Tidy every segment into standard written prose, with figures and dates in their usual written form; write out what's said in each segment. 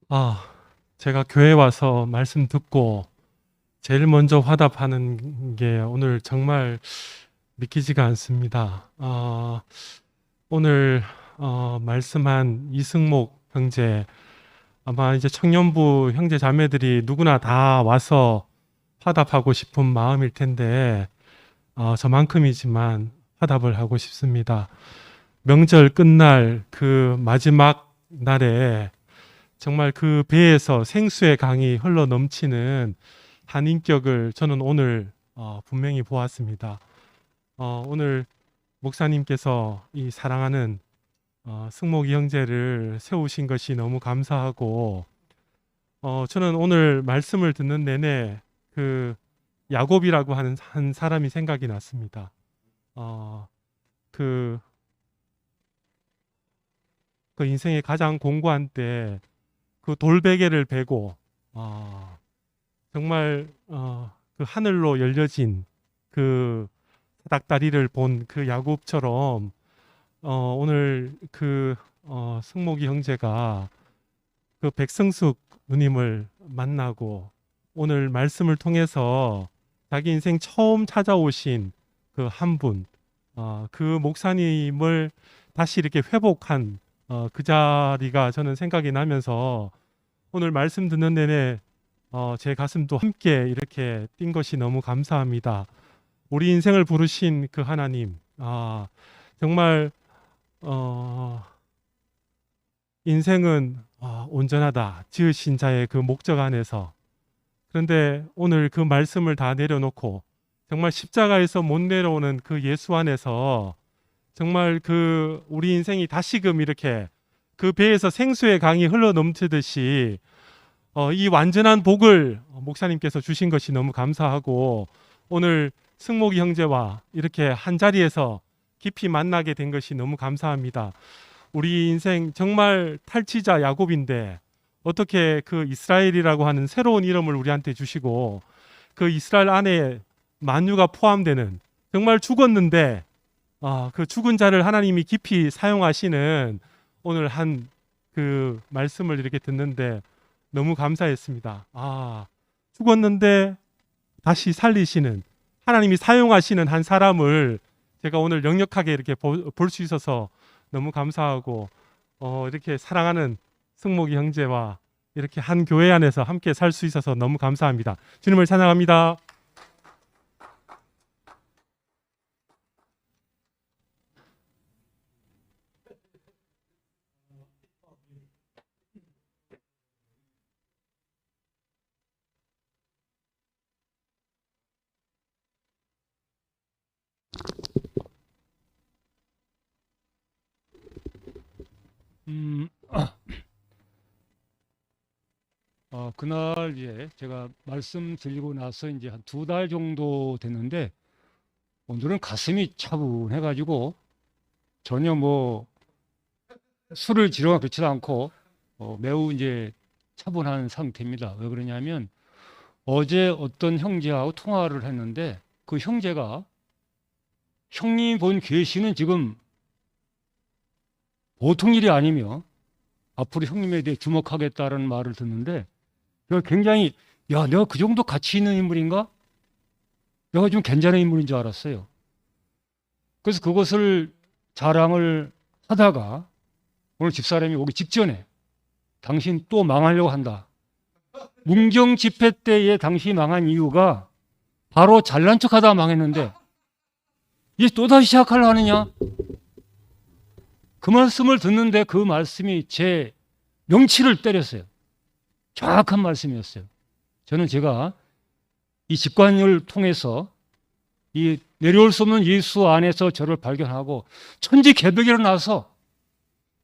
아, 제가 교회 와서 말씀 듣고 제일 먼저 화답하는 게 오늘 정말 믿기지가 않습니다. 오늘 말씀한 이승목 형제, 아마 이제 청년부 형제 자매들이 누구나 다 와서 화답하고 싶은 마음일 텐데 저만큼이지만 화답을 하고 싶습니다. 명절 끝날 그 마지막 날에 정말 그 배에서 생수의 강이 흘러 넘치는 한 인격을 저는 오늘 분명히 보았습니다. 오늘 목사님께서 이 사랑하는 승목이 형제를 세우신 것이 너무 감사하고, 저는 오늘 말씀을 듣는 내내 그 야곱이라고 하는 한 사람이 생각이 났습니다. 그, 그 인생의 가장 공고한 때 그 돌베개를 베고 정말 그 하늘로 열려진 그 닭다리를 본 그 야곱처럼 오늘 그 승목이 형제가 그 백성숙 누님을 만나고 오늘 말씀을 통해서 자기 인생 처음 찾아오신 그 한 분, 그 목사님을 다시 이렇게 회복한 그 자리가 저는 생각이 나면서 오늘 말씀 듣는 내내 제 가슴도 함께 이렇게 뛴 것이 너무 감사합니다. 우리 인생을 부르신 그 하나님, 정말 인생은 온전하다 지으신 자의 그 목적 안에서, 그런데 오늘 그 말씀을 다 내려놓고 정말 십자가에서 못 내려오는 그 예수 안에서 정말 그 우리 인생이 다시금 이렇게 그 배에서 생수의 강이 흘러 넘치듯이 이 완전한 복을 목사님께서 주신 것이 너무 감사하고, 오늘 승목이 형제와 이렇게 한 자리에서 깊이 만나게 된 것이 너무 감사합니다. 우리 인생 정말 탈취자 야곱인데 어떻게 그 이스라엘이라고 하는 새로운 이름을 우리한테 주시고 그 이스라엘 안에 만유가 포함되는, 정말 죽었는데 그 죽은 자를 하나님이 깊이 사용하시는 오늘 한 그 말씀을 이렇게 듣는데 너무 감사했습니다. 죽었는데 다시 살리시는 하나님이 사용하시는 한 사람을 제가 오늘 역력하게 이렇게 볼 수 있어서 너무 감사하고, 이렇게 사랑하는 승목이 형제와 이렇게 한 교회 안에서 함께 살 수 있어서 너무 감사합니다. 주님을 찬양합니다. 음, 그날 제가 말씀 드리고 나서 이제 한 2달 정도 됐는데 오늘은 가슴이 차분해가지고 전혀 뭐 술을 지르거나 그렇지도 않고 매우 이제 차분한 상태입니다. 왜 그러냐면 어제 어떤 형제하고 통화를 했는데 그 형제가 형님 본 계시는 지금 보통 일이 아니며 앞으로 형님에 대해 주목하겠다는 말을 듣는데 내가 굉장히 내가 그 정도 가치 있는 인물인가? 내가 좀 괜찮은 인물인 줄 알았어요. 그래서 그것을 자랑을 하다가 오늘 집사람이 오기 직전에 당신 또 망하려고 한다. 문경 집회 때에 당신이 망한 이유가 바로 잘난 척하다 망했는데 이제 또다시 시작하려 하느냐? 그 말씀을 듣는데 그 말씀이 제 명치를 때렸어요. 정확한 말씀이었어요. 저는 제가 이 직관을 통해서 이 내려올 수 없는 예수 안에서 저를 발견하고 천지개벽이 일어나서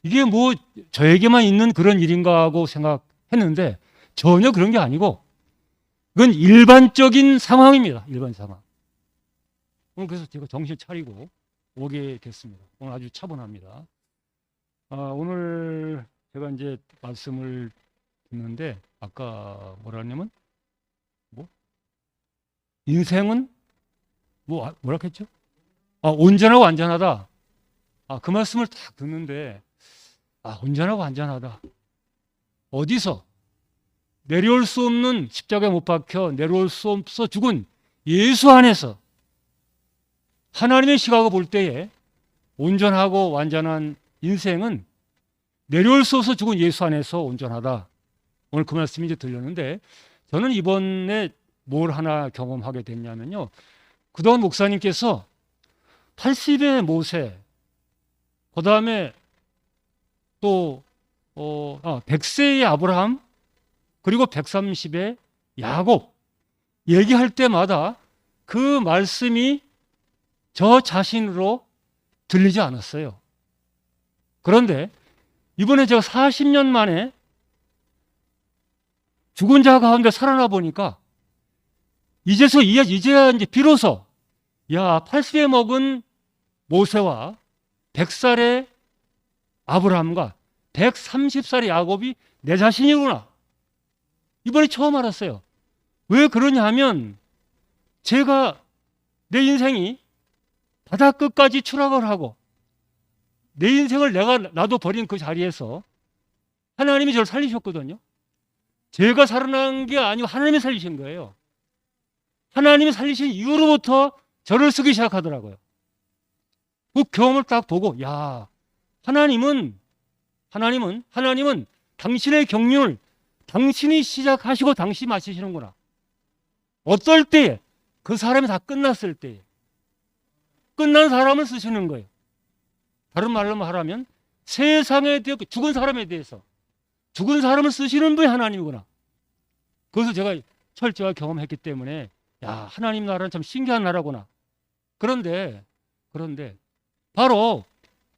이게 뭐 저에게만 있는 그런 일인가 하고 생각했는데 전혀 그런 게 아니고 이건 일반적인 상황입니다. 일반 상황. 오늘 그래서 제가 정신 차리고 오게 됐습니다. 오늘 아주 차분합니다. 오늘 제가 이제 말씀을 듣는데 아까 뭐라 하냐면 인생은 뭐라 했죠? 온전하고 안전하다. 그 말씀을 딱 듣는데 온전하고 안전하다. 어디서? 내려올 수 없는 십자가에 못 박혀 내려올 수 없어 죽은 예수 안에서 하나님의 시각을 볼 때에 온전하고 완전한 인생은 내려올 수 없어 죽은 예수 안에서 온전하다. 오늘 그 말씀이 이제 들렸는데 저는 이번에 뭘 하나 경험하게 됐냐면요. 그동안 목사님께서 80의 모세, 그 다음에 또 100세의 아브라함, 그리고 130의 야곱 얘기할 때마다 그 말씀이 저 자신으로 들리지 않았어요. 그런데 이번에 제가 40년 만에 죽은 자 가운데 살아나 보니까 이제야 이제 비로소 80에 먹은 모세와 100살의 아브라함과 130살의 야곱이 내 자신이구나. 이번에 처음 알았어요. 왜 그러냐 하면 제가 내 인생이 바다 끝까지 추락을 하고 내 인생을 나도 버린 그 자리에서 하나님이 저를 살리셨거든요. 제가 살아난 게 아니고 하나님이 살리신 거예요. 하나님이 살리신 이후로부터 저를 쓰기 시작하더라고요. 그 경험을 딱 보고 하나님은 당신의 경륜을 당신이 시작하시고 당신이 마치시는구나. 어떨 때에 그 사람이 다 끝났을 때에 끝난 사람을 쓰시는 거예요. 다른 말로 말하면 세상에 대해 죽은 사람에 대해서 죽은 사람을 쓰시는 분이 하나님이구나. 그것을 제가 철저하게 경험했기 때문에 하나님 나라는 참 신기한 나라구나. 그런데 바로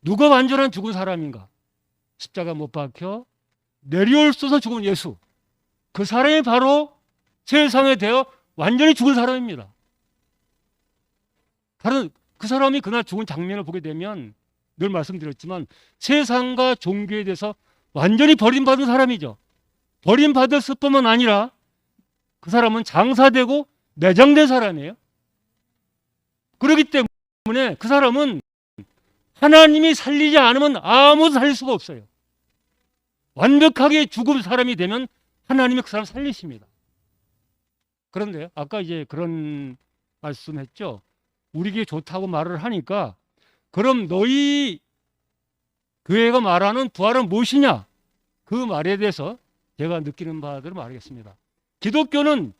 누가 완전한 죽은 사람인가? 십자가 못 박혀 내려올 수 없어 죽은 예수. 그 사람이 바로 세상에 대해 완전히 죽은 사람입니다. 그 사람이 그날 죽은 장면을 보게 되면 늘 말씀드렸지만 세상과 종교에 대해서 완전히 버림받은 사람이죠. 버림받을 뿐만 아니라 그 사람은 장사되고 매장된 사람이에요. 그렇기 때문에 그 사람은 하나님이 살리지 않으면 아무도 살릴 수가 없어요. 완벽하게 죽은 사람이 되면 하나님이 그 사람 살리십니다. 그런데 아까 이제 그런 말씀했죠. 우리에게 좋다고 말을 하니까 그럼 너희 교회가 말하는 부활은 무엇이냐? 그 말에 대해서 제가 느끼는 바대로 말하겠습니다. 기독교는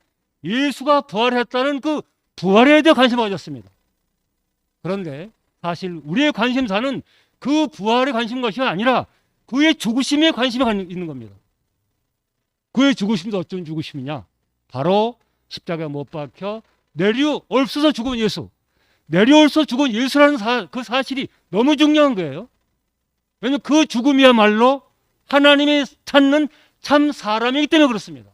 예수가 부활했다는 그 부활에 대해 관심을 가졌습니다. 그런데 사실 우리의 관심사는 그 부활에 관심 것이 아니라 그의 죽으심에 관심이 있는 겁니다. 그의 죽으심도 어떤 죽으심이냐? 바로 십자가에 못 박혀 내려올 수 없어 죽은 예수. 내려올 수 없어 죽은 예수라는 그 사실이 너무 중요한 거예요. 왜냐하면 그 죽음이야말로 하나님이 찾는 참 사람이기 때문에 그렇습니다.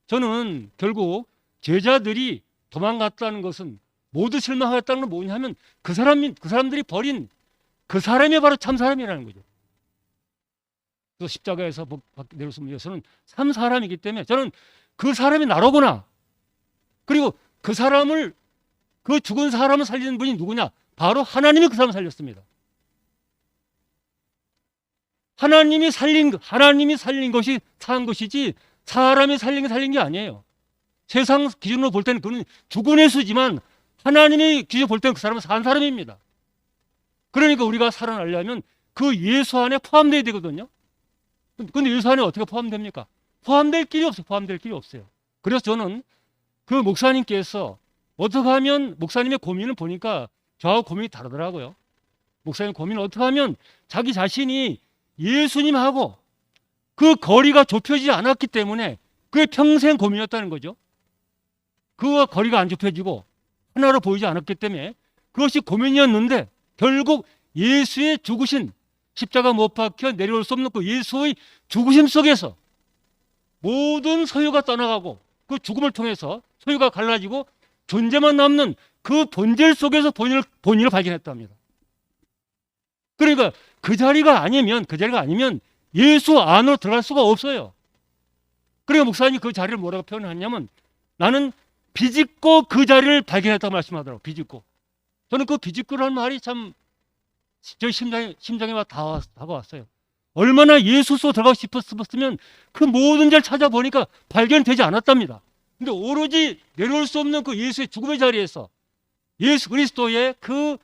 저는 결국 제자들이 도망갔다는 것은 모두 실망하였다는 건 뭐냐 하면 그 사람들이 버린 그 사람이 바로 참 사람이라는 거죠. 또 십자가에서 내려올 수 없는 예수는 참 사람이기 때문에 저는 그 사람이 나로구나. 그리고 그 죽은 사람을 살리는 분이 누구냐? 바로 하나님이 그 사람을 살렸습니다. 하나님이 살린 것이 산 것이지 사람이 살린 게 아니에요. 세상 기준으로 볼 때는 그는 죽은 예수지만 하나님의 기준으로 볼 때는 그 사람은 산 사람입니다. 그러니까 우리가 살아나려면 그 예수 안에 포함되어야 되거든요. 근데 예수 안에 어떻게 포함됩니까? 포함될 길이 없어요. 그래서 저는 그 목사님께서 어떻게 하면 목사님의 고민을 보니까 저하고 고민이 다르더라고요. 목사님 고민은 어떻게 하면 자기 자신이 예수님하고 그 거리가 좁혀지지 않았기 때문에 그게 평생 고민이었다는 거죠. 그와 거리가 안 좁혀지고 하나로 보이지 않았기 때문에 그것이 고민이었는데 결국 예수의 죽으신 십자가 못 박혀 내려올 수 없는 그 예수의 죽으심 속에서 모든 소유가 떠나가고 그 죽음을 통해서 소유가 갈라지고 존재만 남는 그 본질 속에서 본인을 발견했답니다. 그러니까 그 자리가 아니면 예수 안으로 들어갈 수가 없어요. 그러니까 목사님이 그 자리를 뭐라고 표현하냐면 나는 비집고 그 자리를 발견했다고 말씀하더라고요. 비집고. 저는 그 비집고라는 말이 참 제 심장에 다가왔어요. 얼마나 예수 속 들어가고 싶었으면 그 모든 자를 찾아보니까 발견되지 않았답니다. 근데 오로지 내려올 수 없는 그 예수의 죽음의 자리에서 예수 그리스도의 그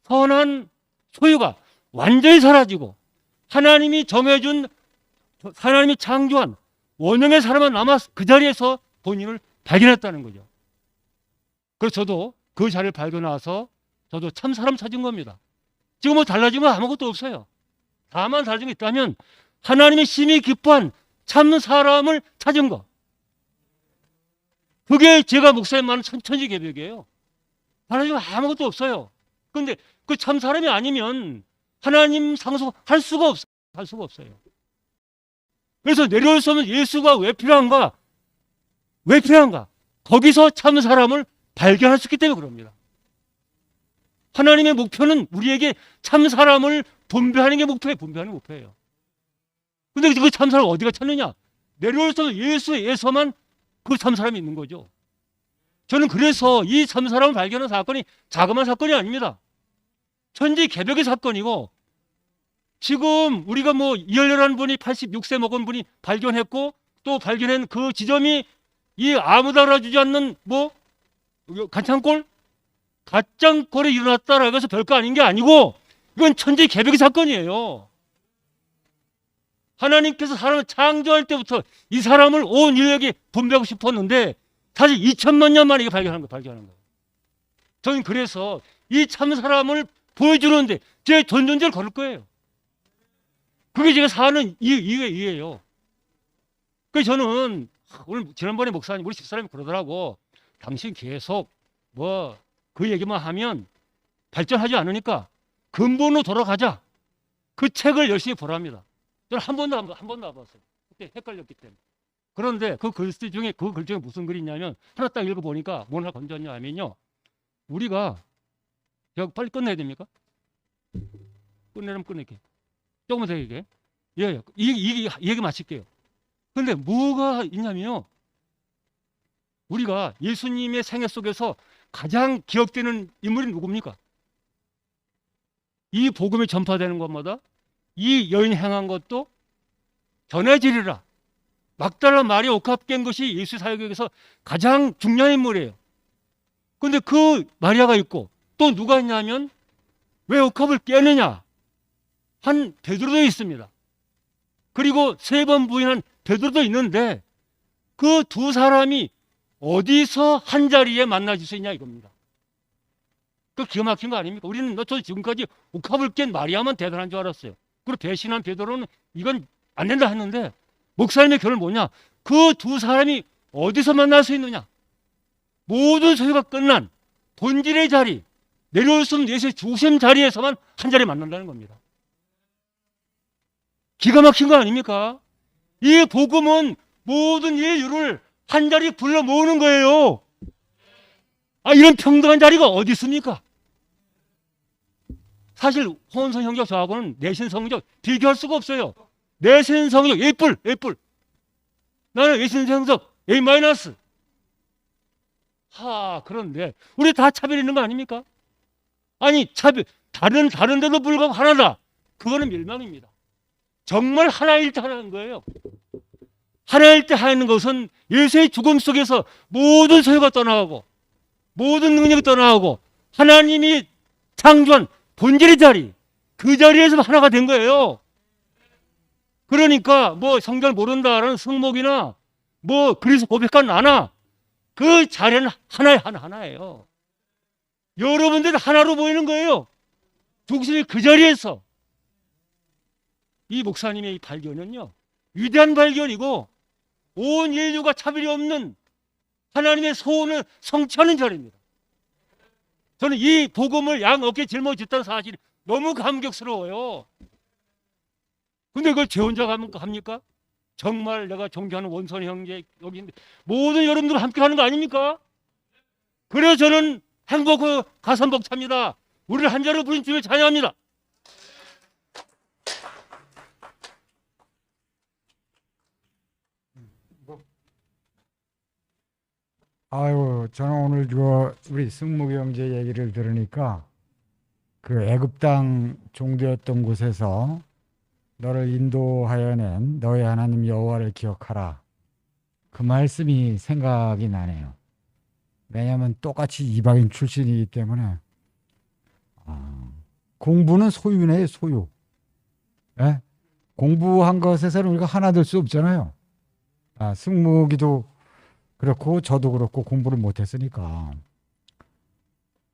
선한 소유가 완전히 사라지고 하나님이 정해준, 하나님이 창조한 원형의 사람만 남아 그 자리에서 본인을 발견했다는 거죠. 그래서 저도 그 자리를 발견해서 저도 참 사람 찾은 겁니다. 지금 뭐 달라진 건 아무것도 없어요. 다만 달라진 게 있다면 하나님이 심히 기뻐한 참 사람을 찾은 거. 그게 제가 목사님 말하는 천지개벽이에요. 달라진 건 아무것도 없어요. 그런데 그 참 사람이 아니면 하나님 상속할 수가 없어요. 할 수가 없어요. 그래서 내려올 수 없는 예수가 왜 필요한가? 왜 필요한가? 거기서 참 사람을 발견할 수 있기 때문에 그럽니다. 하나님의 목표는 우리에게 참 사람을 분배하는 게 목표예요. 분배하는 게 목표예요. 근데 그 참 사람 어디가 찾느냐? 내려올 수 없는 예수에서만 그 참 사람이 있는 거죠. 저는 그래서 이 참 사람을 발견한 사건이 자그마한 사건이 아닙니다. 천지개벽의 사건이고, 지금 우리가 뭐 이열렬한 분이 86세 먹은 분이 발견했고, 또 발견한 그 지점이 이 아무도 알아주지 않는 뭐 가창골? 가짱골에 일어났다라고 해서 별거 아닌 게 아니고, 이건 천지개벽의 사건이에요. 하나님께서 사람을 창조할 때부터 이 사람을 온 인류에게 분배하고 싶었는데 사실 2000만 년 만에 이게 발견한 거예요. 저는 그래서 이 참 사람을 보여주는데 제 전존재를 걸을 거예요. 그게 제가 사는 이유예요. 그래서 저는 오늘 지난번에 목사님 우리 집사람이 그러더라고. 당신 계속 뭐 그 얘기만 하면 발전하지 않으니까 근본으로 돌아가자. 그 책을 열심히 보랍니다. 저는 한 번도 안 봤어요. 그때 헷갈렸기 때문에. 그런데 그 글씨 중에 무슨 글이 있냐면 하나 딱 읽어보니까 뭘 하나 건졌냐 하면요. 우리가 제가 빨리 끝내야 됩니까? 끝내면 끝낼게. 조금만 더 얘기해. 예, 이 얘기 마칠게요. 그런데 뭐가 있냐면요. 우리가 예수님의 생애 속에서 가장 기억되는 인물이 누굽니까? 이 복음이 전파되는 것마다 이 여인이 행한 것도 전해지리라. 막달라 마리아 옥합 깬 것이 예수 사역에서 가장 중요한 인물이에요. 그런데 그 마리아가 있고 또 누가 있냐면 왜 옥합을 깨느냐? 한 베드로도 있습니다. 그리고 3번 부인한 베드로도 있는데 그 두 사람이 어디서 한 자리에 만나질 수 있냐 이겁니다. 그 기가 막힌 거 아닙니까? 우리는 저 지금까지 옥합을 깬 마리아만 대단한 줄 알았어요. 그리고 배신한 베드로는 이건 안 된다 했는데 목사님의 결론은 뭐냐? 그 두 사람이 어디서 만날 수 있느냐? 모든 소유가 끝난 본질의 자리, 내려올 수 없는 예수의 중심 자리에서만 한 자리에 만난다는 겁니다. 기가 막힌 거 아닙니까? 이 복음은 모든 인류를 한 자리에 불러 모으는 거예요. 아, 이런 평등한 자리가 어디 있습니까? 사실 혼성 성적 저하고는 내신 성적 비교할 수가 없어요. 내신 성적 A+. 나는 외신 성적 A-. 그런데 우리 다 차별 있는 거 아닙니까? 아니, 차별 다른 데도 불구하고 하나다. 그거는 멸망입니다. 정말 하나일 때 하나인 거예요. 하나일 때 하나인 것은 예수의 죽음 속에서 모든 소유가 떠나가고 모든 능력이 떠나가고 하나님이 창조한 본질의 자리, 그 자리에서 하나가 된 거예요. 그러니까 뭐 성경을 모른다라는 성목이나 뭐 그리스도 고백한 나나 그 자리는 하나예요. 여러분들 하나로 보이는 거예요. 중심이 그 자리에서. 이 목사님의 이 발견은요, 위대한 발견이고 온 인류가 차별이 없는 하나님의 소원을 성취하는 자리입니다. 저는 이 복음을 양 어깨에 짊어졌다는 사실이 너무 감격스러워요. 근데 그걸 제 혼자 합니까? 정말 내가 존경하는 원선이 형제 여기 있는데 모든 여러분들 함께 하는 거 아닙니까? 그래서 저는 행복하고 가슴벅찹니다. 우리를 한 자로 부른 주님을 찬양합니다. 아유, 저는 오늘 우리 승묵이 형제 얘기를 들으니까 그 애굽 땅 종되었던 곳에서 너를 인도하여 낸 너의 하나님 여호와를 기억하라. 그 말씀이 생각이 나네요. 왜냐하면 똑같이 이방인 출신이기 때문에 공부는 소유네, 소유. 예? 공부한 것에서는 우리가 하나 될 수 없잖아요. 승무기도 그렇고 저도 그렇고 공부를 못했으니까.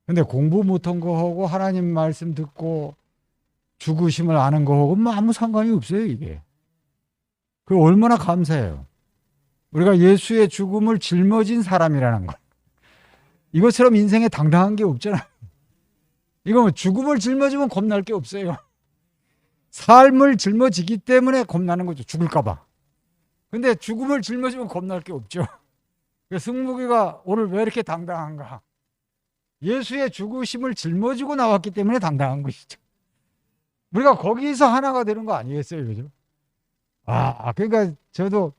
근데 공부 못한 거하고 하나님 말씀 듣고 죽으심을 아는 거하고 뭐 아무 상관이 없어요, 이게. 그 얼마나 감사해요. 우리가 예수의 죽음을 짊어진 사람이라는 거. 이것처럼 인생에 당당한 게 없잖아요. 이거 뭐 죽음을 짊어지면 겁날 게 없어요. 삶을 짊어지기 때문에 겁나는 거죠. 죽을까 봐. 근데 죽음을 짊어지면 겁날 게 없죠. 승무기가 오늘 왜 이렇게 당당한가? 예수의 죽으심을 짊어지고 나왔기 때문에 당당한 것이죠. 우리가 거기서 하나가 되는 거 아니겠어요, 그죠? 그러니까 저도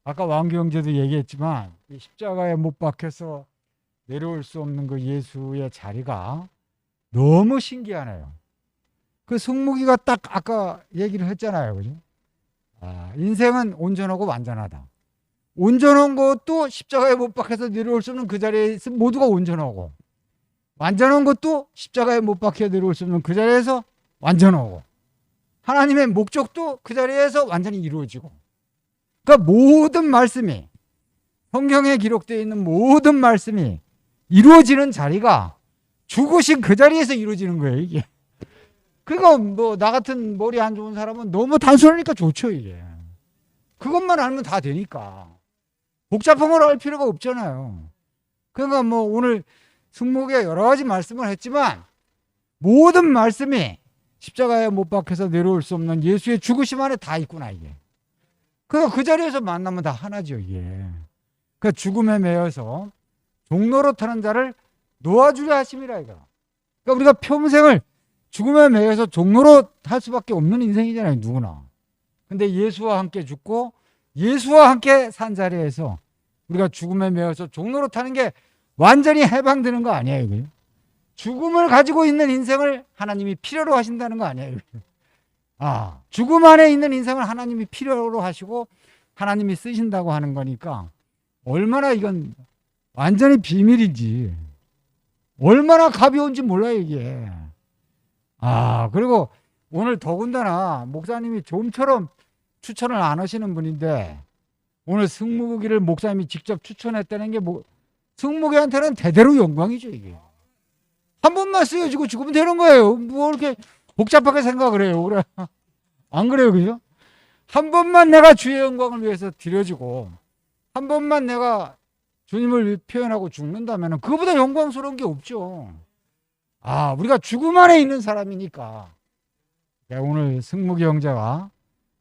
아까 왕규 형제도 얘기했지만 이 십자가에 못 박혀서 내려올 수 없는 그 예수의 자리가 너무 신기하네요. 그 승무기가 딱 아까 얘기를 했잖아요, 그죠? 인생은 온전하고 완전하다. 온전한 것도 십자가에 못 박혀서 내려올 수 없는 그 자리에서 모두가 온전하고, 완전한 것도 십자가에 못 박혀 내려올 수 없는 그 자리에서 완전하고, 하나님의 목적도 그 자리에서 완전히 이루어지고. 그러니까 모든 말씀이, 성경에 기록되어 있는 모든 말씀이 이루어지는 자리가 죽으신 그 자리에서 이루어지는 거예요, 이게. 그러니까 뭐 나 같은 머리 안 좋은 사람은 너무 단순하니까 좋죠, 이게. 그것만 알면 다 되니까. 복잡한 걸 알 필요가 없잖아요. 그러니까 뭐 오늘 승목에 여러 가지 말씀을 했지만 모든 말씀이 십자가에 못 박혀서 내려올 수 없는 예수의 죽으심 안에 다 있구나, 이게. 그러니까 그 자리에서 만나면 다 하나죠, 이게. 그 죽음에 매여서 종로로 타는 자를 놓아주려 하심이라, 이거. 그러니까 우리가 평생을 죽음에 매여서 종로로 할 수밖에 없는 인생이잖아요, 누구나. 근데 예수와 함께 죽고 예수와 함께 산 자리에서 우리가 죽음에 매여서 종로로 타는 게 완전히 해방되는 거 아니에요, 이거. 죽음을 가지고 있는 인생을 하나님이 필요로 하신다는 거 아니에요. 죽음 안에 있는 인생을 하나님이 필요로 하시고 하나님이 쓰신다고 하는 거니까 얼마나 이건 완전히 비밀인지, 얼마나 가벼운지 몰라요, 이게. 그리고 오늘 더군다나 목사님이 좀처럼 추천을 안 하시는 분인데 오늘 승무기를 목사님이 직접 추천했다는 게 승무기한테는 대대로 영광이죠, 이게. 한 번만 쓰여지고 죽으면 되는 거예요. 뭐 이렇게 복잡하게 생각을 해요, 그래. 안 그래요, 그죠? 한 번만 내가 주의 영광을 위해서 드려지고 한 번만 내가 주님을 표현하고 죽는다면 그거보다 영광스러운 게 없죠. 우리가 죽음 안에 있는 사람이니까. 오늘 승무기 형제가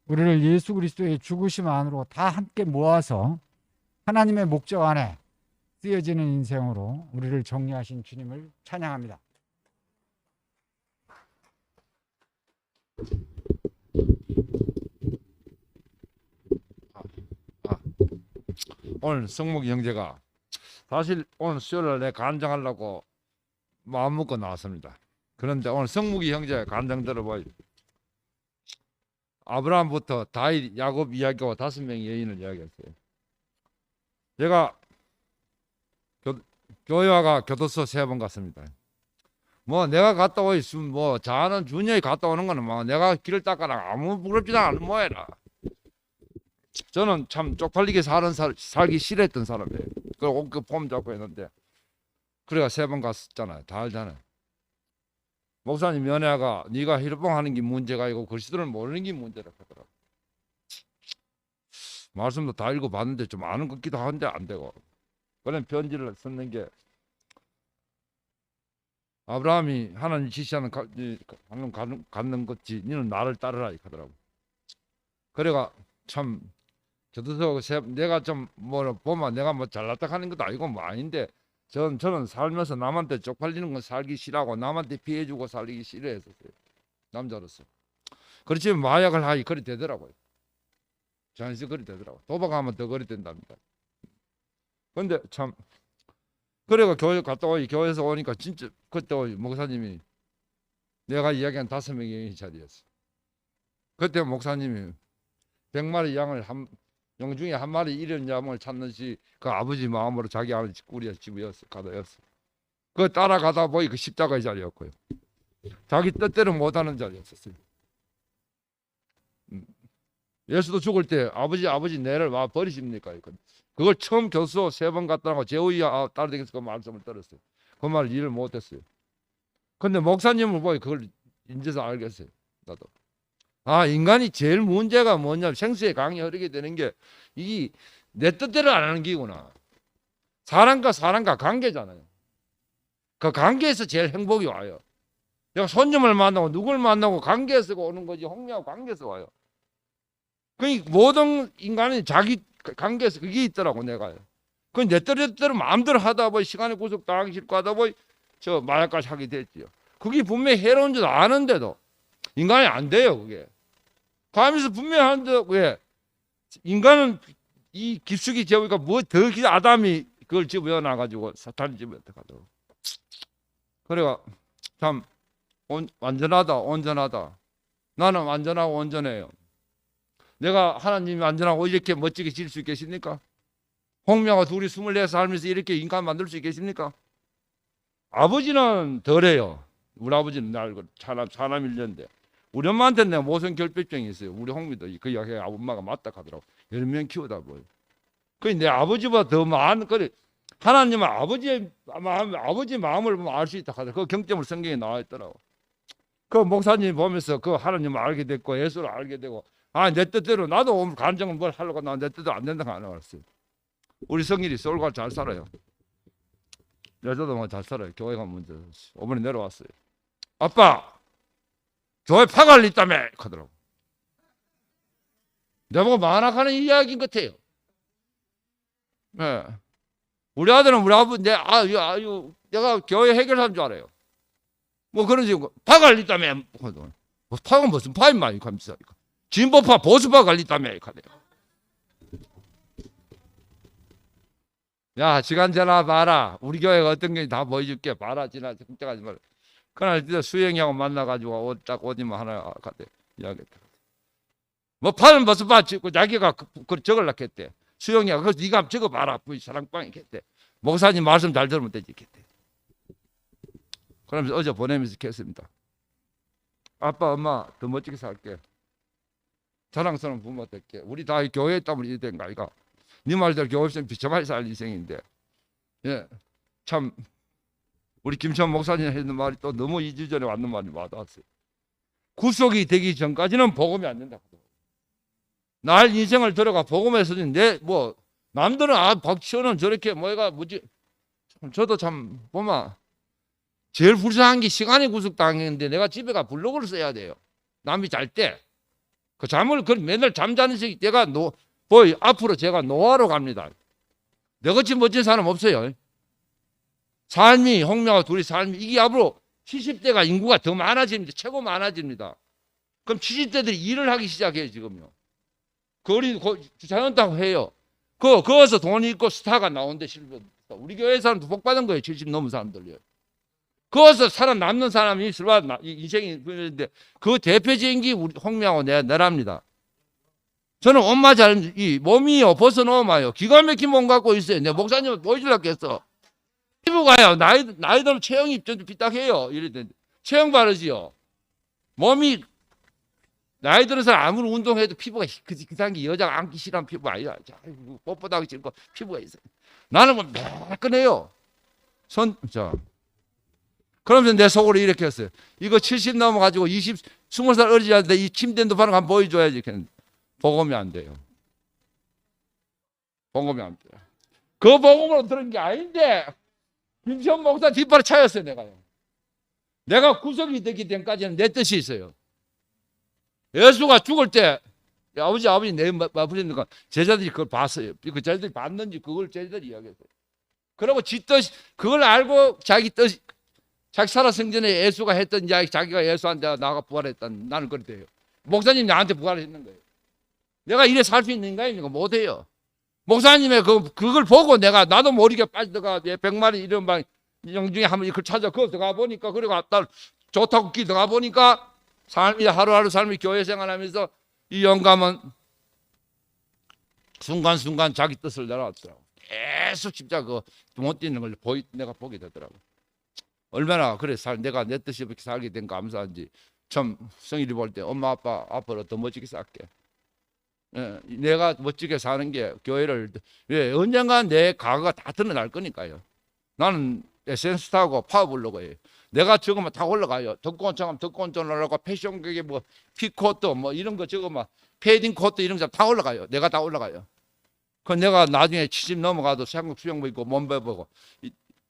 우리를 예수 그리스도의 죽으심 안으로 다 함께 모아서 하나님의 목적 안에 쓰여지는 인생으로 우리를 정리하신 주님을 찬양합니다. 오늘 성목이 형제가 사실 오늘 수요일날 내 간증하려고 마음 먹고 나왔습니다. 그런데 오늘 성목이 형제 간증 들어봐요. 아브라함부터 다윗, 야곱 이야기하고 5명의 여인을 이야기했어요. 제가 교회와가 교도소 3번 갔습니다. 뭐 내가 갔다 오이 뭐 자는 주녀이 갔다 오는 거는 뭐 내가 길을 닦아라 아무 부럽지도 않은 모양이라. 저는 참 쪽팔리게 살기 싫어했던 사람이에요. 그 폼 잡고 했는데 그래가 3번 갔었잖아요. 다 알잖아요. 목사님 면회가 네가 희로봉하는 게 문제가 아니고 글씨들은 모르는 게 문제라 하더라고. 말씀도 다 읽어봤는데 좀 아는 것 같기도 한데 안 되고. 그런 편지를 썼는 게 아브라함이 하나님 지시하는 갖는 것지 너는 나를 따르라 하더라고. 그래가 참 교도소 내가 좀 뭐 보면 내가 뭐 잘났다 하는 것도 아니고 뭐 아닌데 저는 살면서 남한테 쪽팔리는 건 살기 싫어하고 남한테 피해주고 살기 싫어했었어요. 남자로서. 그렇지만 마약을 하기 그리 되더라고요. 전시 그리 되더라고요. 도박하면 더 그리 된답니다. 근데 참 그래가 교회 갔다 오니 교회에서 오니까 진짜 그때 목사님이 내가 이야기한 5명의 자리였어. 그때 목사님이 100마리 양을 영중에 한 마리 잃은 양을 찾는 그 아버지 마음으로 자기 안에 꿀이어 집어였어 가다였어. 그 따라가다 보니 그 십자가의 자리였고요. 자기 뜻대로 못하는 자리였었어요. 예수도 죽을 때 아버지 내를 와 버리십니까? 그걸 처음 교수 3번 갔다고 제후이 딸에게서 그 말씀을 들었어요. 그 말을 이해를 못했어요. 근데 목사님을 보니 그걸 인제서 알겠어요. 나도. 인간이 제일 문제가 뭐냐면 생수의 강이 흐르게 되는 게 이 내 뜻대로 안 하는 기구나. 사람과 관계잖아요. 그 관계에서 제일 행복이 와요. 내가 손님을 만나고 누굴 만나고 관계에서 오는 거지 홍미하고 관계에서 와요. 그러니까 모든 인간이 자기 관계에서 그게 있더라고 내가요. 그 내 뜻대로 마음대로 하다 보니 시간에 구속당하기 싫고 하다 보니 저 마약까지 하게 됐지요. 그게 분명히 해로운 줄 아는데도 인간이 안 돼요 그게. 가면서 분명히 하는데 왜 인간은 이 깊숙이 재우니까 뭐 더 아담이 그걸 집어넣어 가지고 사탄이 집어넣어. 그래가 참 완전하다 온전하다. 나는 완전하고 온전해요. 내가 하나님이 완전하고 이렇게 멋지게 질 수 있겠습니까? 홍명과 둘이 24 살면서 이렇게 인간 만들 수 있겠습니까? 아버지는 덜해요. 우리 아버지는 날 사람 일년데 우리 엄마한테는 내가 모성 결핍증이 있어요. 우리 홍미도 그 이야기 엄마가 맞다 하더라고. 여러 명 키우다 보여. 그 내 아버지보다 더 많은 그래. 하나님은 아버지 마음을 보면 알 수 있다 하더라고. 그 경점을 성경에 나와 있더라고. 그 목사님 보면서 그 하나님을 알게 됐고 예수를 알게 되고 내 뜻대로 나도 오늘 간정을 뭘 하려고 나 내 뜻대로 안 된다고 안 알았어요. 우리 성일이 서울가 잘 살아요. 여자도 잘 살아요. 교회가 먼저 어머니 내려왔어요. 아빠 교회 파갈 있다며 하더라고. 내보고 만학하는 이야기인 것 같아요. 네. 우리 아들은 우리 아버지 내가 교회 해결한 줄 알아요. 뭐 그런 식으로 파갈 있다며 뭐 파가 무슨 파인마 이거 하면서 진보파 보수파 갈리다며 하네요. 야 시간 지나 봐라. 우리 교회가 어떤 게 다 보여줄게. 봐라 지나 걱정하지 말라. 그날 진짜 수영이하고 만나가지고 옷 입으면 하나 갔대. 이야기했다. 뭐 파는 무슨 파 찍고 자기가 그걸 적으려고 했대. 수영이가 그래서 네가 적어봐라. 부이 사랑방이 했대. 목사님 말씀 잘 들으면 되지 했대. 그러면서 어제 보내면서 했습니다. 아빠 엄마 더 멋지게 살게. 자랑스러운 부모 될게. 우리 다 교회에 있다면 이래 된 거 아이가. 네 말대로 교회 없으면 비참하게 살 인생인데. 예, 참 우리 김천 목사님 했는 말이 또 너무 2주 전에 왔는 말이 와닿았어요. 구속이 되기 전까지는 복음이 안 된다. 날 인생을 들어가 복음에서는 남들은 박지원은 저렇게 뭐지? 저도 참 보면 제일 불쌍한 게 시간이 구속당했는데 내가 집에 가 블로그를 써야 돼요. 남이 잘 때. 그 잠을 맨날 잠자는 시기 내가 앞으로 제가 노화로 갑니다. 내같이 멋진 사람 없어요. 삶이 홍명과 둘이 삶이 이게 앞으로 70대가 인구가 더 많아집니다. 최고 많아집니다. 그럼 70대들이 일을 하기 시작해요 지금요. 거리 자연다고 해요. 거기서 돈이 있고 스타가 나오는데 우리 교회 사람도 복 받은 거예요. 70 넘은 사람들요. 거기서 살아남는 사람이 인생이 그런데 그 대표적인 게 우리 홍명하고 내랍니다. 저는 엄마 몸이요 벗어놓으면요 기가 막힌 몸 갖고 있어요. 내 목사님은 보여주려고 했어. 피부가요 나이 들면 체형이 좀 삐딱해요. 이랬는데 체형 바르지요. 몸이 나이 들어서 아무리 운동해도 피부가 그상한 게 여자가 안기 싫어하는 피부 아니야. 뻣뻣하고 싫고 피부가 있어요. 나는 뭐 매끈해요. 그러면서 내 속으로 이렇게 했어요. 이거 70 넘어가지고 20살 어리지 않는데 이 침대도 바로 한번 보여줘야지. 복음이 안 돼요. 복음이 안 돼요. 그 복음으로 들은 게 아닌데 김천 목사 뒷발을 차였어요. 내가 구속이 되기 전까지는 내 뜻이 있어요. 예수가 죽을 때 아버지 내 마부리니까 제자들이 그걸 봤어요. 그 제자들이 봤는지 그걸 제자들이 이야기했어요. 그리고 지 뜻 그걸 알고 자기 살아 생전에 예수가 했던 이야기 자기가 예수한테 나가 부활했던 나는 그랬대요. 목사님 나한테 부활했는 거예요. 내가 이래 살 수 있는 인간이니까 못해요. 목사님의 그걸 보고 나도 모르게 빠지다가 100마리 이런 방 영중에 한번 그걸 찾아 거기서 가 보니까 그리고 딸 좋다고 길 들어가 보니까 삶이 하루하루 삶이 교회 생활하면서 이 영감은 순간순간 자기 뜻을 내려왔더라고. 계속 십자가 못 뛰는 걸 내가 보게 되더라고. 얼마나 그래 내가 내 뜻이 이렇게 살게 된 감사한지. 참 성일이 볼 때 엄마 아빠 앞으로 더 멋지게 살게. 예, 내가 멋지게 사는 게 교회를 언젠간 내 과거가 다 드러날 거니까요. 나는 SNS 타고 파워블로거 해요. 내가 적으면 다 올라가요. 덕권처럼 덕권전 올라가고 패션계에 뭐 피코트 뭐 이런 거 적으면 패딩 코트 이런 거 다 올라가요. 내가 다 올라가요. 그 내가 나중에 70 넘어가도 수영복 입고 몸매 보고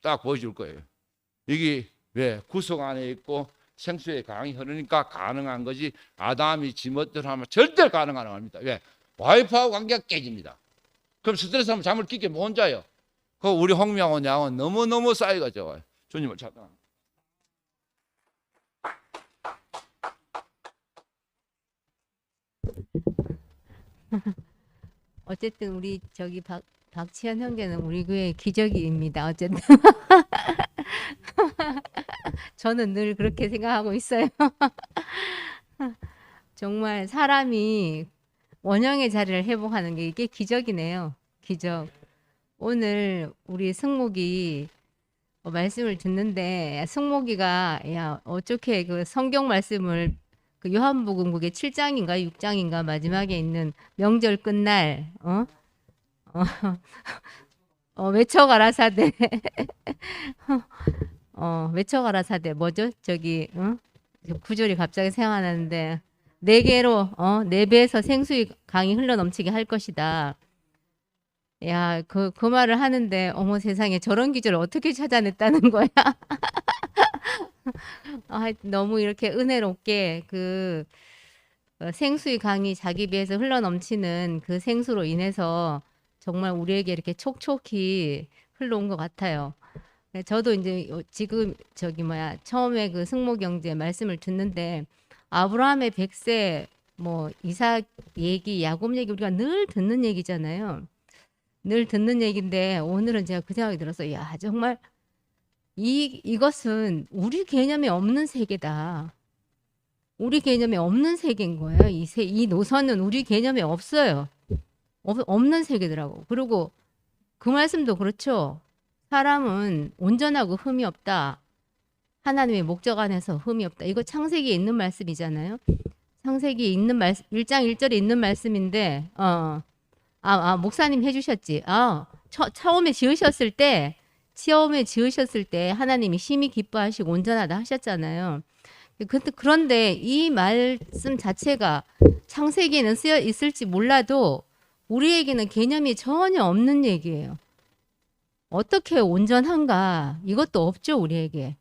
딱 보여줄 거예요. 이게 왜 구속 안에 있고 생수의 강이 흐르니까 가능한 거지. 아담이 지멋대로 하면 절대 가능한 겁니다. 왜? 와이프하고 관계가 깨집니다. 그럼 스트레스 하면 잠을 깊게 못 자요. 그 우리 홍명호 양은 너무너무 싸이가 좋아요. 주님을 찾아. 어쨌든 우리 저기 박치현 형제는 우리 교회의 기적입니다. 어쨌든 저는 늘 그렇게 생각하고 있어요. 정말 사람이 원형의 자리를 회복하는 게 이게 기적이네요. 기적. 오늘 우리 승목이 말씀을 듣는데 승목이가 야 어떻게 그 성경 말씀을 그 요한복음 그게 7장인가 6장인가 마지막에 있는 명절 끝날 외쳐가라 사대 외쳐가라 사대 뭐죠? 저기 구절이 갑자기 생각나는데 네 개로 네 배에서 생수의 강이 흘러넘치게 할 것이다. 야, 그 말을 하는데 어머 세상에 저런 기절을 어떻게 찾아냈다는 거야? 너무 이렇게 은혜롭게 그 생수의 강이 자기 배에서 흘러넘치는 그 생수로 인해서 정말 우리에게 이렇게 촉촉히 흘러온 것 같아요. 저도 이제 지금 저기 처음에 그 승모 경제 말씀을 듣는데 아브라함의 100세 뭐 이삭 얘기, 야곱 얘기 우리가 늘 듣는 얘기잖아요. 늘 듣는 얘기인데 오늘은 제가 그 생각이 들었어요. 야, 정말 이것은 우리 개념에 없는 세계다. 우리 개념에 없는 세계인 거예요. 이 노선은 우리 개념에 없어요. 없는 세계더라고. 그리고 그 말씀도 그렇죠. 사람은 온전하고 흠이 없다. 하나님의 목적 안에서 흠이 없다. 이거 창세기에 있는 말씀이잖아요. 창세기에 있는 말씀 1장 1절에 있는 말씀인데 목사님 해주셨지. 처음에 지으셨을 때 하나님이 심히 기뻐하시고 온전하다 하셨잖아요. 그런데 이 말씀 자체가 창세기에는 쓰여 있을지 몰라도 우리에게는 개념이 전혀 없는 얘기예요. 어떻게 온전한가? 이것도 없죠, 우리에게.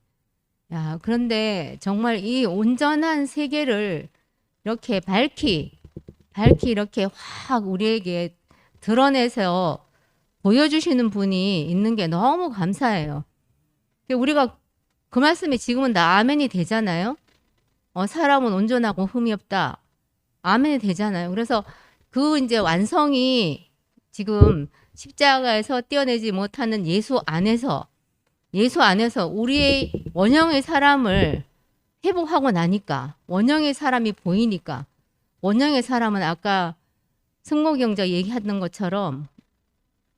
야, 그런데 정말 이 온전한 세계를 이렇게 밝히 이렇게 확 우리에게 드러내서 보여주시는 분이 있는 게 너무 감사해요. 우리가 그 말씀이 지금은 다 아멘이 되잖아요. 사람은 온전하고 흠이 없다. 아멘이 되잖아요. 그래서 그 이제 완성이 지금 십자가에서 떼어내지 못하는 예수 안에서 우리의 원형의 사람을 회복하고 나니까 원형의 사람이 보이니까 원형의 사람은 아까 승모경자 얘기하던 것처럼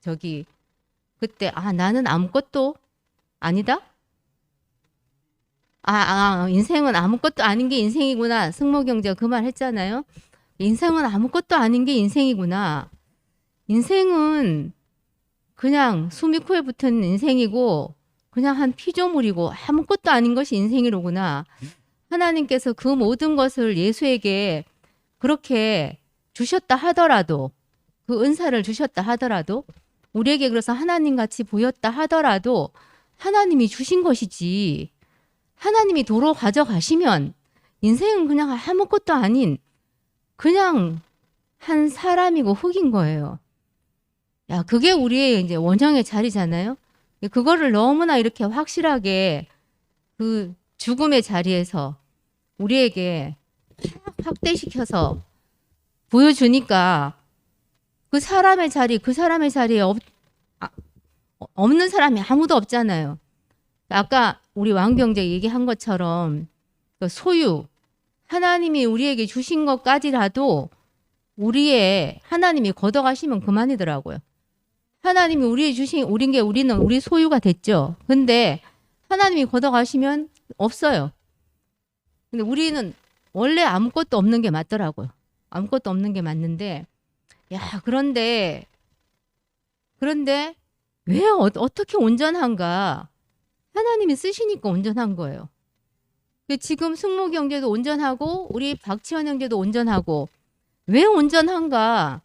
저기 그때 나는 아무것도 아니다? 인생은 아무것도 아닌 게 인생이구나. 승모경제가 그 말 했잖아요. 인생은 아무것도 아닌 게 인생이구나. 인생은 그냥 숨이 코에 붙은 인생이고 그냥 한 피조물이고 아무것도 아닌 것이 인생이로구나. 하나님께서 그 모든 것을 예수에게 그렇게 주셨다 하더라도 그 은사를 주셨다 하더라도 우리에게 그래서 하나님같이 보였다 하더라도 하나님이 주신 것이지 하나님이 도로 가져가시면 인생은 그냥 아무것도 아닌 그냥 한 사람이고 흙인 거예요. 야, 그게 우리의 이제 원형의 자리잖아요. 그거를 너무나 이렇게 확실하게 그 죽음의 자리에서 우리에게 확대시켜서 보여주니까 그 사람의 자리에 없는 사람이 아무도 없잖아요. 아까 우리 왕병제 얘기한 것처럼 그 소유, 하나님이 우리에게 주신 것까지라도 우리의 하나님이 걷어가시면 그만이더라고요. 하나님이 우리는 우리 소유가 됐죠. 근데 하나님이 걷어가시면 없어요. 근데 우리는 원래 아무것도 없는 게 맞더라고요. 아무것도 없는 게 맞는데, 야, 그런데 왜 어떻게 온전한가? 하나님이 쓰시니까 온전한 거예요. 지금 승목이 형제도 온전하고 우리 박지원 형제도 온전하고 왜 온전한가?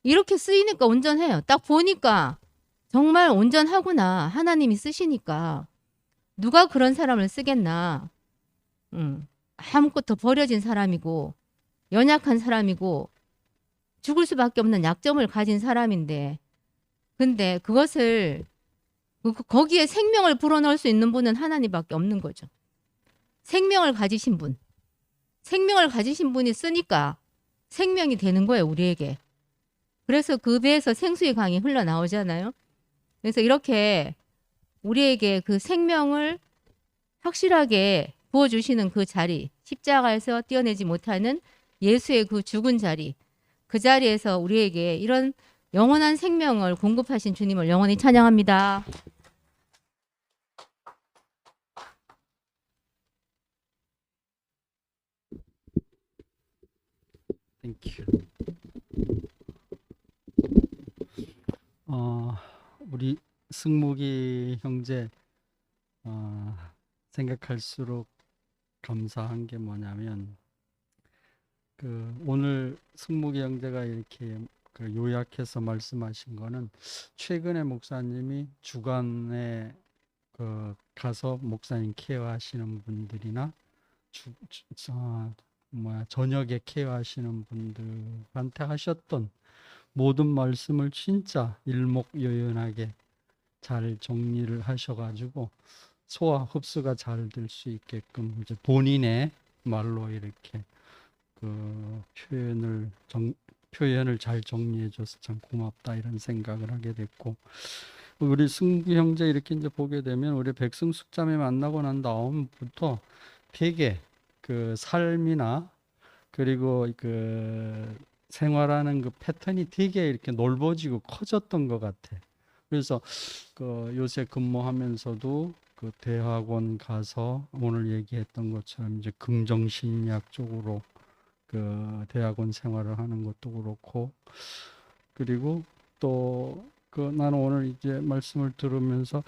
이렇게 쓰이니까 온전해요. 딱 보니까 정말 온전하구나. 하나님이 쓰시니까. 누가 그런 사람을 쓰겠나? 아무것도 버려진 사람이고 연약한 사람이고 죽을 수밖에 없는 약점을 가진 사람인데, 근데 그것을 거기에 생명을 불어넣을 수 있는 분은 하나님밖에 없는 거죠. 생명을 가지신 분이 쓰니까 생명이 되는 거예요, 우리에게. 그래서 그 배에서 생수의 강이 흘러나오잖아요. 그래서 이렇게 우리에게 그 생명을 확실하게 부어주시는 그 자리, 십자가에서 떼어내지 못하는 예수의 그 죽은 자리, 그 자리에서 우리에게 이런 영원한 생명을 공급하신 주님을 영원히 찬양합니다. 땡큐. 우리 승목이 형제 생각할수록 감사한 게 뭐냐면 오늘 승목이 형제가 이렇게 요약해서 말씀하신 거는 최근에 목사님이 주간에 가서 목사님 케어하시는 분들이나 저녁에 케어하시는 분들한테 하셨던 모든 말씀을 진짜 일목요연하게 잘 정리를 하셔가지고 소화 흡수가 잘 될 수 있게끔 이제 본인의 말로 이렇게 표현을 잘 정리해줘서 참 고맙다 이런 생각을 하게 됐고, 우리 승기 형제 이렇게 이제 보게 되면 우리 백승숙 자매 만나고 난 다음부터 되게 삶이나 그리고 생활하는 패턴이 되게 이렇게 넓어지고 커졌던 것 같아. 그래서 요새 근무하면서도 대학원 가서 오늘 얘기했던 것처럼 이제 긍정심리학 쪽으로 대학원 생활을 하는 것도 그렇고, 그리고 또 나는 오늘 이제 말씀을 들으면서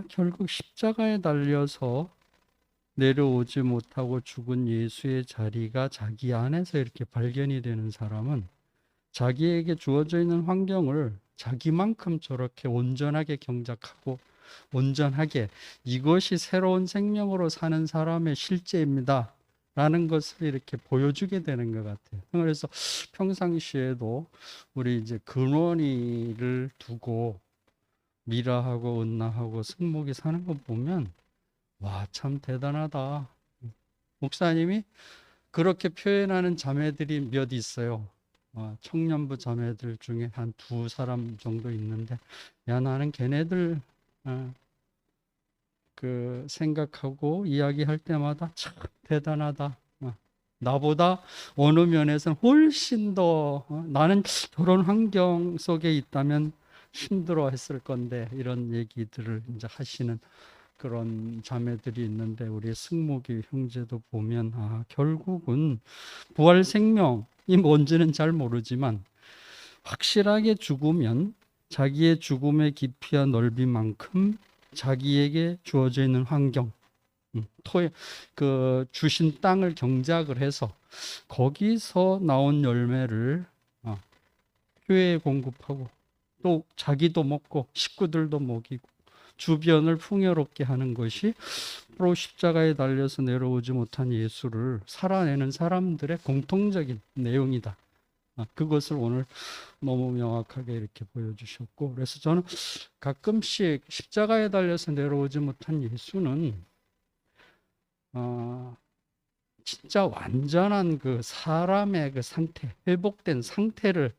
결국 십자가에 달려서 내려오지 못하고 죽은 예수의 자리가 자기 안에서 이렇게 발견이 되는 사람은 자기에게 주어져 있는 환경을 자기만큼 저렇게 온전하게 경작하고 온전하게 이것이 새로운 생명으로 사는 사람의 실제입니다 라는 것을 이렇게 보여주게 되는 것 같아요. 그래서 평상시에도 우리 이제 근원이를 두고 미라하고 은나하고 승목이 사는 거 보면 와, 참 대단하다. 목사님이 그렇게 표현하는 자매들이 몇 있어요. 청년부 자매들 중에 한 2사람 정도 있는데, 야, 나는 걔네들 생각하고 이야기할 때마다 참 대단하다. 나보다 어느 면에서는 훨씬 더 나는 저런 환경 속에 있다면 힘들어 했을 건데, 이런 얘기들을 이제 하시는 그런 자매들이 있는데, 우리 승목이 형제도 보면 결국은 부활 생명이 뭔지는 잘 모르지만 확실하게 죽으면 자기의 죽음의 깊이와 넓이만큼 자기에게 주어져 있는 환경, 주신 땅을 경작을 해서 거기서 나온 열매를 교회에 공급하고 또 자기도 먹고 식구들도 먹이고 주변을 풍요롭게 하는 것이 바로 십자가에 달려서 내려오지 못한 예수를 살아내는 사람들의 공통적인 내용이다. 그것을 오늘 너무 명확하게 이렇게 보여주셨고, 그래서 저는 가끔씩 십자가에 달려서 내려오지 못한 예수는 진짜 완전한 사람의 상태, 회복된 상태를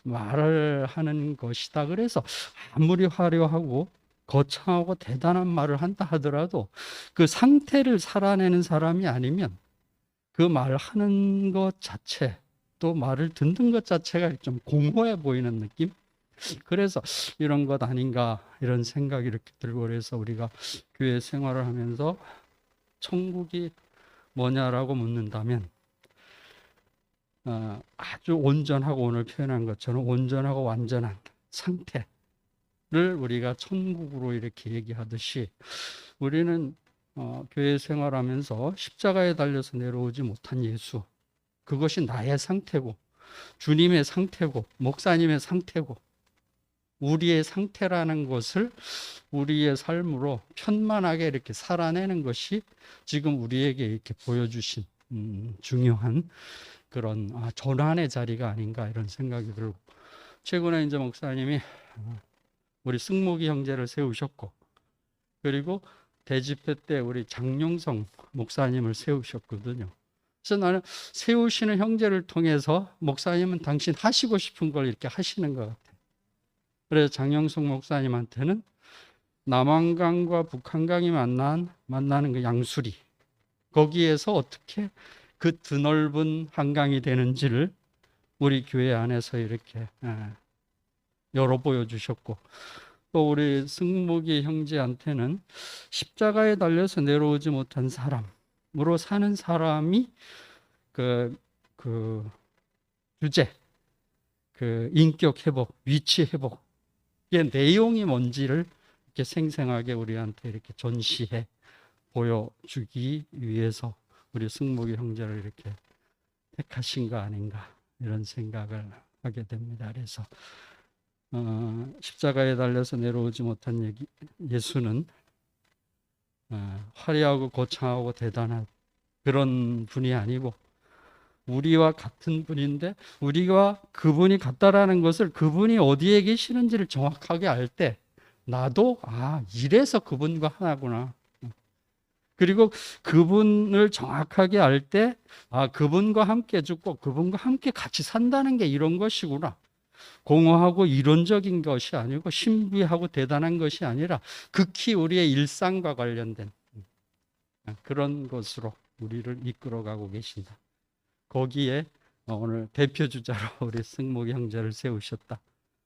말을 하는 것이다. 그래서 아무리 화려하고 거창하고 대단한 말을 한다 하더라도 그 상태를 살아내는 사람이 아니면 그 말하는 것 자체, 또 말을 듣는 것 자체가 좀 공허해 보이는 느낌? 그래서 이런 것 아닌가 이런 생각이 이렇게 들고, 그래서 우리가 교회 생활을 하면서 천국이 뭐냐라고 묻는다면 아주 온전하고 오늘 표현한 것처럼 온전하고 완전한 상태를 우리가 천국으로 이렇게 얘기하듯이, 우리는 교회 생활하면서 십자가에 달려서 내려오지 못한 예수, 그것이 나의 상태고 주님의 상태고 목사님의 상태고 우리의 상태라는 것을 우리의 삶으로 편만하게 이렇게 살아내는 것이 지금 우리에게 이렇게 보여주신 중요한 그런 전환의 자리가 아닌가 이런 생각이 들고, 최근에 이제 목사님이 우리 승목이 형제를 세우셨고, 그리고 대집회 때 우리 장용성 목사님을 세우셨거든요. 그래서 나는 세우시는 형제를 통해서 목사님은 당신 하시고 싶은 걸 이렇게 하시는 것 같아요. 그래서 장영숙 목사님한테는 남한강과 북한강이 만나는 그 양수리, 거기에서 어떻게 그 드넓은 한강이 되는지를 우리 교회 안에서 이렇게 열어 보여주셨고, 또 우리 승목이 형제한테는 십자가에 달려서 내려오지 못한 사람으로 사는 사람이 그 주제, 그 인격 회복, 위치 회복, 의 내용이 뭔지를 이렇게 생생하게 우리한테 이렇게 전시해 보여주기 위해서 우리 승목이 형제를 이렇게 택하신 거 아닌가 이런 생각을 하게 됩니다. 그래서 십자가에 달려서 내려오지 못한 예수는 화려하고 거창하고 대단한 그런 분이 아니고 우리와 같은 분인데, 우리가 그분이 같다라는 것을 그분이 어디에 계시는지를 정확하게 알 때 나도 이래서 그분과 하나구나. 그리고 그분을 정확하게 알 때 그분과 함께 죽고 그분과 함께 같이 산다는 게 이런 것이구나. 공허하고 이론적인 것이 아니고 신비하고 대단한 것이 아니라 극히 우리의 일상과 관련된 그런 것으로 우리를 이끌어가고 계신다. 거기에 오늘 대표주자로 우리 승목이 형제를 세우셨다.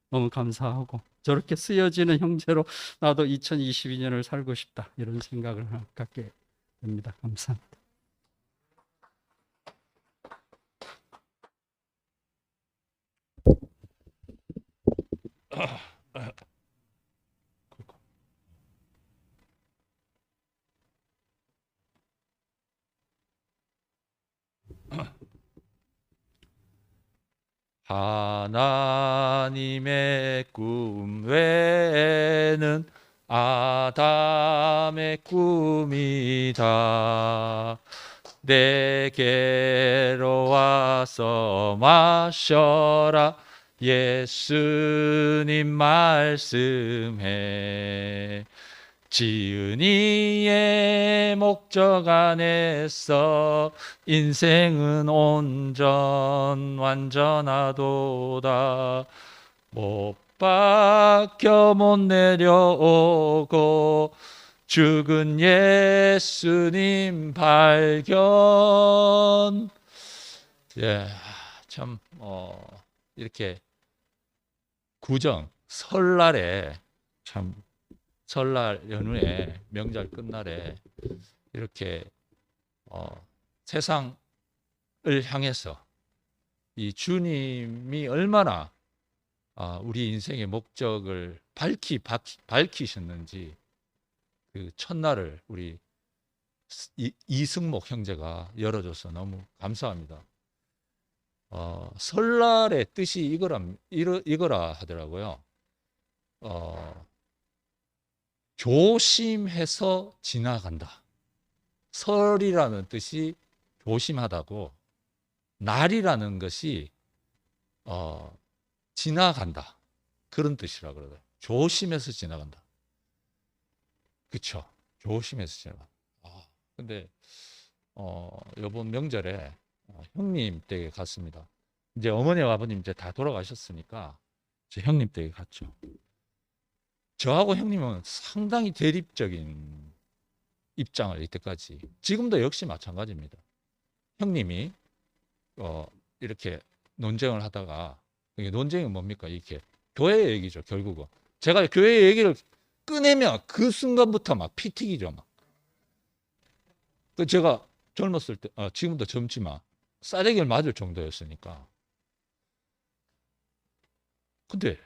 너무 감사하고, 저렇게 쓰여지는 형제로 나도 2022년을 살고 싶다 이런 생각을 갖게 됩니다. 감사합니다. 하나님의 꿈 외에는 아담의 꿈이다. 내게로 와서 마셔라. 예수님 말씀해. 지은 이의 목적 안에서 인생은 온전 완전하도다. 못 박혀 못 내려오고 죽은 예수님 발견. 참 이렇게 구정 설날에 참 설날 연휴에 명절 끝날에 이렇게 세상을 향해서 이 주님이 얼마나 우리 인생의 목적을 밝히셨는지 그 첫날을 우리 이승목 형제가 열어줘서 너무 감사합니다. 설날의 뜻이 이거라 하더라고요. 조심해서 지나간다. 설이라는 뜻이 조심하다고, 날이라는 것이 지나간다 그런 뜻이라 그러더라고요. 조심해서 지나간다. 그쵸? 조심해서 지나간다. 근데 이번 명절에 형님 댁에 갔습니다. 이제 어머니와 아버님 이제 다 돌아가셨으니까 제 형님 댁에 갔죠. 저하고 형님은 상당히 대립적인 입장을 이때까지, 지금도 역시 마찬가지입니다. 형님이 이렇게 논쟁을 하다가 이게 논쟁이 뭡니까? 이렇게 교회 얘기죠. 결국은 제가 교회 얘기를 꺼내면 그 순간부터 막 피 튀기죠. 막. 그 제가 젊었을 때, 지금도 젊지만 싸대기를 맞을 정도였으니까. 근데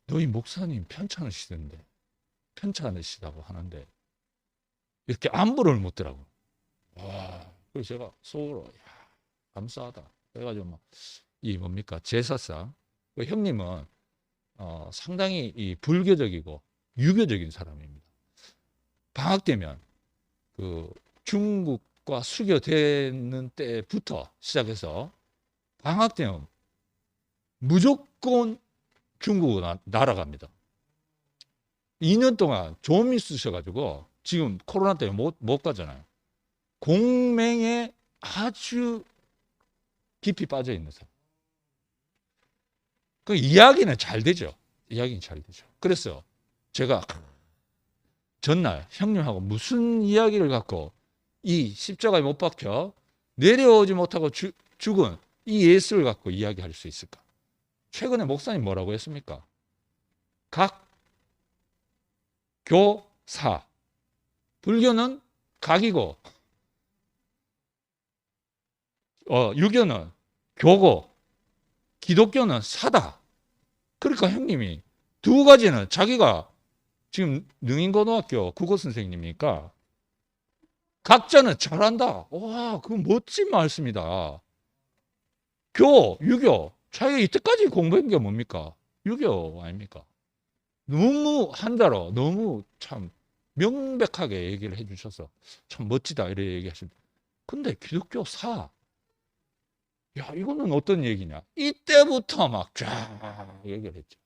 너희 목사님 편찮으시던데, 편찮으시다고 하는데 이렇게 안부를 묻더라고. 와, 그래서 제가 속으로 야, 감사하다. 그래가지고 막 이 뭡니까 제사상 그 형님은 상당히 이 불교적이고 유교적인 사람입니다. 방학 되면 그 중국과 수교되는 때부터 시작해서 방학 되면 무조건 중국으로 날아갑니다. 2년 동안 좀 있으셔가지고 지금 코로나 때문에 못 가잖아요. 공맹에 아주 깊이 빠져 있는 사람. 그 이야기는 잘 되죠. 이야기는 잘 되죠. 그래서 제가 전날 형님하고 무슨 이야기를 갖고 이 십자가에 못 박혀 내려오지 못하고 죽은 이 예수를 갖고 이야기할 수 있을까? 최근에 목사님 뭐라고 했습니까? 각 교사. 불교는 각이고 유교는 교고 기독교는 사다. 그러니까 형님이 두 가지는 자기가 지금 능인고등학교 국어 선생님이니까 각자는 잘한다. 와, 그건 멋진 말씀이다. 유교 자기가 이때까지 공부한 게 뭡니까? 유교 아닙니까? 너무 한자로 너무 참 명백하게 얘기를 해주셔서 참 멋지다 이렇게 얘기하십니다. 근데 기독교 야, 이거는 어떤 얘기냐? 이때부터 막 쫙 얘기를 했죠.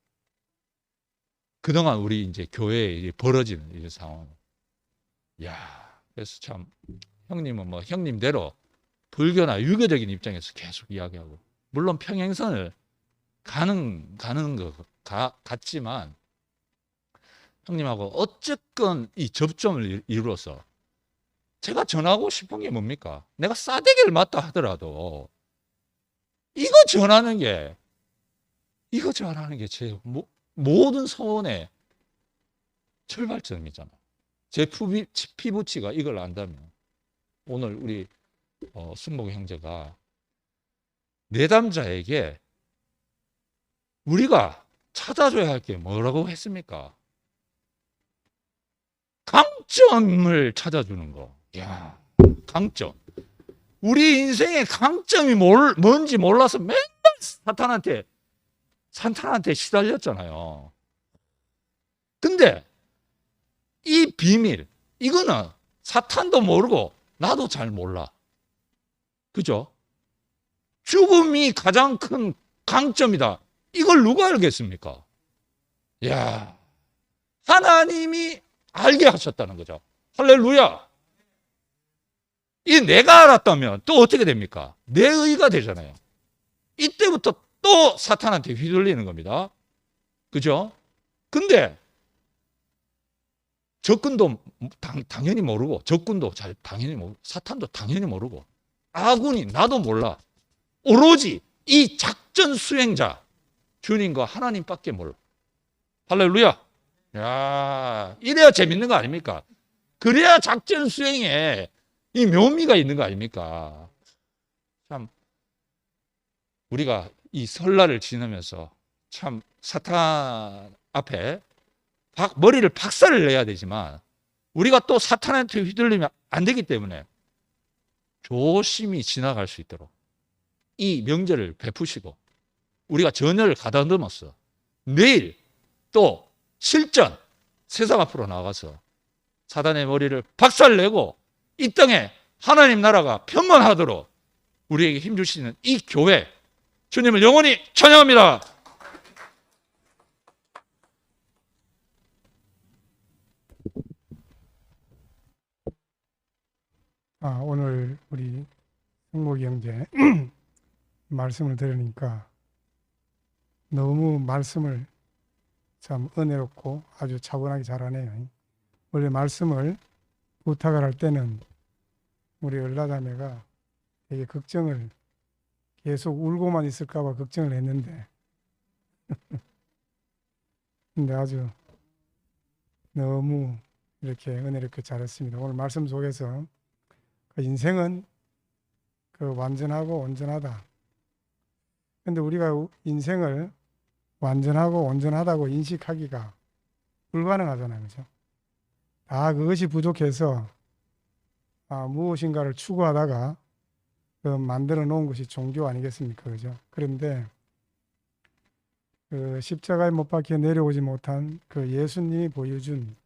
그동안 우리 이제 교회에 벌어지는 이 상황. 야, 그래서 참 형님은 뭐 형님대로 불교나 유교적인 입장에서 계속 이야기하고, 물론 평행선을 가는 것 같지만 형님하고 어쨌건 이 접점을 이루어서 제가 전하고 싶은 게 뭡니까? 내가 싸대기를 맞다 하더라도 이거 전하는 게 제 모든 소원의 출발점이잖아. 제 피부치가 이걸 안다면 오늘 우리 승복 형제가 내담자에게 우리가 찾아줘야 할 게 뭐라고 했습니까? 강점을 찾아주는 거. 야, 강점. 우리 인생의 강점이 뭔지 몰라서 맨날 사탄한테 시달렸잖아요. 근데 이 비밀, 이거는 사탄도 모르고 나도 잘 몰라. 그죠? 죽음이 가장 큰 강점이다. 이걸 누가 알겠습니까? 야, 하나님이 알게 하셨다는 거죠. 할렐루야. 이 내가 알았다면 또 어떻게 됩니까? 내 의가 되잖아요. 이때부터 또 사탄한테 휘둘리는 겁니다. 그죠? 근데 적군도 당연히 모르고, 적군도 당연히 모르고, 사탄도 당연히 모르고, 아군이 나도 몰라. 오로지 이 작전 수행자 주님과 하나님밖에 몰라. 할렐루야. 야, 이래야 재밌는 거 아닙니까? 그래야 작전 수행에 이 묘미가 있는 거 아닙니까? 참 우리가 이 설날을 지나면서 참 사탄 앞에 머리를 박살을 내야 되지만 우리가 또 사탄한테 휘둘리면 안 되기 때문에 조심히 지나갈 수 있도록 이 명절을 베푸시고 우리가 전열을 가다듬었어. 내일 또 실전 세상 앞으로 나가서 사단의 머리를 박살내고 이 땅에 하나님 나라가 평안하도록 우리에게 힘주시는 이 교회, 주님을 영원히 찬양합니다. 오늘 우리 승복이 형제 말씀을 들으니까 너무 말씀을 참 은혜롭고 아주 차분하게 잘하네요. 원래 말씀을 부탁을 할 때는 우리 을라자매가 되게 걱정을 계속 울고만 있을까 봐 걱정을 했는데 근데 아주 너무 이렇게 은혜롭게 잘했습니다. 오늘 말씀 속에서 그 인생은 그 완전하고 온전하다. 근데 우리가 인생을 완전하고 온전하다고 인식하기가 불가능하잖아요. 그죠? 다 그것이 부족해서 무엇인가를 추구하다가 만들어 놓은 것이 종교 아니겠습니까? 그죠? 그런데 그 십자가에 못 박혀 내려오지 못한 그 예수님이 보여준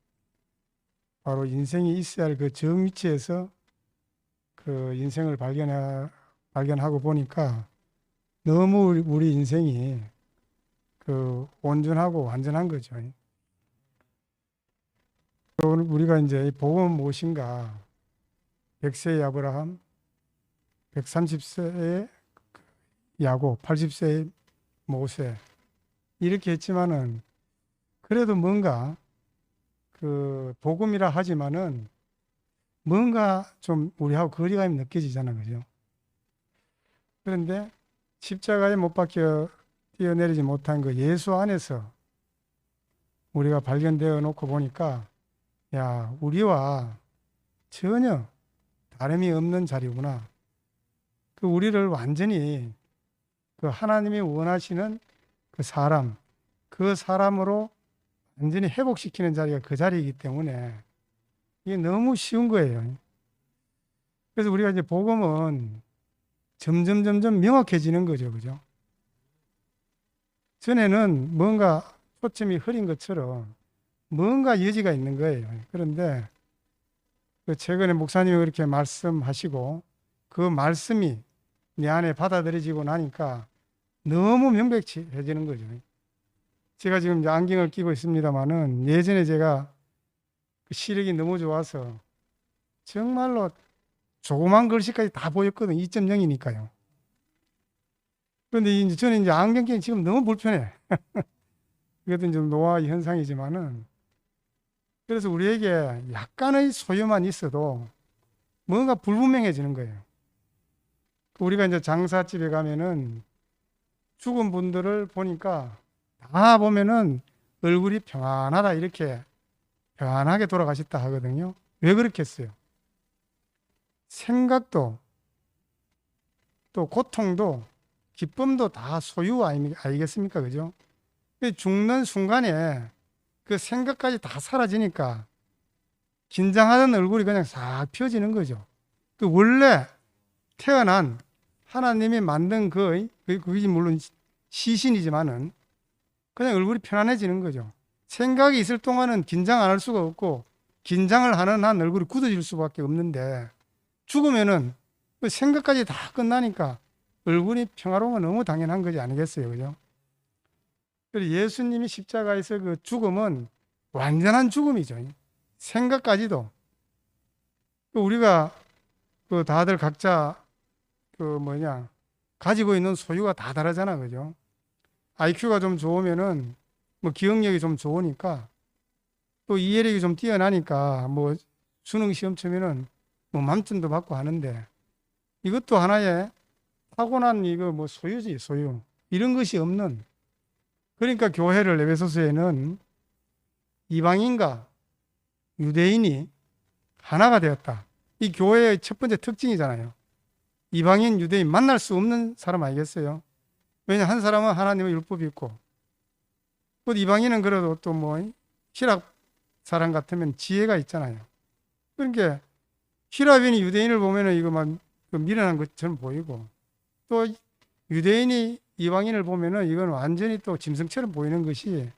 바로 인생이 있어야 할 그 정위치에서 그 인생을 발견하고 보니까 너무 우리 인생이 그 온전하고 완전한 거죠. 오늘 우리가 이제 복음은 무엇인가? 100세의 아브라함, 130세의 야곱, 80세의 모세 이렇게 했지만은 그래도 뭔가 그 복음이라 하지만은 뭔가 좀 우리하고 거리감이 느껴지잖아요. 그죠? 그런데 십자가에 못 박혀 뛰어내리지 못한 그 예수 안에서 우리가 발견되어 놓고 보니까 야, 우리와 전혀 다름이 없는 자리구나. 그 우리를 완전히 그 하나님이 원하시는 그 사람, 그 사람으로 완전히 회복시키는 자리가 그 자리이기 때문에 이게 너무 쉬운 거예요. 그래서 우리가 이제 복음은 점점 명확해지는 거죠. 그죠? 전에는 뭔가 초점이 흐린 것처럼 뭔가 여지가 있는 거예요. 그런데 그 최근에 목사님이 그렇게 말씀하시고 그 말씀이 내 안에 받아들여지고 나니까 너무 명백해지는 거죠. 제가 지금 이제 안경을 끼고 있습니다만은 예전에 제가 그 시력이 너무 좋아서 정말로 조그만 글씨까지 다 보였거든요. 2.0이니까요. 그런데 이제 저는 이제 안경 끼는 지금 너무 불편해. 이것도 좀 노화 현상이지만은 그래서 우리에게 약간의 소유만 있어도 뭔가 불분명해지는 거예요. 우리가 이제 장사집에 가면은 죽은 분들을 보니까 다 보면은 얼굴이 평안하다 이렇게 평안하게 돌아가셨다 하거든요. 왜 그렇겠어요? 생각도 또 고통도 기쁨도 다 소유 아니겠습니까? 그죠? 죽는 순간에 그 생각까지 다 사라지니까 긴장하던 얼굴이 그냥 싹 펴지는 거죠. 그 원래 태어난 하나님이 만든 그게 물론 시신이지만은 그냥 얼굴이 편안해지는 거죠. 생각이 있을 동안은 긴장 안 할 수가 없고 긴장을 하는 한 얼굴이 굳어질 수밖에 없는데 죽으면은 그 생각까지 다 끝나니까 얼굴이 평화로운 건 너무 당연한 거지 아니겠어요? 그죠? 그래서 예수님이 십자가에서 그 죽음은 완전한 죽음이죠. 생각까지도. 우리가 그 다들 각자 가지고 있는 소유가 다 다르잖아. 그죠? IQ가 좀 좋으면은 뭐 기억력이 좀 좋으니까 또 이해력이 좀 뛰어나니까 뭐 수능 시험 치면은 뭐 만점도 받고 하는데 이것도 하나의 타고난 이거 뭐 소유지, 소유. 이런 것이 없는. 그러니까 교회를 에베소서에는 이방인과 유대인이 하나가 되었다. 이 교회의 첫 번째 특징이잖아요. 이방인, 유대인 만날 수 없는 사람 아니겠어요? 왜냐 한 사람은 하나님의 율법이 있고 또 이방인은 그래도 또 뭐 히랍 사람 같으면 지혜가 있잖아요. 그러니까 히랍인이 유대인을 보면은 이거만 미련한 것처럼 보이고 또 유대인이 이방인을 보면은 이건 완전히 또 짐승처럼 보이는 것이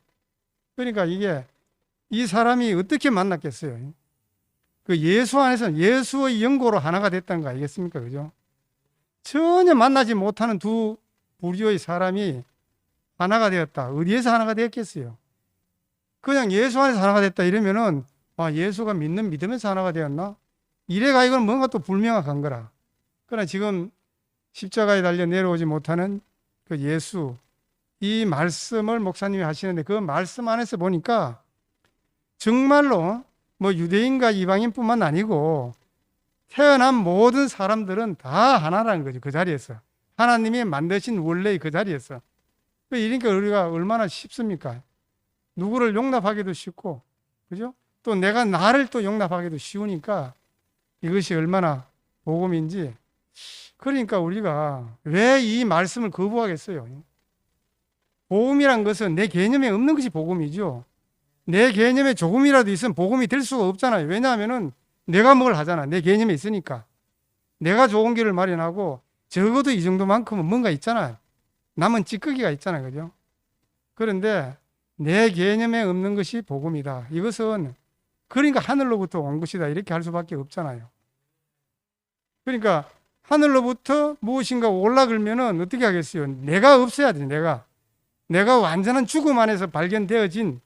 그러니까 이게 이 사람이 어떻게 만났겠어요? 그 예수 안에서 예수의 영고로 하나가 됐다는 거 아니겠습니까? 그죠? 전혀 만나지 못하는 두 부류의 사람이 하나가 되었다. 어디에서 하나가 되었겠어요? 그냥 예수 안에서 하나가 됐다 이러면은 예수가 믿는 믿음에서 하나가 되었나? 이래가 이건 뭔가 또 불명확한 거라. 그러나 지금 십자가에 달려 내려오지 못하는 그 예수 이 말씀을 목사님이 하시는데 그 말씀 안에서 보니까 정말로 뭐 유대인과 이방인뿐만 아니고 태어난 모든 사람들은 다 하나라는 거죠. 그 자리에서. 하나님이 만드신 원래의 그 자리에서. 이러니까 우리가 얼마나 쉽습니까? 누구를 용납하기도 쉽고, 그죠? 또 내가 나를 또 용납하기도 쉬우니까 이것이 얼마나 복음인지. 그러니까 우리가 왜 이 말씀을 거부하겠어요? 복음이란 것은 내 개념에 없는 것이 복음이죠. 내 개념에 조금이라도 있으면 복음이 될 수가 없잖아요. 왜냐하면은 내가 뭘 하잖아. 내 개념에 있으니까. 내가 좋은 길을 마련하고 적어도 이 정도만큼은 뭔가 있잖아요. 남은 찌꺼기가 있잖아요. 그죠? 그런데 내 개념에 없는 것이 복음이다. 이것은 그러니까 하늘로부터 온 것이다. 이렇게 할 수밖에 없잖아요. 그러니까 하늘로부터 무엇인가 올라들면은 어떻게 하겠어요? 내가 없어야 돼. 내가 완전한 죽음 안에서 발견되어진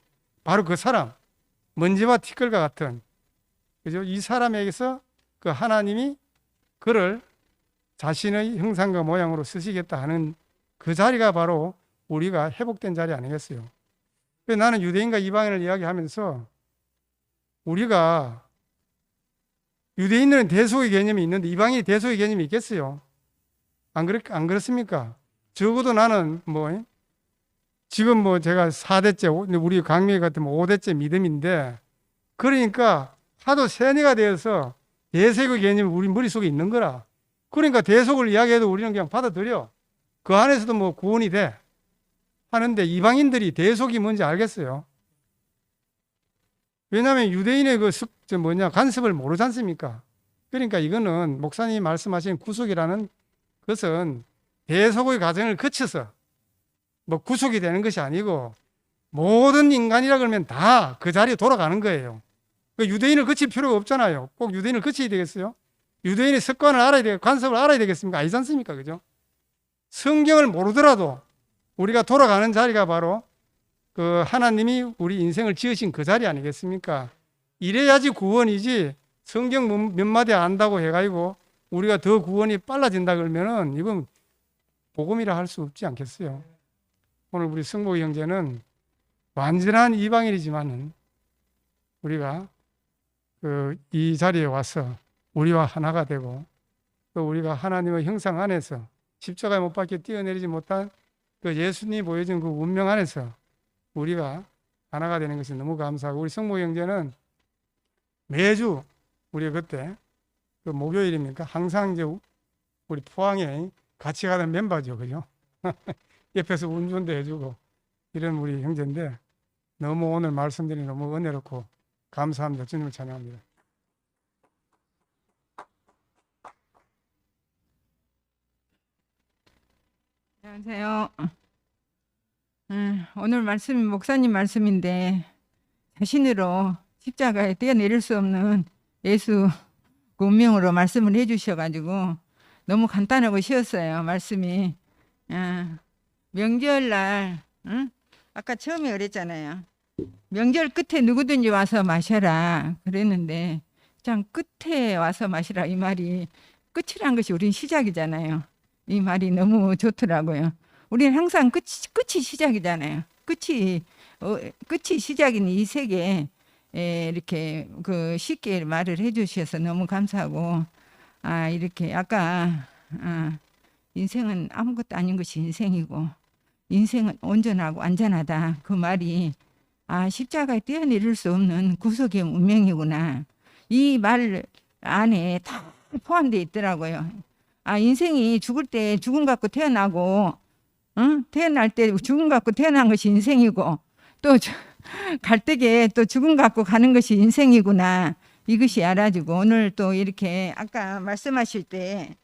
바로 그 사람, 먼지와 티끌과 같은, 그죠? 이 사람에게서 그 하나님이 그를 자신의 형상과 모양으로 쓰시겠다 하는 그 자리가 바로 우리가 회복된 자리 아니겠어요? 그래서 나는 유대인과 이방인을 이야기하면서 우리가 유대인들은 대속의 개념이 있는데 이방인이 대속의 개념이 있겠어요? 안 그렇습니까? 적어도 나는 지금 제가 4대째, 우리 강명이 같으면 5대째 믿음인데, 그러니까 하도 세뇌가 되어서 대속의 개념이 우리 머릿속에 있는 거라. 그러니까 대속을 이야기해도 우리는 그냥 받아들여. 그 안에서도 구원이 돼. 하는데 이방인들이 대속이 뭔지 알겠어요? 왜냐하면 유대인의 간섭을 모르지 않습니까? 그러니까 이거는 목사님이 말씀하신 구속이라는 것은 대속의 과정을 거쳐서 구속이 되는 것이 아니고 모든 인간이라 그러면 다 그 자리에 돌아가는 거예요. 유대인을 거칠 필요가 없잖아요. 꼭 유대인을 거쳐야 되겠어요? 유대인의 습관을 알아야 되고 관습을 알아야 되겠습니까? 아니지 않습니까? 그죠? 성경을 모르더라도 우리가 돌아가는 자리가 바로 그 하나님이 우리 인생을 지으신 그 자리 아니겠습니까? 이래야지 구원이지 성경 몇 마디 안다고 해가지고 우리가 더 구원이 빨라진다 그러면은 이건 복음이라 할 수 없지 않겠어요? 오늘 우리 승복이 형제는 완전한 이방인이지만은 우리가 이 자리에 와서 우리와 하나가 되고 또 우리가 하나님의 형상 안에서 십자가에 못 박혀 뛰어내리지 못한 그 예수님이 보여준 그 운명 안에서 우리가 하나가 되는 것이 너무 감사하고, 우리 성모 형제는 매주 우리 그때 목요일입니까? 항상 이제 우리 포항에 같이 가는 멤버죠, 그죠? 옆에서 운전도 해주고 이런 우리 형제인데 너무 오늘 말씀드리 너무 은혜롭고 감사합니다. 주님을 찬양합니다. 안녕하세요. 오늘 말씀이 목사님 말씀인데 자신으로 십자가에 뛰어내릴 수 없는 예수 그 운명으로 말씀을 해주셔가지고 너무 간단하고 쉬웠어요. 말씀이. 명절날 아까 처음에 그랬잖아요. 명절 끝에 누구든지 와서 마셔라 그랬는데 그냥 끝에 와서 마시라 이 말이 끝이란 것이 우린 시작이잖아요. 이 말이 너무 좋더라고요. 우리는 항상 끝이 시작이잖아요. 끝이 시작인 이 세계에 이렇게 쉽게 말을 해주셔서 너무 감사하고, 이렇게 아까 인생은 아무것도 아닌 것이 인생이고 인생은 온전하고 안전하다 그 말이 십자가에 뛰어내릴 수 없는 구속의 운명이구나 이 말 안에 다 포함되어 있더라고요. 인생이 죽을 때 죽음 갖고 태어나고 태어날 때 죽음 갖고 태어난 것이 인생이고 또 갈때에 또 죽음 갖고 가는 것이 인생이구나 이것이 알아지고, 오늘 또 이렇게 아까 말씀하실 때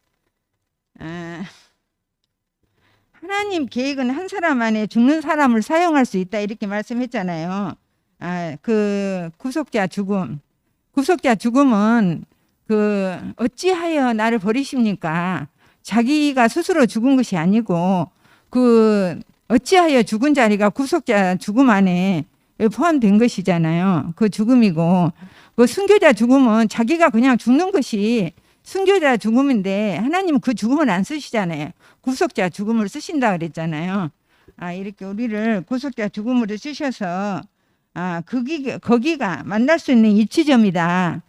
하나님 계획은 한 사람 안에 죽는 사람을 사용할 수 있다 이렇게 말씀했잖아요. 그 구속자 죽음은 어찌하여 나를 버리십니까? 자기가 스스로 죽은 것이 아니고 어찌하여 죽은 자리가 구속자 죽음 안에 포함된 것이잖아요. 그 죽음이고, 그 순교자 죽음은 자기가 그냥 죽는 것이 순교자 죽음인데 하나님은 그 죽음을 안 쓰시잖아요. 구속자 죽음을 쓰신다 그랬잖아요. 이렇게 우리를 구속자 죽음으로 쓰셔서 거기가 만날 수 있는 일치점이다.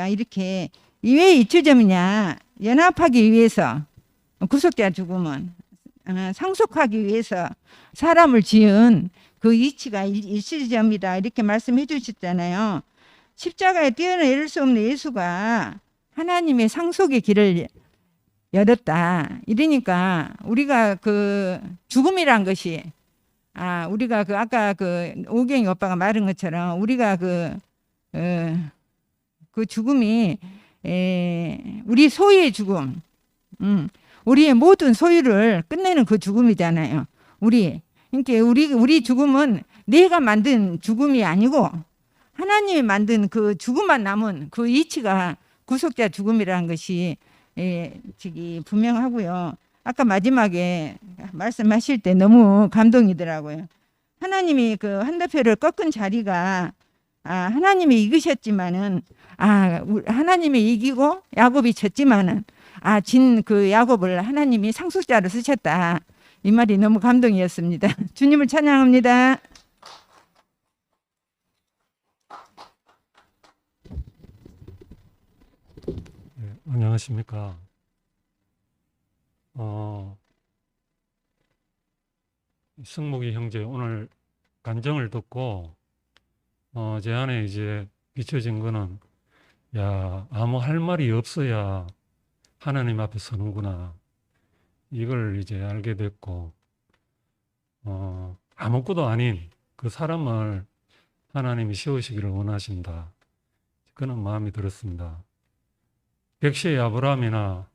이렇게 이 왜 이초점이냐? 연합하기 위해서 구속자 죽음은 상속하기 위해서 사람을 지은 그 이치가 일시점이다 이렇게 말씀해 주셨잖아요. 십자가에 뛰어내릴 수 없는 예수가 하나님의 상속의 길을 열었다. 이러니까 우리가 그 죽음이란 것이 우리가 그 아까 그 오경이 오빠가 말한 것처럼 우리가 그 죽음이 우리 소유의 죽음, 우리의 모든 소유를 끝내는 그 죽음이잖아요. 그러니까 우리 죽음은 내가 만든 죽음이 아니고 하나님이 만든 그 죽음만 남은 그 이치가 구속자 죽음이라는 것이 저기 분명하고요. 아까 마지막에 말씀하실 때 너무 감동이더라고요. 하나님이 그 한다표를 꺾은 자리가 하나님이 이기셨지만은 하나님이 이기고 야곱이 졌지만은 진 그 야곱을 하나님이 상속자로 쓰셨다. 이 말이 너무 감동이었습니다. 주님을 찬양합니다. 네, 안녕하십니까. 승목이 형제 오늘 간증을 듣고 제 안에 이제 비춰진 거는 아무 할 말이 없어야 하나님 앞에 서는구나. 이걸 이제 알게 됐고 아무것도 아닌 그 사람을 하나님이 세우시기를 원하신다. 그런 마음이 들었습니다. 100세의 아브라함이나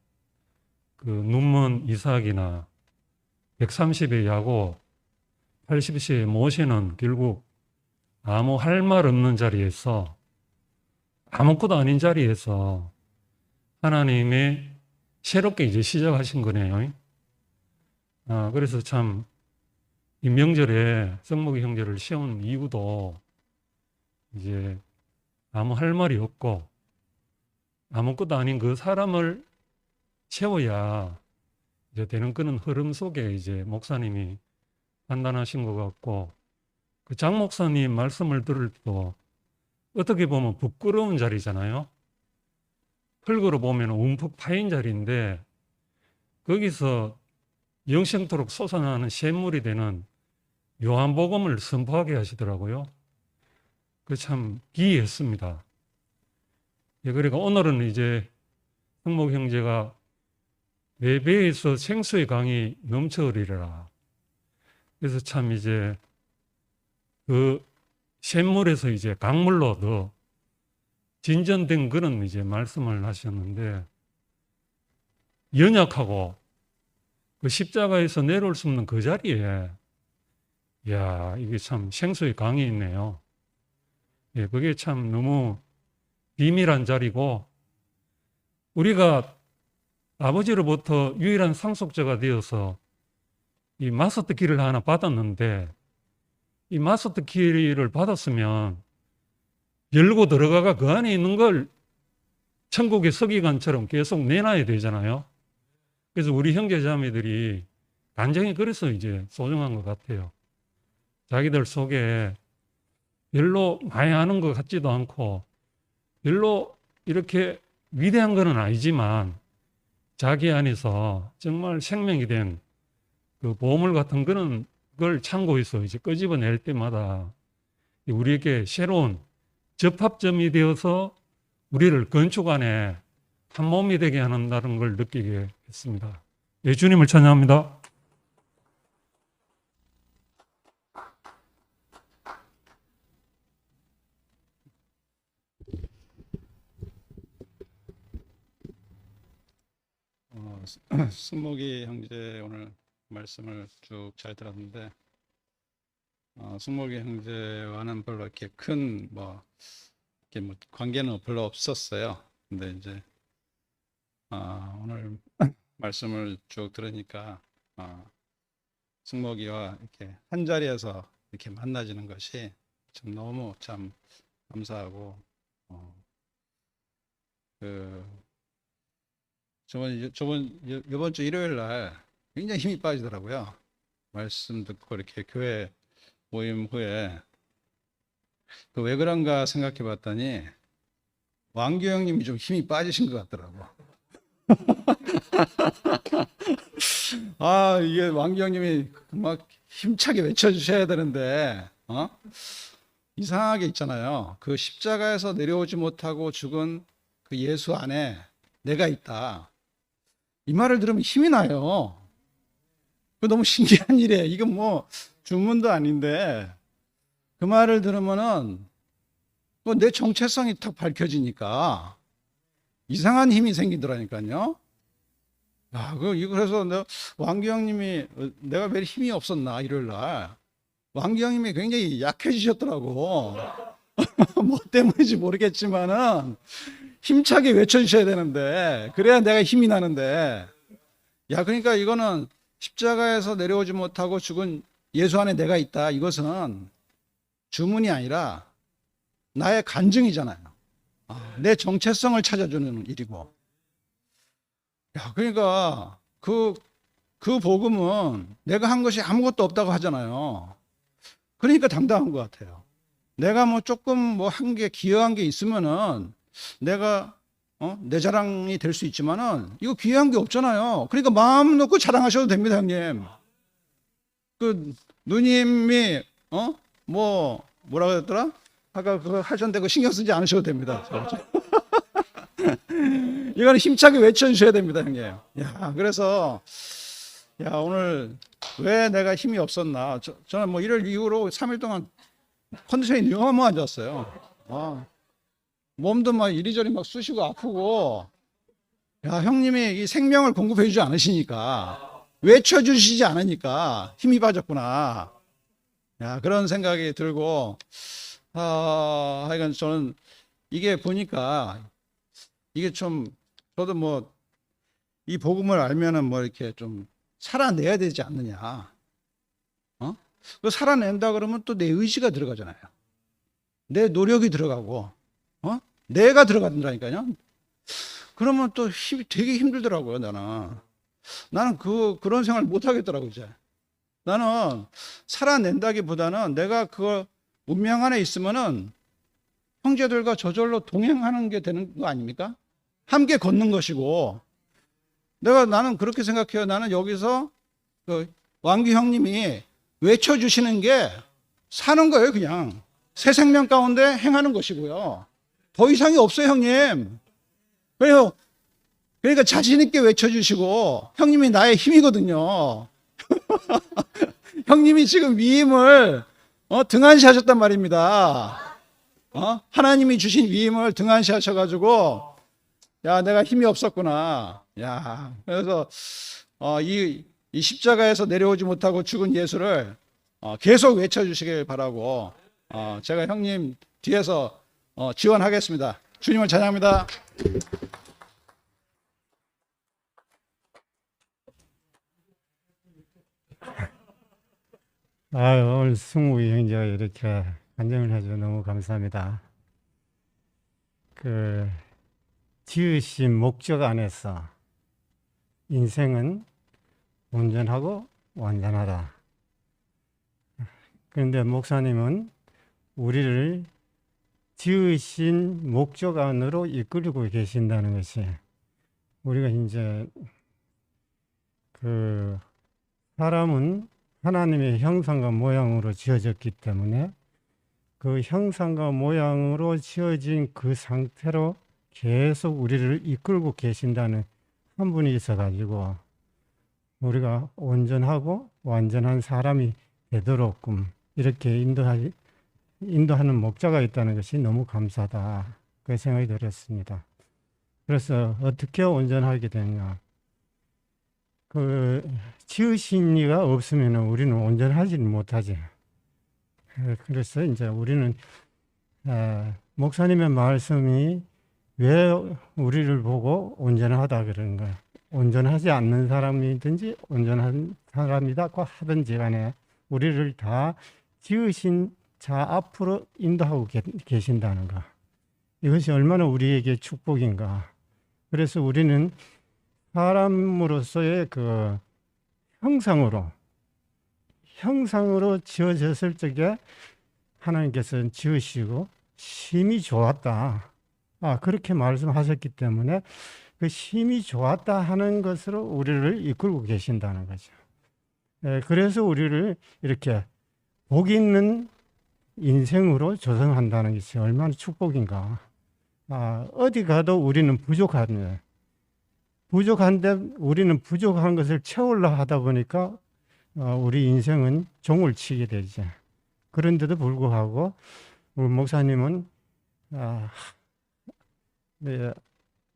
그 눈먼 이삭이나 130의 야곱, 80세의 모세는 결국 아무 할 말 없는 자리에서 아무것도 아닌 자리에서 하나님이 새롭게 이제 시작하신 거네요. 그래서 참 이 명절에 성목이 형제를 세운 이유도 이제 아무 할 말이 없고 아무것도 아닌 그 사람을 세워야 이제 되는 그런 흐름 속에 이제 목사님이 판단하신 것 같고 그 장 목사님 말씀을 들을 때도 어떻게 보면 부끄러운 자리잖아요. 흙으로 보면 움푹 파인 자리인데 거기서 영생토록 솟아나는 샘물이 되는 요한복음을 선포하게 하시더라고요. 그 참 기이했습니다. 그러니까 오늘은 이제 성목 형제가 내 배에서 생수의 강이 넘쳐흐리라. 그래서 참 이제 그 샘물에서 이제 강물로 더 진전된 그런 이제 말씀을 하셨는데 연약하고 그 십자가에서 내려올 수 없는 그 자리에 이게 참 생수의 강이 있네요. 그게 참 너무 비밀한 자리고 우리가 아버지로부터 유일한 상속자가 되어서 이 마스터 키를 하나 받았는데 이 마스터 키를 받았으면 열고 들어가가 그 안에 있는 걸 천국의 서기관처럼 계속 내놔야 되잖아요. 그래서 우리 형제자매들이 간증이 그래서 이제 소중한 것 같아요. 자기들 속에 별로 많이 아는 것 같지도 않고 별로 이렇게 위대한 건 아니지만 자기 안에서 정말 생명이 된 그 보물 같은 그런 걸 창고에서 이제 끄집어낼 때마다 우리에게 새로운 접합점이 되어서 우리를 건축 안에 한 몸이 되게 한다는 걸 느끼게 했습니다. 주님을 찬양합니다. 승목이 형제 오늘 말씀을 쭉 잘 들었는데 승목이 형제와는 별로 이렇게 큰 관계는 별로 없었어요. 근데 이제 오늘 말씀을 쭉 들으니까 승목이와 이렇게 한 자리에서 이렇게 만나지는 것이 참 너무 참 감사하고 이번 주 일요일 날 굉장히 힘이 빠지더라고요. 말씀 듣고 이렇게 교회 모임 후에 왜 그런가 생각해 봤더니 왕규 형님이 좀 힘이 빠지신 것 같더라고. 아, 이게 왕규 형님이 막 힘차게 외쳐주셔야 되는데, 이상하게 있잖아요. 그 십자가에서 내려오지 못하고 죽은 그 예수 안에 내가 있다. 이 말을 들으면 힘이 나요. 그 너무 신기한 일이에요. 이건 뭐 주문도 아닌데 그 말을 들으면은 내 정체성이 딱 밝혀지니까 이상한 힘이 생기더라니까요. 야, 그래서 왕규 형님이 내가 왜 힘이 없었나 일요일 날 왕규 형님이 굉장히 약해지셨더라고. 뭐 때문인지 모르겠지만은 힘차게 외쳐주셔야 되는데 그래야 내가 힘이 나는데 야, 그러니까 이거는 십자가에서 내려오지 못하고 죽은 예수 안에 내가 있다. 이것은 주문이 아니라 나의 간증이잖아요. 내 정체성을 찾아주는 일이고. 야, 그러니까 그 복음은 내가 한 것이 아무것도 없다고 하잖아요. 그러니까 당당한 것 같아요. 내가 뭐 조금 뭐 한 게 기여한 게 있으면은 내가 내 자랑이 될 수 있지만은 이거 기여한 게 없잖아요. 그러니까 마음 놓고 자랑하셔도 됩니다, 형님. 그 누님이 뭐라고 했더라? 아까 그거 하셨는데 그거 신경 쓰지 않으셔도 됩니다. 이거는 힘차게 외쳐주셔야 됩니다, 형님. 야, 그래서 야, 오늘 왜 내가 힘이 없었나? 저는 뭐 1월 이후로 3일 동안 컨디션이 너무 안 좋았어요. 몸도 막 이리저리 막 쑤시고 아프고. 야, 형님이 이 생명을 공급해 주지 않으시니까, 외쳐주시지 않으니까 힘이 빠졌구나. 야, 그런 생각이 들고, 하여간 저는 이게 보니까 이게 좀, 저도 뭐 이 복음을 알면은 뭐 이렇게 좀 살아내야 되지 않느냐. 그 살아낸다 그러면 또 내 의지가 들어가잖아요. 내 노력이 들어가고, 내가 들어간다니까요. 그러면 또 되게 힘들더라고요, 나는 그런 생활 못 하겠더라고, 이제. 나는 살아낸다기보다는 내가 그걸 운명 안에 있으면은 형제들과 저절로 동행하는 게 되는 거 아닙니까? 함께 걷는 것이고, 나는 그렇게 생각해요. 나는 여기서 그 왕규 형님이 외쳐주시는 게 사는 거예요, 그냥. 새 생명 가운데 행하는 것이고요. 더 이상이 없어요, 형님. 그러니까 자신있게 외쳐주시고, 형님이 나의 힘이거든요. 형님이 지금 위임을 등한시하셨단 말입니다. 하나님이 주신 위임을 등한시하셔가지고, 야, 내가 힘이 없었구나. 야, 그래서 이 십자가에서 내려오지 못하고 죽은 예수를 계속 외쳐주시길 바라고, 제가 형님 뒤에서 지원하겠습니다. 주님을 찬양합니다. 오늘 승우이 형제가 이렇게 간증을 해줘서 너무 감사합니다. 그 지으신 목적 안에서 인생은 온전하고 완전하다. 그런데 목사님은 우리를 지으신 목적 안으로 이끌고 계신다는 것이, 우리가 이제 그 사람은 하나님의 형상과 모양으로 지어졌기 때문에 그 형상과 모양으로 지어진 그 상태로 계속 우리를 이끌고 계신다는 한 분이 있어가지고 우리가 온전하고 완전한 사람이 되도록끔 이렇게 인도하는 목자가 있다는 것이 너무 감사하다, 그 생각이 들었습니다. 그래서 어떻게 온전하게 되느냐, 그 지으신 이가 없으면 우리는 온전하지는 못하지. 그래서 이제 우리는 목사님의 말씀이 왜 우리를 보고 온전하다 그러는 거예요. 온전하지 않는 사람이든지 온전한 사람이다고 하든지 간에 우리를 다 지으신 자 앞으로 인도하고 계신다는 거, 이것이 얼마나 우리에게 축복인가. 그래서 우리는 사람으로서의 그 형상으로 지어졌을 적에 하나님께서는 지으시고 심히 좋았다. 그렇게 말씀하셨기 때문에 그 힘이 좋았다 하는 것으로 우리를 이끌고 계신다는 거죠. 그래서 우리를 이렇게 복 있는 인생으로 조성한다는 것이 얼마나 축복인가. 어디 가도 우리는 부족합니다. 부족한데 우리는 부족한 것을 채우려 하다 보니까 우리 인생은 종을 치게 되죠. 그런데도 불구하고 우리 목사님은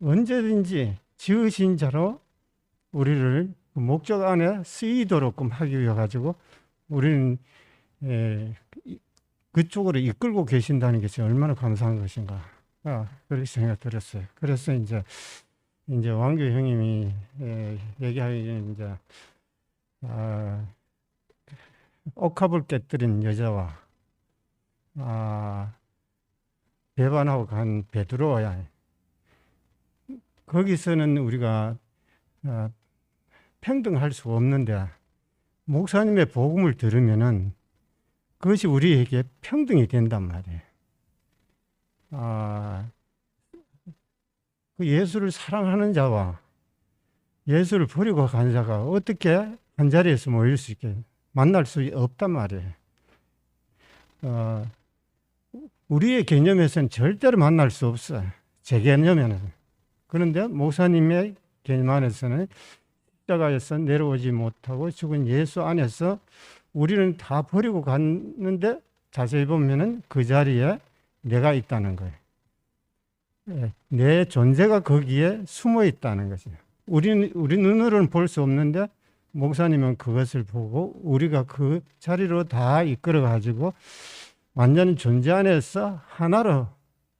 언제든지 지으신 자로 우리를 그 목적 안에 쓰이도록끔 하기 위해 가지고 우리는 그쪽으로 이끌고 계신다는 것이 얼마나 감사한 것인가. 그렇게 생각 들었어요. 그래서 이제 왕교 형님이 얘기하기는 이제 옥합을 깨뜨린 여자와 배반하고 간 베드로야. 거기서는 우리가 평등할 수 없는데 목사님의 복음을 들으면은 그것이 우리에게 평등이 된단 말이에요. 그 예수를 사랑하는 자와 예수를 버리고 간 자가 어떻게 한 자리에서 모일 수 있게 만날 수 없단 말이에요. 우리의 개념에서는 절대로 만날 수 없어요. 제 개념에는. 그런데 목사님의 개념 안에서는 십자가에서 내려오지 못하고 죽은 예수 안에서 우리는 다 버리고 갔는데 자세히 보면은 그 자리에 내가 있다는 거예요. 내 존재가 거기에 숨어 있다는 것이죠. 우리 눈으로는 볼 수 없는데 목사님은 그것을 보고 우리가 그 자리로 다 이끌어 가지고 완전히 존재 안에서 하나로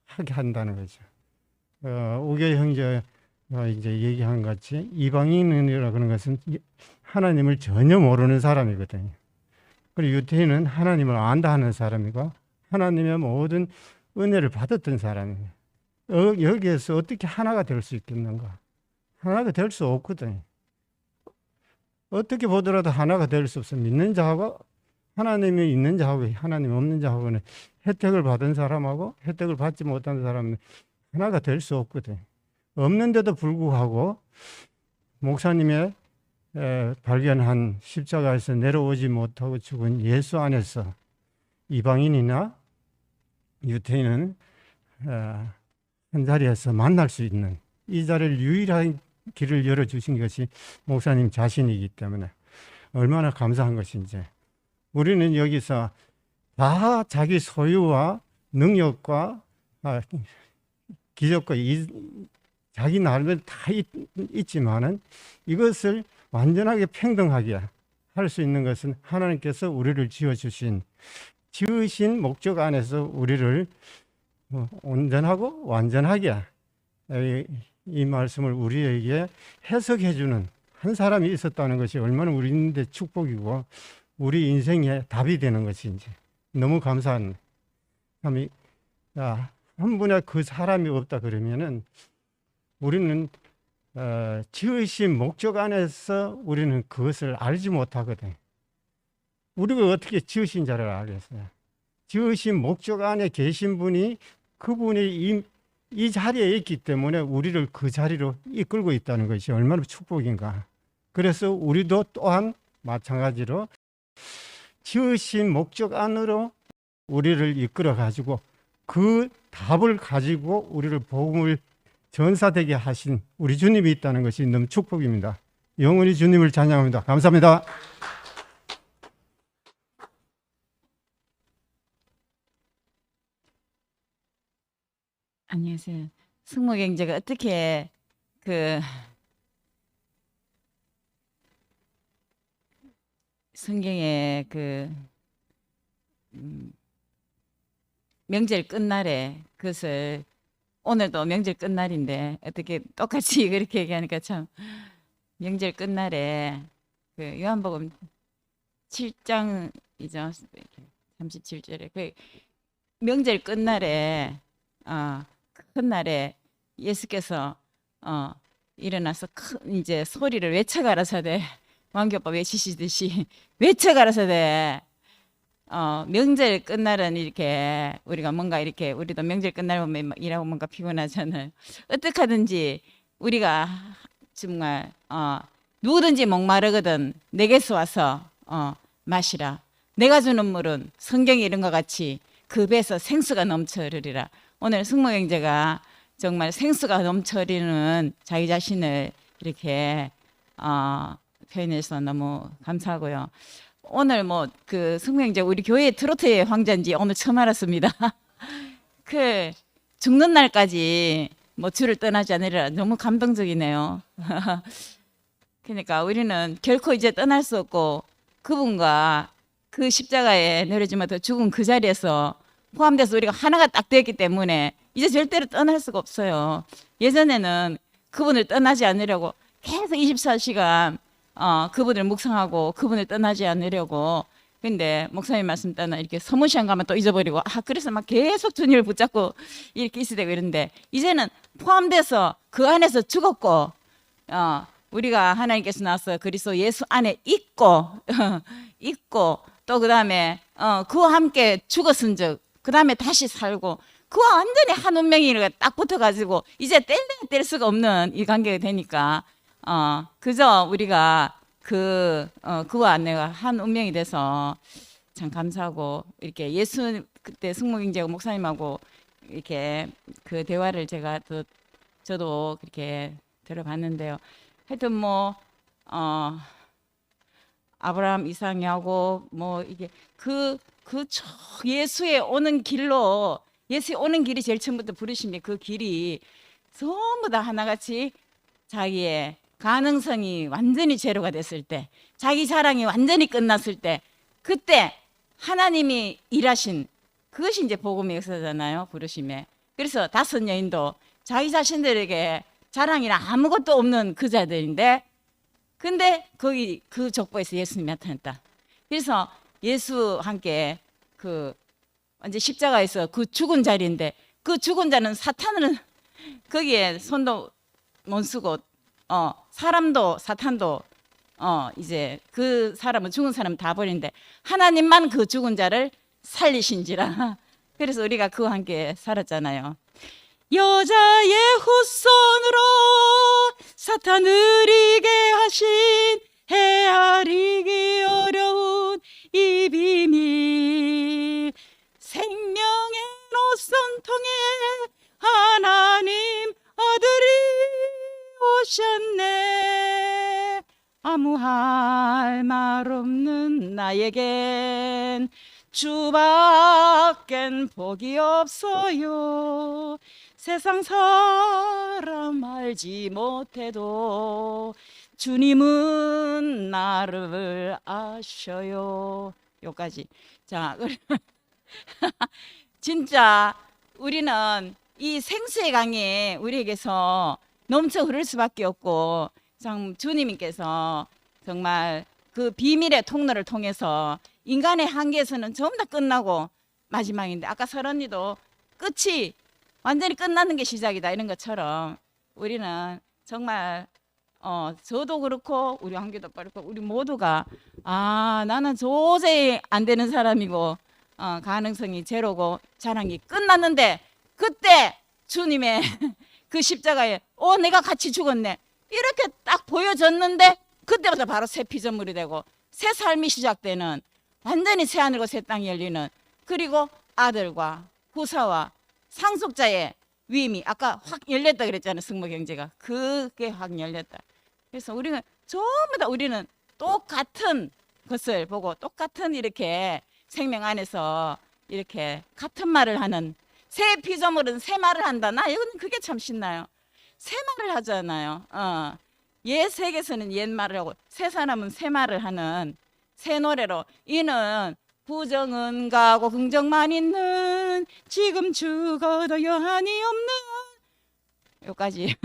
하게 한다는 거죠. 오교 형제가 이제 얘기한 것 같이 이방인이라고 하는 것은 하나님을 전혀 모르는 사람이거든요. 그리고 유태인은 하나님을 안다 하는 사람이고 하나님의 모든 은혜를 받았던 사람이에요. 여기에서 어떻게 하나가 될 수 있겠는가? 하나가 될 수 없거든요. 어떻게 보더라도 하나가 될 수 없어요. 믿는 자하고 하나님이 있는 자하고 하나님 없는 자하고는 혜택을 받은 사람하고 혜택을 받지 못한 사람은 하나가 될 수 없거든요. 없는데도 불구하고 목사님의 발견한 십자가에서 내려오지 못하고 죽은 예수 안에서 이방인이나 유태인은 한 자리에서 만날 수 있는 이 자리를 유일한 길을 열어주신 것이 목사님 자신이기 때문에 얼마나 감사한 것인지 우리는 여기서 다 자기 소유와 능력과 기적과 자기 나름대로 다 있지만은 이것을 완전하게 평등하게 할 수 있는 것은 하나님께서 우리를 지으신 목적 안에서 우리를 온전하고 완전하게 이 말씀을 우리에게 해석해 주는 한 사람이 있었다는 것이 얼마나 우리인데 축복이고 우리 인생의 답이 되는 것인지 너무 감사한 한 분의 그 사람이 없다 그러면은 우리는 지으신 목적 안에서 우리는 그것을 알지 못하거든. 우리가 어떻게 지으신 자를 알겠어요? 지으신 목적 안에 계신 분이 그분이 이 자리에 있기 때문에 우리를 그 자리로 이끌고 있다는 것이 얼마나 축복인가. 그래서 우리도 또한 마찬가지로 지으신 목적 안으로 우리를 이끌어 가지고 그 답을 가지고 우리를 복음을 전사되게 하신 우리 주님이 있다는 것이 너무 축복입니다. 영원히 주님을 찬양합니다. 감사합니다. 안녕하세요. 승모경제가 어떻게 성경에 명절 끝날에 그것을 오늘도 명절 끝날인데 어떻게 똑같이 그렇게 얘기하니까 참 명절 끝날에 요한복음 7장이죠. 37절에 명절 끝날에 큰 날에 예수께서 일어나서 큰 이제 소리를 외쳐 가라사대 왕교빠 외치시듯이 외쳐 가라사대 명절 끝날은 이렇게 우리가 뭔가 이렇게 우리도 명절 끝나면 막 일하고 뭔가 피곤하잖아요. 어떻게 하든지 우리가 정말 누구든지 목마르거든 내게서 와서 마시라. 내가 주는 물은 성경에 이런 것 같이 그 배에서 생수가 넘쳐 흐르리라. 오늘 승모경제가 정말 생수가 넘쳐 흐르는 자기 자신을 이렇게 표현해서 너무 감사하고요. 오늘 뭐 그 승모경제 우리 교회 트로트의 황제인지 오늘 처음 알았습니다. 그 죽는 날까지 뭐 주를 떠나지 않으리라. 너무 감동적이네요. 그러니까 우리는 결코 이제 떠날 수 없고 그분과 그 십자가에 내려지면서 죽은 그 자리에서 포함돼서 우리가 하나가 딱 되었기 때문에 이제 절대로 떠날 수가 없어요. 예전에는 그분을 떠나지 않으려고 계속 24시간 그분을 묵상하고 그분을 떠나지 않으려고. 근데 목사님 말씀 따라 이렇게 서문시간 가면 또 잊어버리고 그래서 막 계속 주님을 붙잡고 이렇게 있어야 되고 이런데 이제는 포함돼서 그 안에서 죽었고 우리가 하나님께서 나와서 그리스도 예수 안에 있고 있고 또 그다음에 그와 함께 죽었은즉 그다음에 다시 살고 그와 완전히 한 운명이 딱 붙어가지고 이제 뗄 수가 없는 이 관계가 되니까 그저 우리가 그와 내가 한 운명이 돼서 참 감사하고 이렇게 예수 그때 승모경제하고 목사님하고 이렇게 그 대화를 제가 저도 그렇게 들어봤는데요. 하여튼 뭐 아브라함 이삭 야곱 뭐 이게 예수에 오는 길로 예수에 오는 길이 제일 처음부터 부르신 게 그 길이 전부 다 하나같이 자기의 가능성이 완전히 제로가 됐을 때 자기 자랑이 완전히 끝났을 때 그때 하나님이 일하신 그것이 이제 복음의 역사잖아요. 부르심에. 그래서 5 여인도 자기 자신들에게 자랑이나 아무것도 없는 그 자들인데 근데 거기 그 족보에서 예수님이 나타났다. 그래서 예수 함께 그 완전 십자가에서 그 죽은 자리인데 그 죽은 자는 사탄은 거기에 손도 못 쓰고 사람도 사탄도 이제 그 사람은 죽은 사람 다 버리는데 하나님만 그 죽은 자를 살리신지라. 그래서 우리가 그와 함께 살았잖아요. 여자의 후손으로 사탄을 이게 하신 헤아리기 어려운 이 비밀 생명의 노선 통해 하나님 아들이 오셨네. 아무 할 말 없는 나에겐 주밖엔 복이 없어요. 세상 사람 알지 못해도 주님은 나를 아셔요. 여기까지. 자, 진짜 우리는 이 생수의 강이 우리에게서 넘쳐 흐를 수밖에 없고 참 주님께서 정말 그 비밀의 통로를 통해서 인간의 한계에서는 전부 다 끝나고 마지막인데 아까 설언니도 끝이 완전히 끝나는 게 시작이다 이런 것처럼 우리는 정말 저도 그렇고 우리 한계도 그렇고 우리 모두가 나는 도저히 안 되는 사람이고 가능성이 제로고 자랑이 끝났는데 그때 주님의 그 십자가에 내가 같이 죽었네 이렇게 딱 보여졌는데 그때부터 바로 새 피조물이 되고 새 삶이 시작되는 완전히 새 하늘과 새 땅이 열리는 그리고 아들과 후사와 상속자의 위임이 아까 확 열렸다 그랬잖아요. 승모경제가 그게 확 열렸다. 그래서 우리는 전부 다 우리는 똑같은 것을 보고 똑같은 이렇게 생명 안에서 이렇게 같은 말을 하는 새 피조물은 새 말을 한다. 나 이거는 그게 참 신나요. 새 말을 하잖아요. 옛 세계에서는 옛 말을 하고 새 사람은 새 말을 하는 새 노래로 이는 부정은 가고 긍정만 있는 지금 죽어도 여한이 없는 여기까지.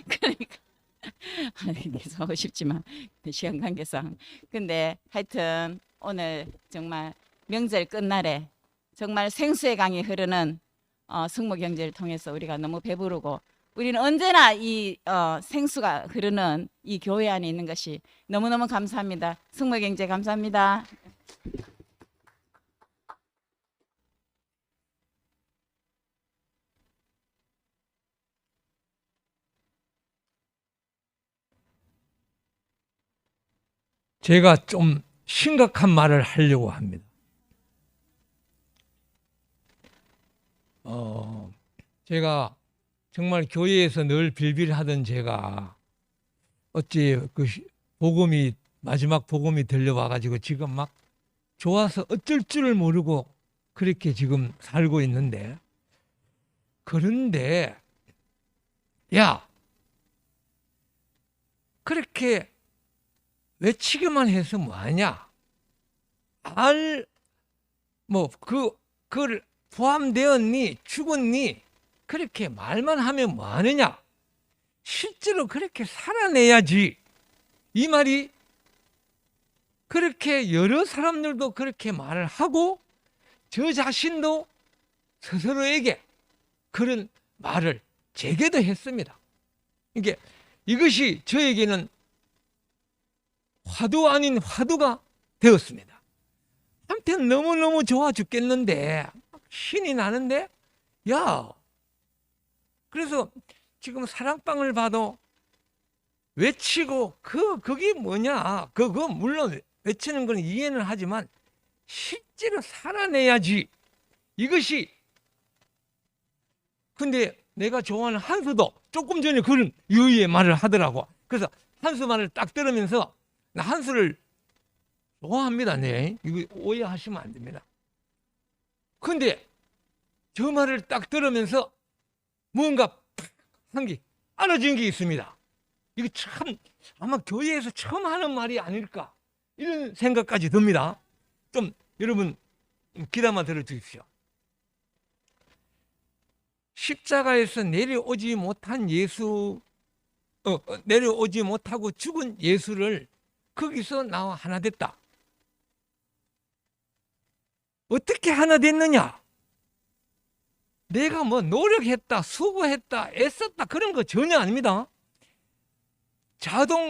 그러니까 계속 하고 싶지만 시간 관계상 근데 하여튼 오늘 정말 명절 끝날에 정말 생수의 강이 흐르는 승모경제를 통해서 우리가 너무 배부르고 우리는 언제나 이 생수가 흐르는 이 교회 안에 있는 것이 너무너무 감사합니다. 승모경제 감사합니다. 제가 좀 심각한 말을 하려고 합니다. 제가 정말 교회에서 늘 빌빌하던 제가 어찌 그 복음이 마지막 복음이 들려와 가지고 지금 막 좋아서 어쩔 줄을 모르고 그렇게 지금 살고 있는데, 그런데 야, 그렇게 외치기만 해서 뭐하냐? 그걸 포함되었니? 죽었니? 그렇게 말만 하면 뭐하느냐? 실제로 그렇게 살아내야지. 이 말이 그렇게 여러 사람들도 그렇게 말을 하고 저 자신도 스스로에게 그런 말을 제게도 했습니다. 이것이 저에게는 화두 아닌 화두가 되었습니다. 한편 너무너무 좋아 죽겠는데, 신이 나는데, 야, 그래서 지금 사랑방을 봐도 외치고 그게 뭐냐? 그거 물론 외치는 건 이해는 하지만 실제로 살아내야지. 이것이, 근데 내가 좋아하는 한수도 조금 전에 그런 유의의 말을 하더라고. 그래서 한수 말을 딱 들으면서, 나 한수를 좋아합니다. 네, 이거 오해하시면 안 됩니다. 근데 저 말을 딱 들으면서 뭔가 한 게 알아진 게 있습니다. 이거 참 아마 교회에서 처음 하는 말이 아닐까, 이런 생각까지 듭니다. 좀 여러분 귀담아 들어주십시오. 십자가에서 내려오지 못한 예수, 내려오지 못하고 죽은 예수를 거기서 나와 하나 됐다. 어떻게 하나 됐느냐? 내가 뭐 노력했다, 수고했다, 애썼다, 그런 거 전혀 아닙니다.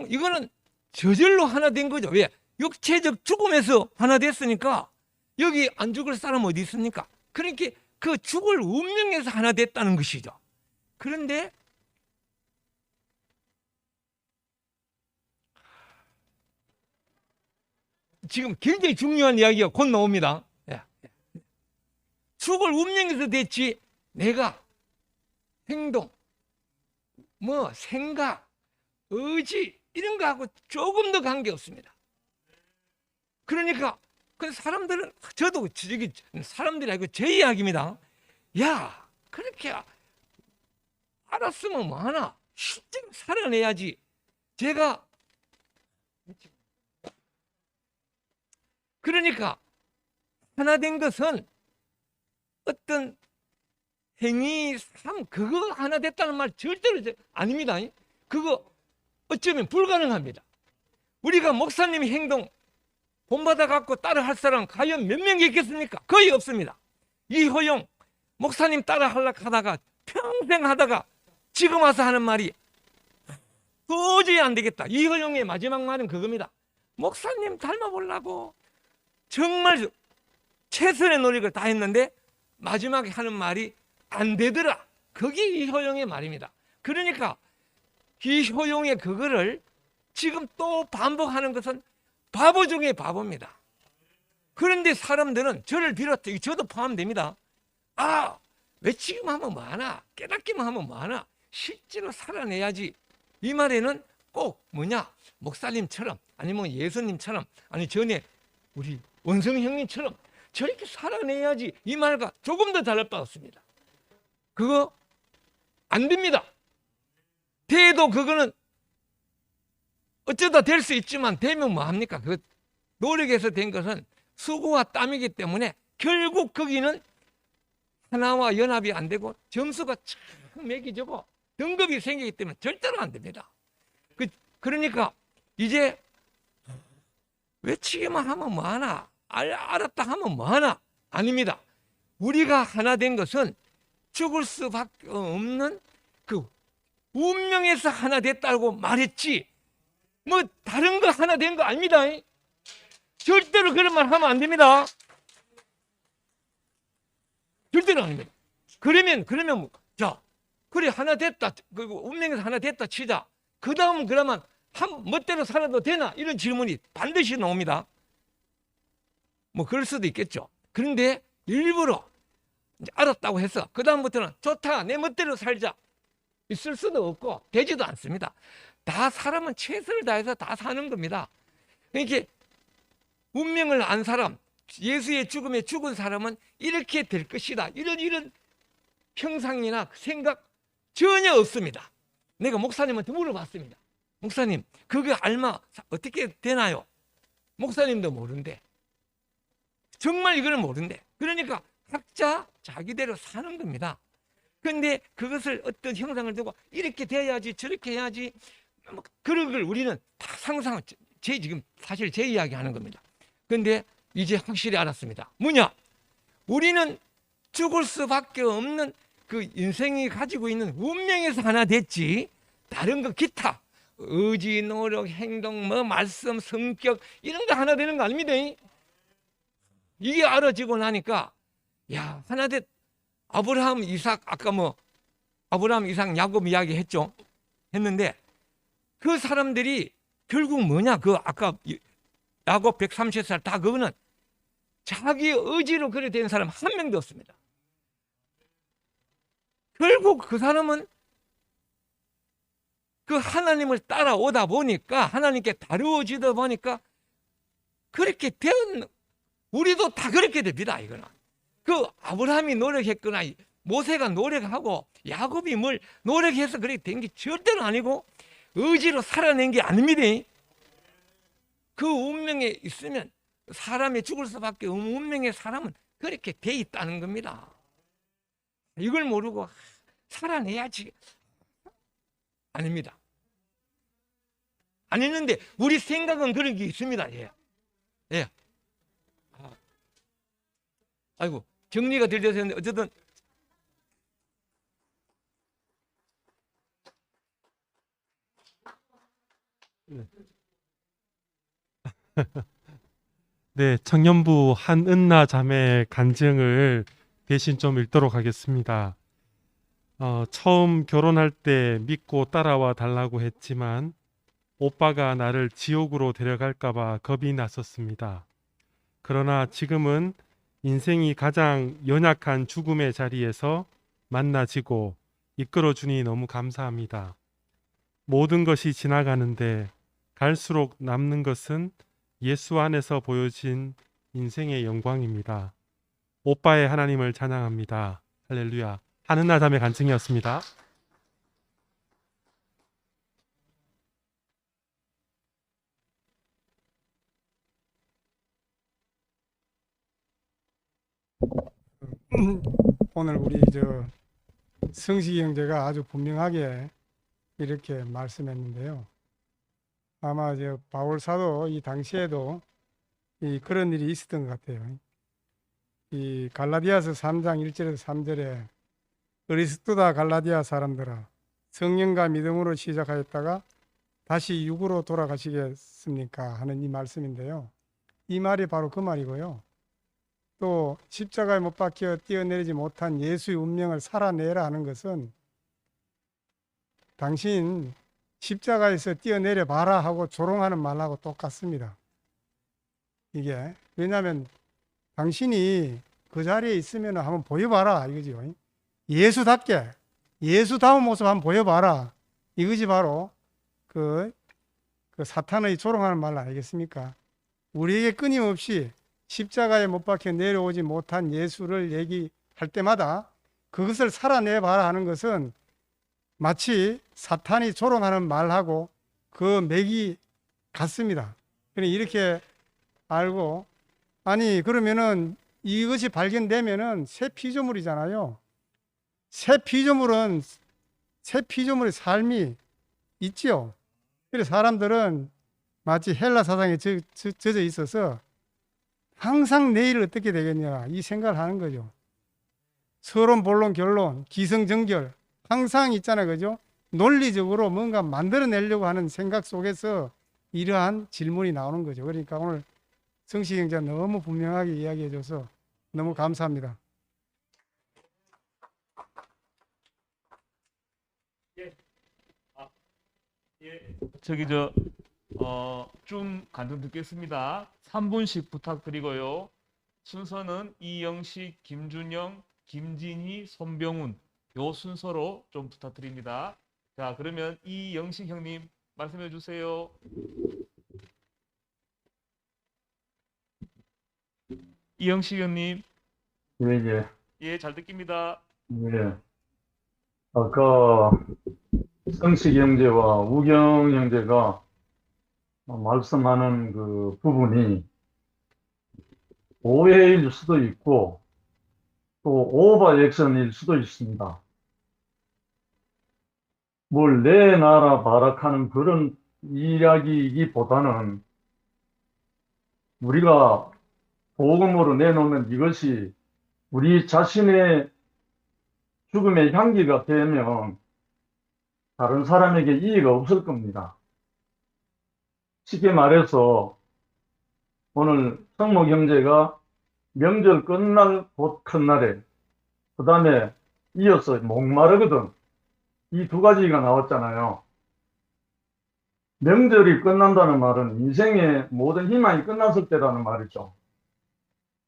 이거는 저절로 하나 된 거죠. 왜? 육체적 죽음에서 하나 됐으니까 여기 안 죽을 사람 어디 있습니까? 그러니까 그 죽을 운명에서 하나 됐다는 것이죠. 그런데 지금 굉장히 중요한 이야기가 곧 나옵니다. 죽을 운명에서 됐지, 내가 행동, 생각, 의지 이런 거하고 조금 더 관계없습니다. 그러니까 그 사람들은, 저도 사람들이 아니고 제 이야기입니다. 야, 그렇게 알았으면 뭐하나? 실제로 살아내야지. 제가 그러니까 하나 된 것은 어떤 행위, 삶, 그거 하나 됐다는 말 절대로 아닙니다. 그거 어쩌면 불가능합니다. 우리가 목사님의 행동 본받아 갖고 따라 할 사람 과연 몇 명이 있겠습니까? 거의 없습니다. 이호용 목사님 따라 하려고 하다가 평생 하다가 지금 와서 하는 말이 도저히 안 되겠다. 이호용의 마지막 말은 그겁니다. 목사님 닮아보려고 정말 최선의 노력을 다 했는데 마지막에 하는 말이 안 되더라. 그게 이호용의 말입니다. 그러니까 이호용의 그거를 지금 또 반복하는 것은 바보 중에 바보입니다. 그런데 사람들은 저를 비롯해 저도 포함됩니다. 아, 외치기만 하면 뭐하나, 깨닫기만 하면 뭐하나, 실제로 살아내야지. 이 말에는 꼭 목사님처럼, 아니면 예수님처럼, 아니 전에 우리 원성 형님처럼 저렇게 살아내야지, 이 말과 조금 더 다를 바 없습니다. 그거 안 됩니다. 돼도 그거는 어쩌다 될 수 있지만 되면 뭐합니까? 그 노력해서 된 것은 수고와 땀이기 때문에 결국 거기는 하나와 연합이 안 되고 점수가 참 매기지고 등급이 생기기 때문에 절대로 안 됩니다. 그러니까 이제 외치기만 하면 뭐하나, 알았다 하면 뭐하나, 아닙니다. 우리가 하나 된 것은 죽을 수밖에 없는 그 운명에서 하나 됐다고 말했지, 다른 거 하나 된 거 아닙니다. 절대로 그런 말 하면 안 됩니다. 절대로 아닙니다. 그러면 자, 그래 하나 됐다, 그 운명에서 하나 됐다 치자. 그 다음 그러면 한 멋대로 살아도 되나? 이런 질문이 반드시 나옵니다. 뭐 그럴 수도 있겠죠. 그런데 일부러 이제 알았다고 해서 그 다음부터는 좋다, 내 멋대로 살자, 있을 수도 없고 되지도 않습니다. 다 사람은 최선을 다해서 다 사는 겁니다. 그러니까 운명을 안 사람, 예수의 죽음에 죽은 사람은 이렇게 될 것이다, 이런 형상이나 생각 전혀 없습니다. 내가 목사님한테 물어봤습니다. 목사님, 그게 얼마 어떻게 되나요? 목사님도 모른대. 정말 이거는 모른대. 그러니까 각자 자기대로 사는 겁니다. 그런데 그것을 어떤 형상을 두고 이렇게 돼야지, 저렇게 해야지, 뭐 그런 걸 우리는 다 상상, 지금 사실 제 이야기 하는 겁니다. 그런데 이제 확실히 알았습니다. 뭐냐? 우리는 죽을 수밖에 없는 그 인생이 가지고 있는 운명에서 하나 됐지, 다른 거 기타 의지, 노력, 행동, 뭐 말씀, 성격 이런 거 하나 되는 거 아닙니다. 이게 알아지고 나니까 야, 하나 됐. 아브라함, 이삭, 아까 뭐 아브라함, 이삭, 야곱 이야기 했는데 그 사람들이 결국 뭐냐? 그 아까 야곱 130살 다 그거는 자기 의지로 그래 된 사람 한 명도 없습니다. 결국 그 사람은 그 하나님을 따라오다 보니까, 하나님께 다루어지다 보니까 그렇게 된, 우리도 다 그렇게 됩니다. 이거는 그 아브라함이 노력했거나 모세가 노력하고 야곱이 뭘 노력해서 그렇게 된 게 절대로 아니고 의지로 살아낸 게 아닙니다. 그 운명에 있으면 사람이 죽을 수밖에 없는 운명의 사람은 그렇게 돼 있다는 겁니다. 이걸 모르고 살아내야지 아닙니다. 아니는데 우리 생각은 그런 게 있습니다. 예. 예. 아이고, 정리가 될 때서 했는데 어쨌든 네, 청년부 한은나 자매 간증을 대신 좀 읽도록 하겠습니다. 처음 결혼할 때 믿고 따라와 달라고 했지만 오빠가 나를 지옥으로 데려갈까봐 겁이 났었습니다. 그러나 지금은 인생이 가장 연약한 죽음의 자리에서 만나지고 이끌어주니 너무 감사합니다. 모든 것이 지나가는데 갈수록 남는 것은 예수 안에서 보여진 인생의 영광입니다. 오빠의 하나님을 찬양합니다. 할렐루야. 한은나 자매 간증이었습니다. 오늘 우리 성식이 형제가 아주 분명하게 이렇게 말씀했는데요. 아마 바울 사도 이 당시에도 그런 일이 있었던 것 같아요. 이 갈라디아서 3장 1절에서 3절에 그리스도다 갈라디아 사람들아, 성령과 믿음으로 시작하였다가 다시 육으로 돌아가시겠습니까? 하는 이 말씀인데요. 이 말이 바로 그 말이고요. 또 십자가에 못 박혀 뛰어내리지 못한 예수의 운명을 살아내라 하는 것은 당신 십자가에서 뛰어내려 봐라 하고 조롱하는 말하고 똑같습니다. 이게 왜냐하면 당신이 그 자리에 있으면 한번 보여봐라 이거죠. 예수답게 예수다운 모습 한번 보여봐라 이것이 바로 그 사탄의 조롱하는 말 아니겠습니까? 우리에게 끊임없이 십자가에 못 박혀 내려오지 못한 예수를 얘기할 때마다 그것을 살아내봐라 하는 것은 마치 사탄이 조롱하는 말하고 그 맥이 같습니다. 이렇게 알고, 아니 그러면은 이것이 발견되면은 새 피조물이잖아요. 새 피조물의 삶이 있지요. 그래서 사람들은 마치 헬라 사상에 젖어 있어서 항상 내일 어떻게 되겠냐 이 생각을 하는 거죠. 서론, 본론, 결론, 기성정결 항상 있잖아요. 그죠? 논리적으로 뭔가 만들어내려고 하는 생각 속에서 이러한 질문이 나오는 거죠. 그러니까 오늘 성식 형제가 너무 분명하게 이야기해줘서 너무 감사합니다. 저기 좀 간증 듣겠습니다. 3분씩 부탁드리고요. 순서는 이영식, 김준영, 김진희, 손병훈 요 순서로 좀 부탁드립니다. 자, 그러면 이영식 형님 말씀해 주세요. 이영식 형님. 예. 예, 잘 듣습니다. 예. 아까 성식 형제와 우경 형제가 말씀하는 그 부분이 오해일 수도 있고 또 오버 액션일 수도 있습니다. 뭘 내 나라 발악하는 그런 이야기이기보다는 우리가 복음으로 내놓는 이것이 우리 자신의 죽음의 향기가 되면 다른 사람에게 이의가 없을 겁니다. 쉽게 말해서 오늘 성목 형제가 명절 끝날 곧 첫날에 그 다음에 이어서 목마르거든 이 두 가지가 나왔잖아요. 명절이 끝난다는 말은 인생의 모든 희망이 끝났을 때라는 말이죠.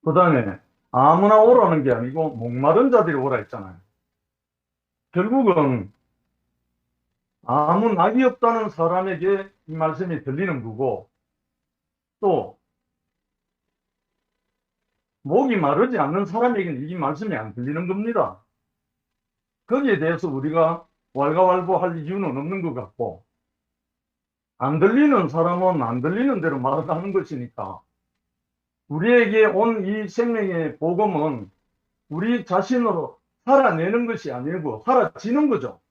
그 다음에 아무나 오라는 게 아니고 목마른 자들이 오라 했잖아요. 결국은 아무 낙이 없다는 사람에게 이 말씀이 들리는 거고 또 목이 마르지 않는 사람에게는 이 말씀이 안 들리는 겁니다. 거기에 대해서 우리가 왈가왈부할 이유는 없는 것 같고 안 들리는 사람은 안 들리는 대로 말을 하는 것이니까 우리에게 온 이 생명의 복음은 우리 자신으로 살아내는 것이 아니고 사라지는 거죠.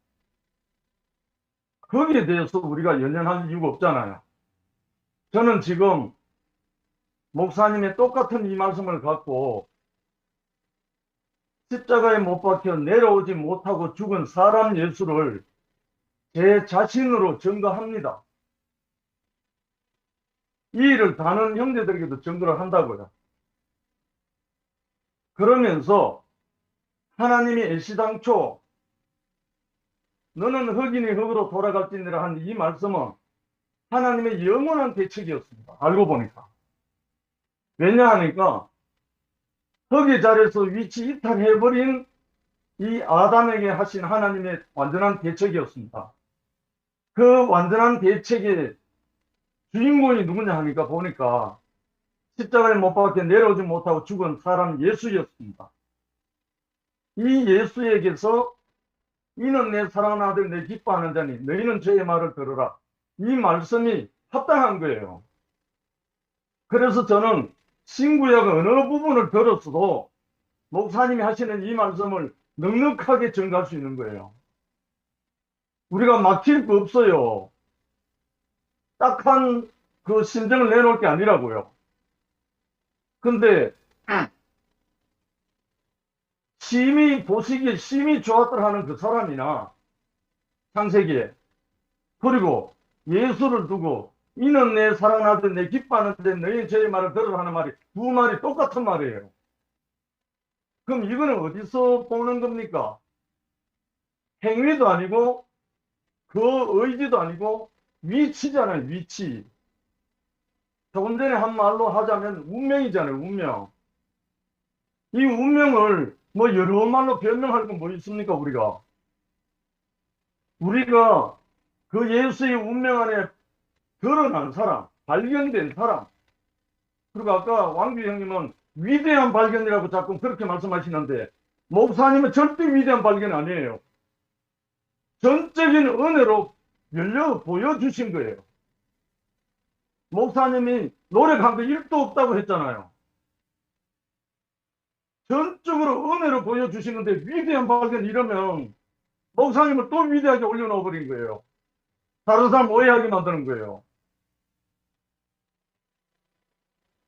거기에 대해서 우리가 연연할 이유가 없잖아요. 저는 지금 목사님의 똑같은 이 말씀을 갖고 십자가에 못 박혀 내려오지 못하고 죽은 사람 예수를 제 자신으로 증거합니다. 이 일을 다른 형제들에게도 증거를 한다고요. 그러면서 하나님이 애시당초 너는 흙이니 흙으로 돌아갈지니라 한 이 말씀은 하나님의 영원한 대책이었습니다. 알고 보니까. 왜냐하니까 흙의 자리에서 위치 이탈해버린 이 아담에게 하신 하나님의 완전한 대책이었습니다. 그 완전한 대책의 주인공이 누구냐 하니까 보니까 십자가에 못 박혀 내려오지 못하고 죽은 사람 예수였습니다. 이 예수에게서 이는 내 사랑하는 아들 내 기뻐하는 자니 너희는 저의 말을 들으라. 이 말씀이 합당한 거예요. 그래서 저는 신구약 어느 부분을 들었어도 목사님이 하시는 이 말씀을 넉넉하게 증가할 수 있는 거예요. 우리가 막힐 거 없어요. 딱한 그 심정을 내놓을 게 아니라고요. 근데 심히 보시기에 심히 좋았더라 하는 그 사람이나 창세기에 그리고 예수를 두고 이는 내 사랑하는 아들 내 기뻐하는데 너희 저의 말을 들으라 하는 말이 두 말이 똑같은 말이에요. 그럼 이거는 어디서 보는 겁니까? 행위도 아니고 그 의지도 아니고 위치잖아요. 위치. 조금 전에 한 말로 하자면 운명이잖아요. 운명. 이 운명을 뭐 여러 말로 변명할 건 뭐 있습니까? 우리가 그 예수의 운명 안에 드러난 사람, 발견된 사람. 그리고 아까 왕규 형님은 위대한 발견이라고 자꾸 그렇게 말씀하시는데 목사님은 절대 위대한 발견이 아니에요. 전적인 은혜로 열려 보여주신 거예요. 목사님이 노력한 거 1도 없다고 했잖아요. 전적으로 은혜로 보여주시는데 위대한 발견 이러면 목사님을 또 위대하게 올려놓아 버린 거예요. 다른 사람 오해하게 만드는 거예요.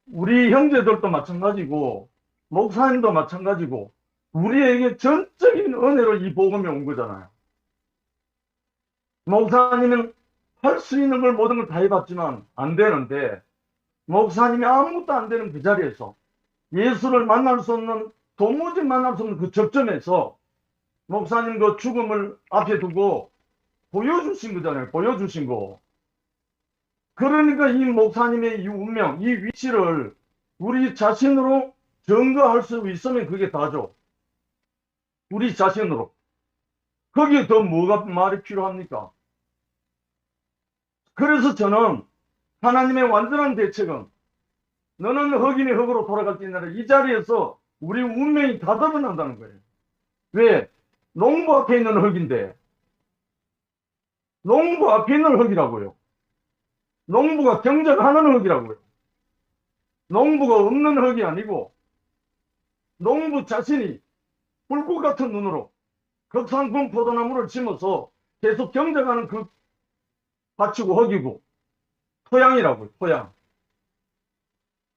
우리 형제들도 마찬가지고 목사님도 마찬가지고 우리에게 전적인 은혜로 이 복음이 온 거잖아요. 목사님은 할 수 있는 걸 모든 걸 다 해봤지만 안 되는데 목사님이 아무것도 안 되는 그 자리에서 예수를 만날 수 없는 도무지 만날 수 없는 그 접점에서 목사님 그 죽음을 앞에 두고 보여주신 거잖아요. 보여주신 거. 그러니까 이 목사님의 이 운명, 이 위치를 우리 자신으로 증거할 수 있으면 그게 다죠. 우리 자신으로. 거기에 더 뭐가 말이 필요합니까? 그래서 저는 하나님의 완전한 대책은 너는 흑인이 흑으로 돌아갈지니라 이 자리에서 우리 운명이 다 드러난다는 거예요. 왜? 농부 앞에 있는 흑인데 농부 앞에 있는 흑이라고요. 농부가 경작하는 흑이라고요. 농부가 없는 흑이 아니고 농부 자신이 불꽃 같은 눈으로 극상품 포도나무를 심어서 계속 경작하는 그 밭이고 흑이고 토양이라고요. 토양.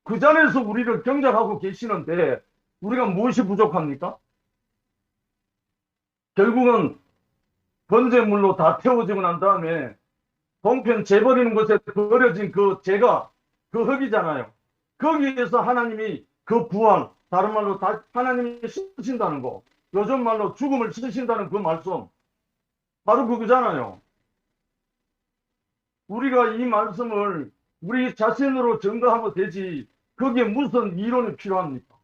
그 자리에서 우리를 경작하고 계시는데 우리가 무엇이 부족합니까? 결국은 번제물로 다 태워지고 난 다음에 동편 재버리는 곳에 버려진 그 재가 그 흙이잖아요. 거기에서 하나님이 그 부활, 다른 말로 하나님이 쓰신다는 거, 요즘 말로 죽음을 쓰신다는 그 말씀, 바로 그거잖아요. 우리가 이 말씀을 우리 자신으로 증거하면 되지 거기에 무슨 이론이 필요합니까?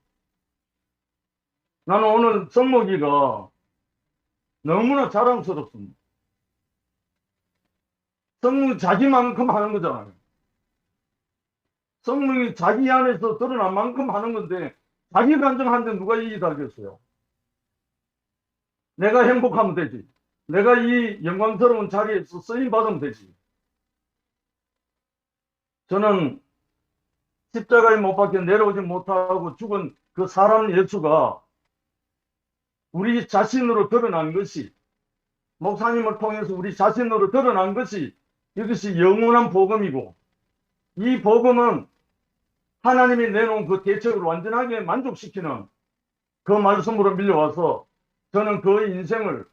나는 오늘 성목이가 너무나 자랑스럽습니다. 성령이 자기만큼 하는 거잖아요. 성령이 자기 안에서 드러난 만큼 하는 건데 자기 간증하는데 누가 이익이 달겠어요? 내가 행복하면 되지. 내가 이 영광스러운 자리에서 쓰임 받으면 되지. 저는 십자가에 못 박혀 내려오지 못하고 죽은 그 사람 예수가 우리 자신으로 드러난 것이, 목사님을 통해서 우리 자신으로 드러난 것이 이것이 영원한 복음이고, 이 복음은 하나님이 내놓은 그 대책을 완전하게 만족시키는 그 말씀으로 밀려와서 저는 그 인생을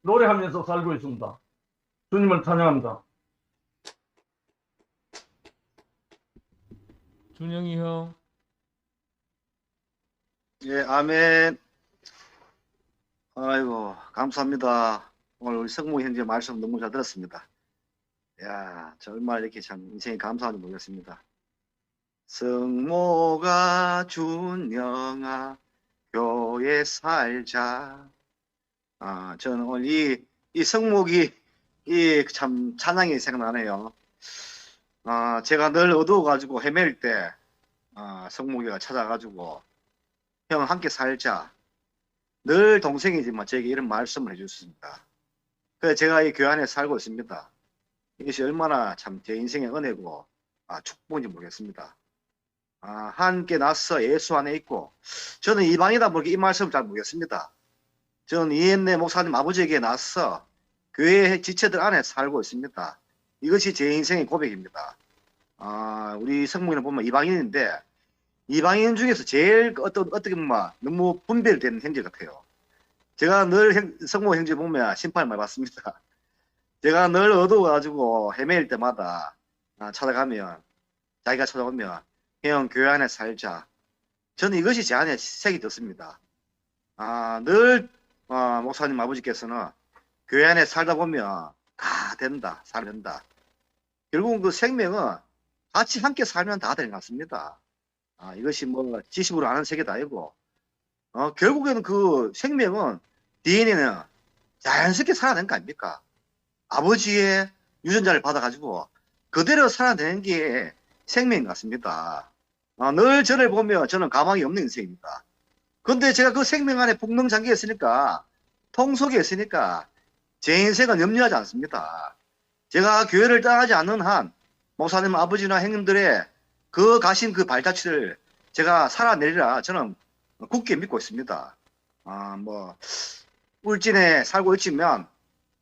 노래하면서 살고 있습니다. 주님을 찬양합니다. 준영이 형. 예, 아멘. 아이고, 감사합니다. 오늘 우리 성모 형제 말씀 너무 잘 들었습니다. 야, 정말 이렇게 참 인생이 감사한지 모르겠습니다. 성모가 준 영아 교회 살자. 저는 오늘 이 성목이 참 찬양이 생각나네요. 제가 늘 어두워가지고 헤맬 때 성목이가 찾아가지고 형 함께 살자. 늘 동생이지만 제게 이런 말씀을 해주셨습니다. 그래서 제가 이 교회 안에 살고 있습니다. 이것이 얼마나 참 제 인생의 은혜고 축복인지 모르겠습니다. 함께 나서 예수 안에 있고, 저는 이방이다 보니까 이 말씀을 잘 모르겠습니다. 저는 이엔네 목사님 아버지에게 나서 교회 지체들 안에 살고 있습니다. 이것이 제 인생의 고백입니다. 우리 성모님을 보면 이방인인데 이방인 중에서 제일 어떻게 보면 너무 분별되는 형제 같아요. 제가 늘 성모 형제 보면 심판을 많이 받습니다. 제가 늘 어두워가지고 헤매일 때마다 찾아가면, 자기가 찾아오면 형 교회 안에 살자. 저는 이것이 제 안에 색이 떴습니다. 늘 목사님 아버지께서는 교회 안에 살다 보면 다 된다, 살된다. 결국은 그 생명은 같이 함께 살면 다 되는 것 같습니다. 이것이 뭐 지식으로 아는 세계도 아니고, 결국에는 그 생명은 DNA는 자연스럽게 살아내는 거 아닙니까? 아버지의 유전자를 받아가지고 그대로 살아내는 게 생명인 것 같습니다. 늘 저를 보면 저는 가망이 없는 인생입니다. 그런데 제가 그 생명 안에 복능장기에 있으니까, 통 속에 있으니까 제 인생은 염려하지 않습니다. 제가 교회를 떠나지 않는 한 목사님 아버지나 형님들의 그 가신 그 발자취를 제가 살아내리라 저는 굳게 믿고 있습니다. 뭐 울진에 살고 있지만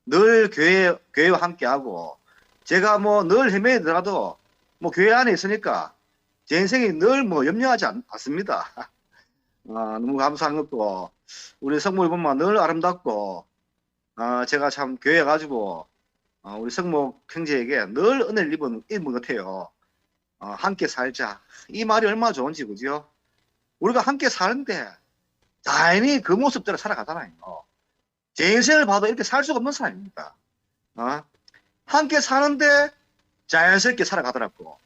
늘 교회와 함께하고, 제가 뭐 늘 헤매더라도 뭐 교회 안에 있으니까 제 인생이 늘 뭐 염려하지 않습니다. 너무 감사한 것고, 우리 성모를 보면 늘 아름답고, 제가 참 교회 가지고 우리 성모 형제에게 늘 은혜를 입은 것 같아요. 함께 살자. 이 말이 얼마나 좋은지, 그죠? 우리가 함께 사는데 당연히 그 모습대로 살아가잖아요. 제 인생을 봐도 이렇게 살 수가 없는 사람입니다. 함께 사는데 자연스럽게 살아가더라고.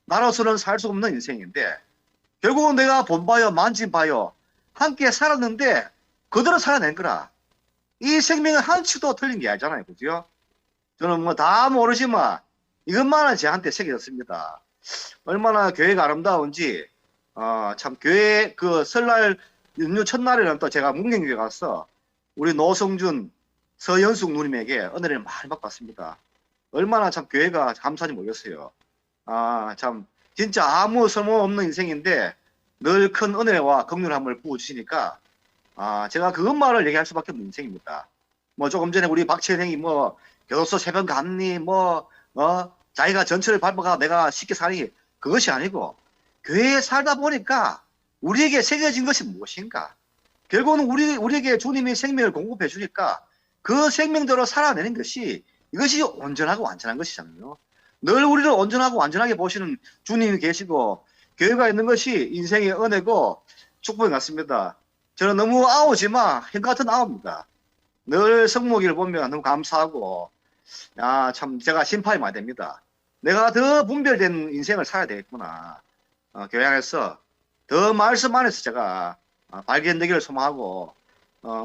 나로서는 살 수 없는 인생인데 결국은 내가 본바요 만진바요 함께 살았는데 그대로 살아낸 거라. 이 생명은 한치도 틀린 게 아니잖아요. 그죠? 저는 뭐 다 모르지만 이것만은 저한테 새겨졌습니다. 얼마나 교회가 아름다운지 참 교회 그 설날 연휴 첫날에는 또 제가 문경교회 가서 우리 노성준 서연숙 누님에게 은혜를 많이 받고 왔습니다. 얼마나 참 교회가 감사한지 모르겠어요. 참 진짜 아무 소용없는 인생인데 늘 큰 은혜와 긍휼함을 부어주시니까 제가 그것만을 얘기할 수밖에 없는 인생입니다. 뭐 조금 전에 우리 박채생이 뭐 교도소 새벽 갔니 자기가 전철을 밟아가 내가 쉽게 사니 그것이 아니고 교회에 살다 보니까 우리에게 새겨진 것이 무엇인가? 결국은 우리에게 주님이 생명을 공급해 주니까 그 생명대로 살아내는 것이 이것이 온전하고 완전한 것이잖아요. 늘 우리를 온전하고 완전하게 보시는 주님이 계시고 교회가 있는 것이 인생의 은혜고 축복인 것 같습니다. 저는 너무 아우지만 형 같은 아우입니다. 늘 성목이를 보면 너무 감사하고 참 제가 심판이 많이 됩니다. 내가 더 분별된 인생을 살아야 되겠구나. 교회 안에서 더 말씀 안에서 제가 발견되기를 소망하고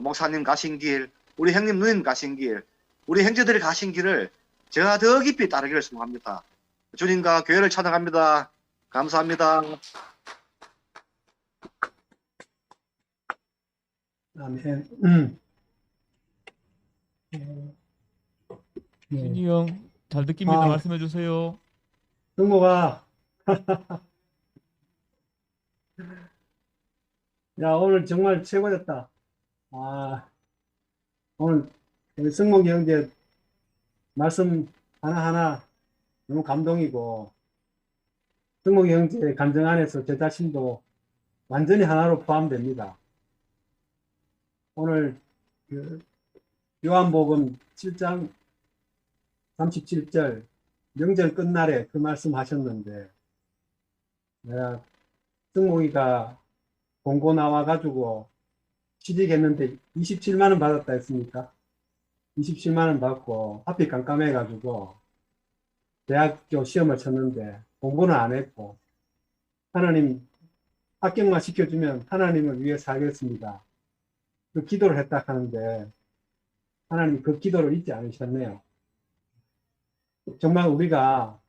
목사님 가신 길, 우리 형님 누님 가신 길, 우리 형제들이 가신 길을 제가 더 깊이 따르기를 소망합니다. 주님과 교회를 찬양합니다. 감사합니다. 아멘. 준이 형 잘 듣깁니다. 말씀해 주세요. 승모가 야 오늘 정말 최고였다. 오늘 승목이 형제 말씀 하나하나 너무 감동이고 승목이 형제의 감정 안에서 제 자신도 완전히 하나로 포함됩니다. 오늘 그 요한복음 7장 37절 명절 끝날에 그 말씀 하셨는데 내가 승목이가 공고 나와가지고 취직했는데 27만 원 받았다 했습니까? 27만 원 받고 앞이 깜깜해가지고 대학교 시험을 쳤는데 공부는 안 했고 하나님 합격만 시켜주면 하나님을 위해 살겠습니다. 그 기도를 했다 하는데 하나님 그 기도를 잊지 않으셨네요. 정말 우리가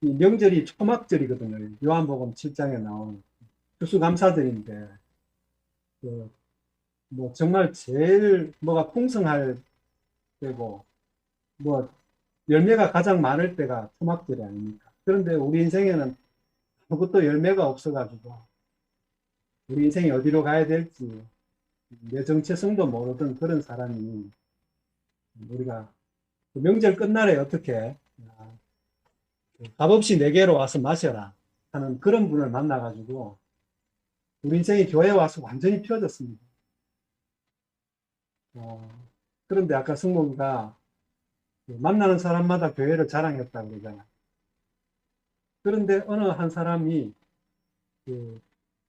이 명절이 초막절이거든요. 요한복음 7장에 나온 추수감사절인데 뭐 정말 제일 뭐가 풍성할 때고 뭐 열매가 가장 많을 때가 초막절이 아닙니까? 그런데 우리 인생에는 아무것도 열매가 없어가지고 우리 인생이 어디로 가야 될지 내 정체성도 모르던 그런 사람이 우리가 명절 끝날에 어떻게 값없이 내게로 와서 마셔라 하는 그런 분을 만나가지고 우리 인생이 교회에 와서 완전히 펴졌습니다. 그런데 아까 승목이가 만나는 사람마다 교회를 자랑했다고 그러잖아요. 그런데 어느 한 사람이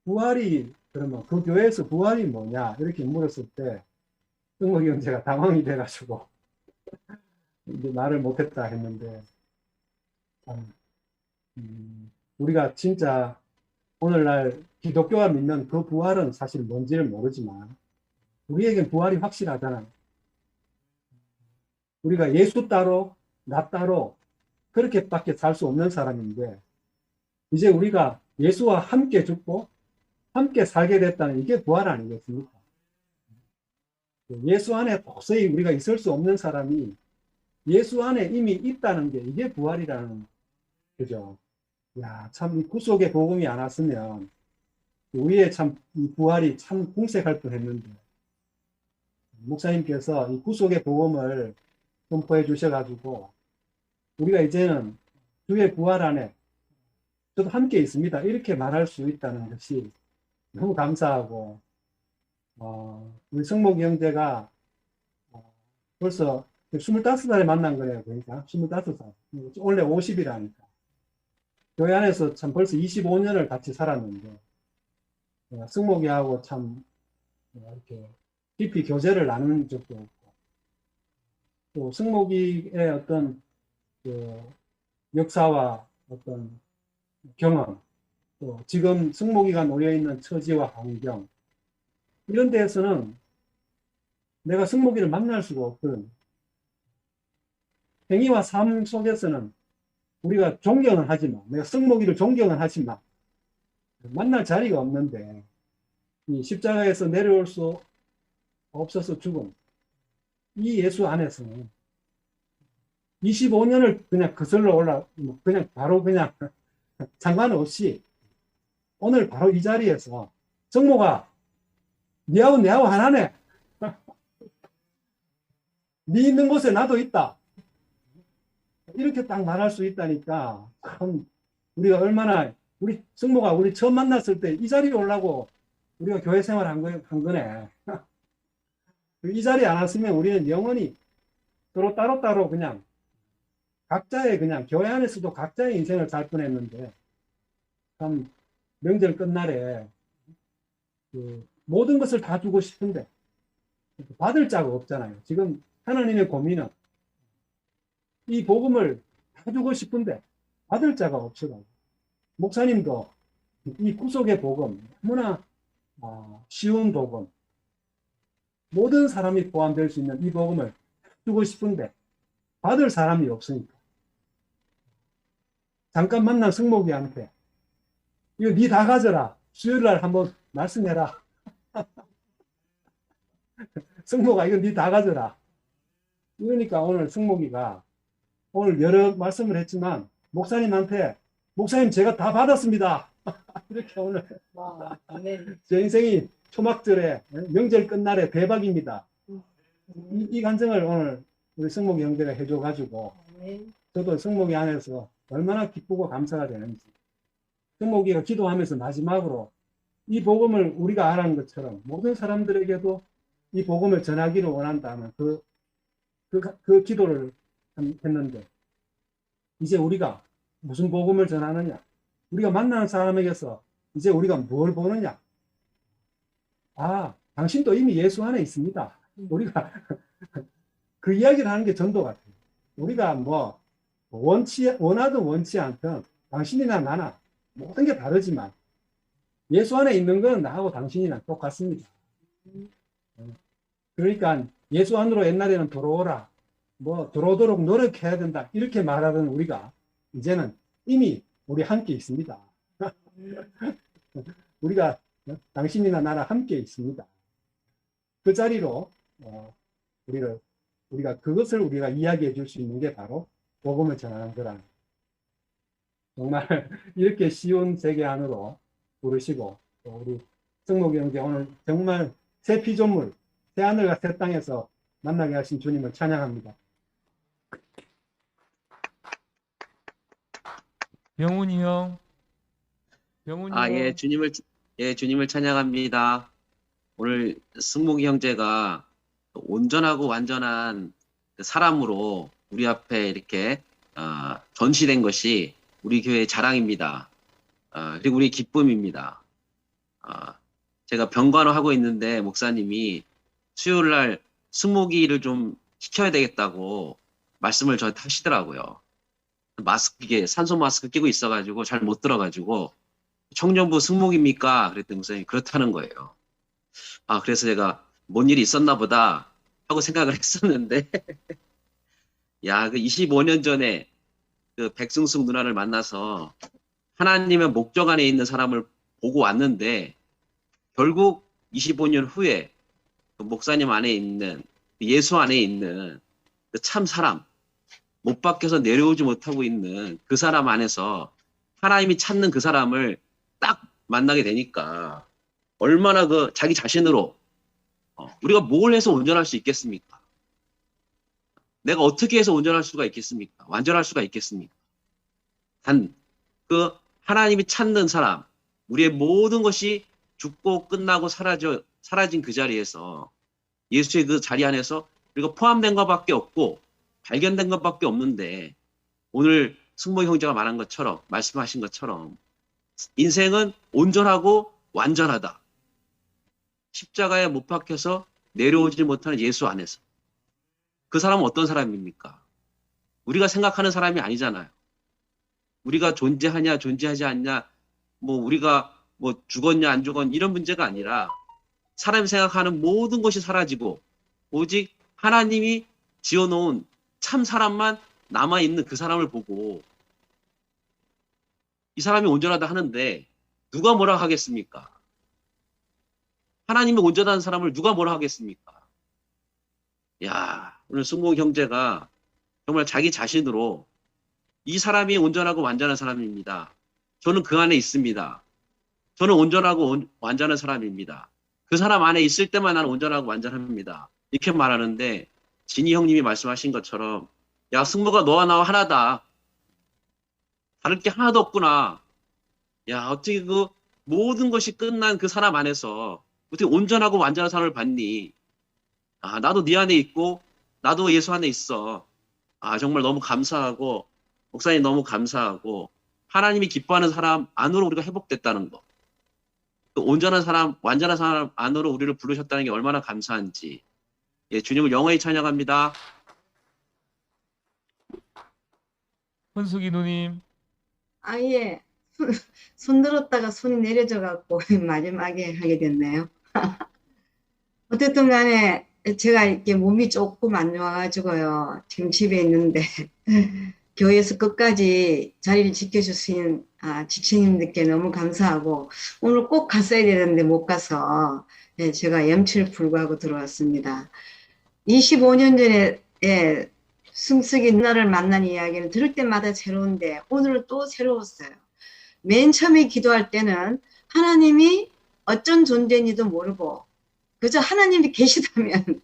부활이 그러면 그 교회에서 부활이 뭐냐 이렇게 물었을 때 승목이 형제가 당황이 돼가지고 이제 말을 못했다 했는데 우리가 진짜 오늘날 기독교가 믿는 그 부활은 사실 뭔지를 모르지만 우리에겐 부활이 확실하잖아요. 우리가 예수 따로 나 따로 그렇게밖에 살 수 없는 사람인데 이제 우리가 예수와 함께 죽고 함께 살게 됐다는 이게 부활 아니겠습니까? 예수 안에 도저히 우리가 있을 수 없는 사람이 예수 안에 이미 있다는 게 이게 부활이라는 그죠? 야, 참 이 구속의 복음이 안 왔으면 우리의 참 이 부활이 참 궁색할 뻔했는데 목사님께서 이 구속의 복음을 선포해 주셔가지고 우리가 이제는 주의 부활 안에 저도 함께 있습니다 이렇게 말할 수 있다는 것이 너무 감사하고 우리 성목이 형제가 벌써 25살에 만난 거네요. 그러니까 25살 원래 50이라니까 교회 안에서 참 벌써 25년을 같이 살았는데 승목이하고 참 이렇게 깊이 교제를 나눈 적도 없고 또 승모기의 어떤 그 역사와 어떤 경험, 또 지금 승모기가 놓여 있는 처지와 환경, 이런 데에서는 내가 승모기를 만날 수가 없거든. 행위와 삶 속에서는 우리가 존경은 하지만, 내가 승모기를 존경은 하지만 만날 자리가 없는데, 이 십자가에서 내려올 수 없어서 죽은 이 예수 안에서는 25년을 그냥 거슬러 올라, 그냥 바로 그냥 상관없이 오늘 바로 이 자리에서 정모가 니하고 내하고 하나네. 니 있는 곳에 나도 있다. 이렇게 딱 말할 수 있다니까 참 우리가 얼마나, 우리 성모가 우리 처음 만났을 때 이 자리에 오려고 우리가 교회 생활 한 거네. 이 자리에 안 왔으면 우리는 영원히 서로 따로따로 그냥 각자의, 그냥 교회 안에서도 각자의 인생을 살 뻔했는데, 참 명절 끝날에 그 모든 것을 다 주고 싶은데 받을 자가 없잖아요. 지금 하나님의 고민은 이 복음을 다 주고 싶은데 받을 자가 없어요. 목사님도 이 구속의 복음, 너무나 쉬운 복음, 모든 사람이 포함될 수 있는 이 복음을 주고 싶은데 받을 사람이 없으니까 잠깐 만난 승모기한테 이거 니 다 가져라, 수요일날 한번 말씀해라. 승모가 이거 니 다 가져라. 그러니까 오늘 승모기가 오늘 여러 말씀을 했지만 목사님한테, 목사님 제가 다 받았습니다. 이렇게 오늘 제 인생이 초막절에 명절 끝날에 대박입니다. 이 간증을 오늘 우리 승모기 형제가 해줘가지고 저도 승모기 안에서 얼마나 기쁘고 감사가 되는지, 승모기가 기도하면서 마지막으로 이 복음을 우리가 알아는 것처럼 모든 사람들에게도 이 복음을 전하기를 원한다는 그 기도를 했는데, 이제 우리가 무슨 복음을 전하느냐, 우리가 만나는 사람에게서 이제 우리가 뭘 보느냐, 당신도 이미 예수 안에 있습니다. 우리가 그 이야기를 하는 게 전도 같아요. 우리가 뭐 원하든 원치 않든 당신이나 나나 모든 게 다르지만 예수 안에 있는 건 나하고 당신이랑 똑같습니다. 그러니까 예수 안으로 옛날에는 들어오라, 뭐 들어오도록 노력해야 된다, 이렇게 말하던 우리가 이제는 이미 우리 함께 있습니다. 우리가 당신이나 나랑 함께 있습니다. 그 자리로 우리가 그것을 우리가 이야기해 줄 수 있는 게 바로 복음을 전하는 거라는, 정말 이렇게 쉬운 세계 안으로 부르시고, 우리 승모기 형제 오늘 정말 새 피조물, 새 하늘과 새 땅에서 만나게 하신 주님을 찬양합니다. 병훈이 형. 병훈이 형. 주님을 찬양합니다. 오늘 승모기 형제가 온전하고 완전한 사람으로 우리 앞에 이렇게 전시된 것이 우리 교회의 자랑입니다. 그리고 우리 기쁨입니다. 제가 병간호하고 있는데 목사님이 수요일날 승모기를 좀 시켜야 되겠다고 말씀을 저한테 하시더라고요. 이게 산소 마스크 끼고 있어가지고 잘 못 들어가지고, 청년부 승모기입니까? 그랬더니 목사님이 그렇다는 거예요. 그래서 제가 뭔 일이 있었나 보다 하고 생각을 했었는데 야, 그 25년 전에 그 백승숙 누나를 만나서 하나님의 목적 안에 있는 사람을 보고 왔는데, 결국 25년 후에 그 목사님 안에 있는, 예수 안에 있는 그 참 사람, 못 밖에서 내려오지 못하고 있는 그 사람 안에서 하나님이 찾는 그 사람을 딱 만나게 되니까 얼마나 그 자기 자신으로 우리가 뭘 해서 온전할 수 있겠습니까? 내가 어떻게 해서 온전할 수가 있겠습니까? 완전할 수가 있겠습니까? 단 그 하나님이 찾는 사람, 우리의 모든 것이 죽고 끝나고 사라진 그 자리에서, 예수의 그 자리 안에서 우리가 포함된 것밖에 없고 발견된 것밖에 없는데, 오늘 승모 형제가 말씀하신 것처럼 인생은 온전하고 완전하다. 십자가에 못 박혀서 내려오지 못하는 예수 안에서 그 사람은 어떤 사람입니까? 우리가 생각하는 사람이 아니잖아요. 우리가 존재하냐 존재하지 않냐, 뭐 우리가 뭐 죽었냐 안 죽었냐 이런 문제가 아니라 사람이 생각하는 모든 것이 사라지고 오직 하나님이 지어놓은 참 사람만 남아있는 그 사람을 보고 이 사람이 온전하다 하는데 누가 뭐라 하겠습니까? 하나님이 온전한 사람을 누가 뭐라 하겠습니까? 야, 오늘 승모 형제가 정말 자기 자신으로 이 사람이 온전하고 완전한 사람입니다. 저는 그 안에 있습니다. 저는 온전하고 완전한 사람입니다. 그 사람 안에 있을 때만 나는 온전하고 완전합니다. 이렇게 말하는데 진희 형님이 말씀하신 것처럼 야, 승모가 너와 나와 하나다. 다를 게 하나도 없구나. 야, 어떻게 그 모든 것이 끝난 그 사람 안에서 어떻게 온전하고 완전한 사람을 봤니? 아, 나도 네 안에 있고 나도 예수 안에 있어. 아, 정말 너무 감사하고 목사님 너무 감사하고 하나님이 기뻐하는 사람 안으로 우리가 회복됐다는 거. 그 온전한 사람, 완전한 사람 안으로 우리를 부르셨다는 게 얼마나 감사한지. 예, 주님을 영원히 찬양합니다. 헌숙이 누님. 아, 예. 손 들었다가 손이 내려져 갖고 마지막에 하게 됐네요. 어쨌든 간에 제가 이렇게 몸이 조금 안 좋아가지고요. 지금 집에 있는데 교회에서 끝까지 자리를 지켜주신 지체님들께 너무 감사하고 오늘 꼭 갔어야 되는데 못 가서 제가 염치를 불구하고 들어왔습니다. 25년 전에 승석이 누나를 만난 이야기를 들을 때마다 새로운데 오늘은 또 새로웠어요. 맨 처음에 기도할 때는 하나님이 어쩐 존재인지도 모르고 그저 하나님이 계시다면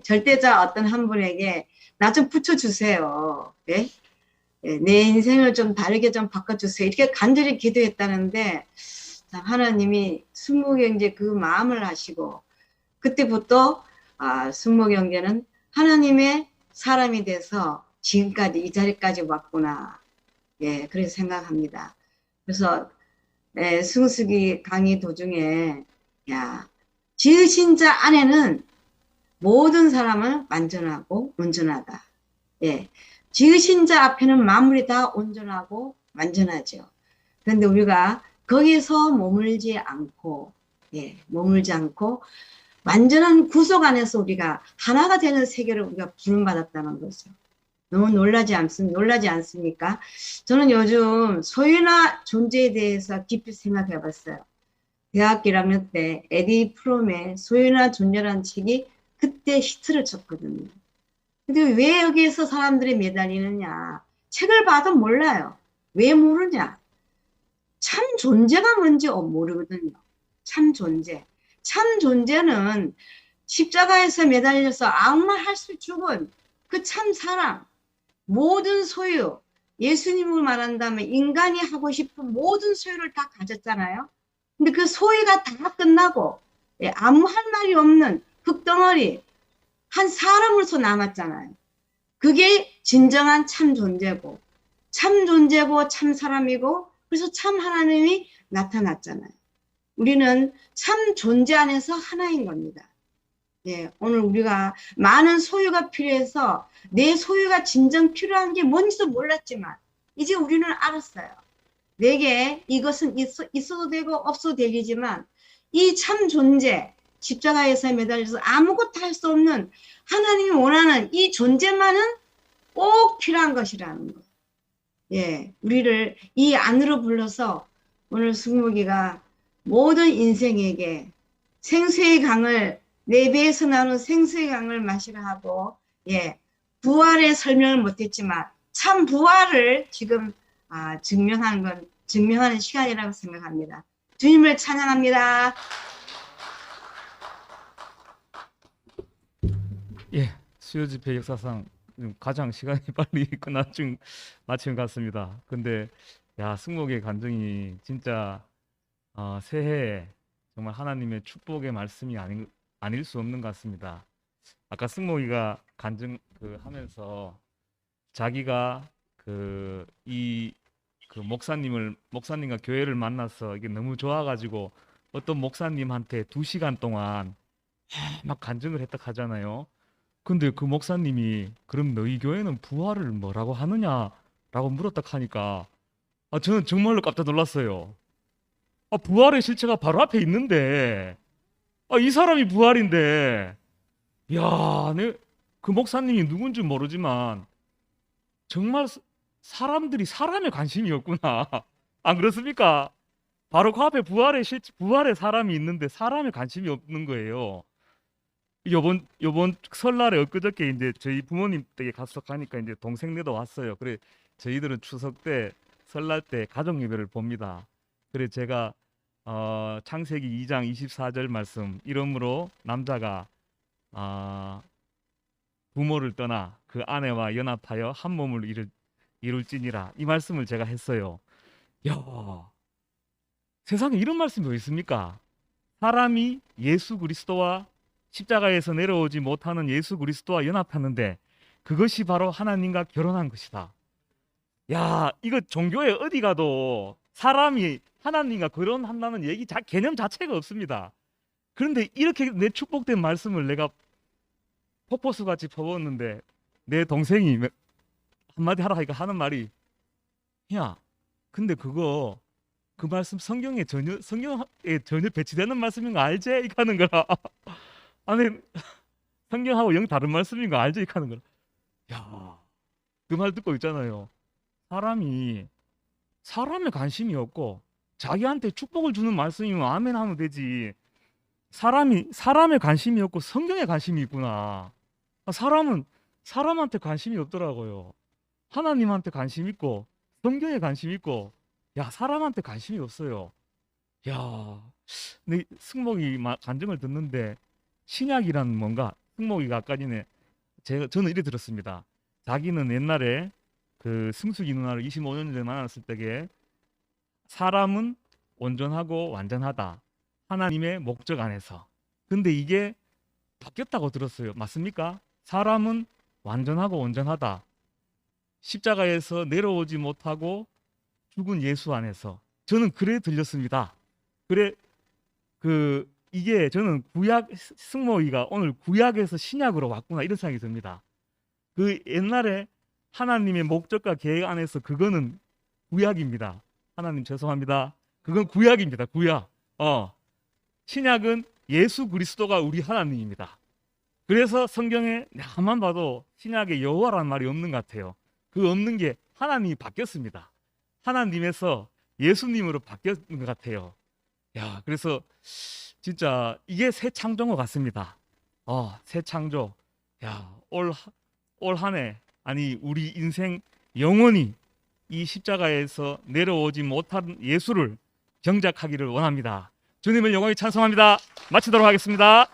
절대자 어떤 한 분에게 나 좀 붙여주세요. 네? 내 인생을 좀 다르게 좀 바꿔주세요. 이렇게 간절히 기도했다는데 하나님이 승모경제 그 마음을 하시고 그때부터 승모경제는 하나님의 사람이 돼서 지금까지 이 자리까지 왔구나. 예, 그렇게 생각합니다. 그래서 승숙이 강의 도중에 지으신 자 안에는 모든 사람은 완전하고 온전하다. 예, 지으신 자 앞에는 만물이 다 온전하고 완전하죠. 그런데 우리가 거기서 머물지 않고 완전한 구속 안에서 우리가 하나가 되는 세계를 우리가 부름받았다는 거죠. 너무 놀라지 않습니까? 저는 요즘 소유나 존재에 대해서 깊이 생각해 봤어요. 대학교 1학년 때 에디 프롬의 소유나 존재라는 책이 그때 히트를 쳤거든요. 근데 왜 여기에서 사람들이 매달리느냐? 책을 봐도 몰라요. 왜 모르냐? 참 존재가 뭔지 모르거든요. 참 존재. 참 존재는 십자가에서 매달려서 아무 말 할 수 죽은 그 참 사랑, 모든 소유, 예수님을 말한다면 인간이 하고 싶은 모든 소유를 다 가졌잖아요. 근데 그 소유가 다 끝나고 아무 할 말이 없는 흙덩어리 한 사람으로서 남았잖아요. 그게 진정한 참 존재고 참 사람이고 그래서 참 하나님이 나타났잖아요. 우리는 참 존재 안에서 하나인 겁니다. 예, 오늘 우리가 많은 소유가 필요해서 내 소유가 진정 필요한 게 뭔지도 몰랐지만 이제 우리는 알았어요. 내게 이것은 있어도 되고 없어도 되지만 이 참 존재, 십자가에서 매달려서 아무것도 할 수 없는 하나님이 원하는 이 존재만은 꼭 필요한 것이라는 거. 예, 우리를 이 안으로 불러서 오늘 승무기가 모든 인생에게 생수의 강을 내 배에서 나오는 생수의 강을 마시라 하고 부활의 설명을 못했지만 참 부활을 지금 증명하는 시간이라고 생각합니다. 주님을 찬양합니다. 예, 수요 집회 역사상 가장 시간이 빨리 마친 것 같습니다. 근데 승목의 감정이 진짜 새해에 정말 하나님의 축복의 말씀이 아닐 수 없는 것 같습니다. 아까 승목이가 하면서 자기가 목사님과 교회를 만나서 이게 너무 좋아가지고 어떤 목사님한테 2시간 동안 막 간증을 했다 하잖아요. 근데 그 목사님이 그럼 너희 교회는 부활을 뭐라고 하느냐라고 물었다 하니까 저는 정말로 깜짝 놀랐어요. 부활의 실체가 바로 앞에 있는데 이 사람이 부활인데 야, 그 목사님이 누군지 모르지만 정말 사람들이 사람에 관심이 없구나. 안 그렇습니까? 바로 그 앞에 부활의 사람이 있는데 사람에 관심이 없는 거예요. 요번 설날에 엊그저께 이제 저희 부모님 댁에 가서 가니까 이제 동생네도 왔어요. 그래 저희들은 추석 때 설날 때 가족 예배를 봅니다. 그래 제가 창세기 2장 24절 말씀 이러므로 남자가 부모를 떠나 그 아내와 연합하여 한 몸을 이룰지니라 이 말씀을 제가 했어요. 야, 세상에 이런 말씀이 왜 있습니까? 사람이 예수 그리스도와 십자가에서 내려오지 못하는 예수 그리스도와 연합하는데 그것이 바로 하나님과 결혼한 것이다. 야, 이거 종교에 어디 가도 사람이 하나님과 결혼한다는 얘기 개념 자체가 없습니다. 그런데 이렇게 내 축복된 말씀을 내가 폭포수 같이 퍼붓는데 내 동생이 한마디 하라 하니까 하는 말이 야, 근데 그 말씀 성경에 전혀 배치되는 말씀인 거 알지? 이렇게 하는 거라. 아니 성경하고 영 다른 말씀인 거 알지? 이렇게 하는 거라. 야, 그 말 듣고 있잖아요. 사람에 관심이 없고 자기한테 축복을 주는 말씀이면 아멘 하면 되지. 사람에 관심이 없고 성경에 관심이 있구나. 사람은 사람한테 관심이 없더라고요. 하나님한테 관심 있고 성경에 관심 있고 야, 사람한테 관심이 없어요. 야, 내 승목이 간증을 듣는데 신약이란 뭔가 승목이가 아까 전에 저는 이래 들었습니다. 자기는 옛날에 그 승숙이 누나를 25년 전에 만났을 때에 사람은 온전하고 완전하다. 하나님의 목적 안에서. 근데 이게 바뀌었다고 들었어요. 맞습니까? 사람은 완전하고 온전하다. 십자가에서 내려오지 못하고 죽은 예수 안에서. 저는 그래 들렸습니다. 그래 이게 저는 구약 승모이가 오늘 구약에서 신약으로 왔구나 이런 생각이 듭니다. 그 옛날에 하나님의 목적과 계획 안에서 그거는 구약입니다. 하나님 죄송합니다. 그건 구약입니다. 구약. 신약은 예수 그리스도가 우리 하나님입니다. 그래서 성경에 한만 봐도 신약에 여호와라는 말이 없는 것 같아요. 그 없는 게 하나님이 바뀌었습니다. 하나님에서 예수님으로 바뀌었는 것 같아요. 야, 그래서 진짜 이게 새 창조인 것 같습니다. 새 창조. 야, 올 한 해 아니 우리 인생 영원히 이 십자가에서 내려오지 못한 예수를 경작하기를 원합니다. 주님을 영원히 찬송합니다. 마치도록 하겠습니다.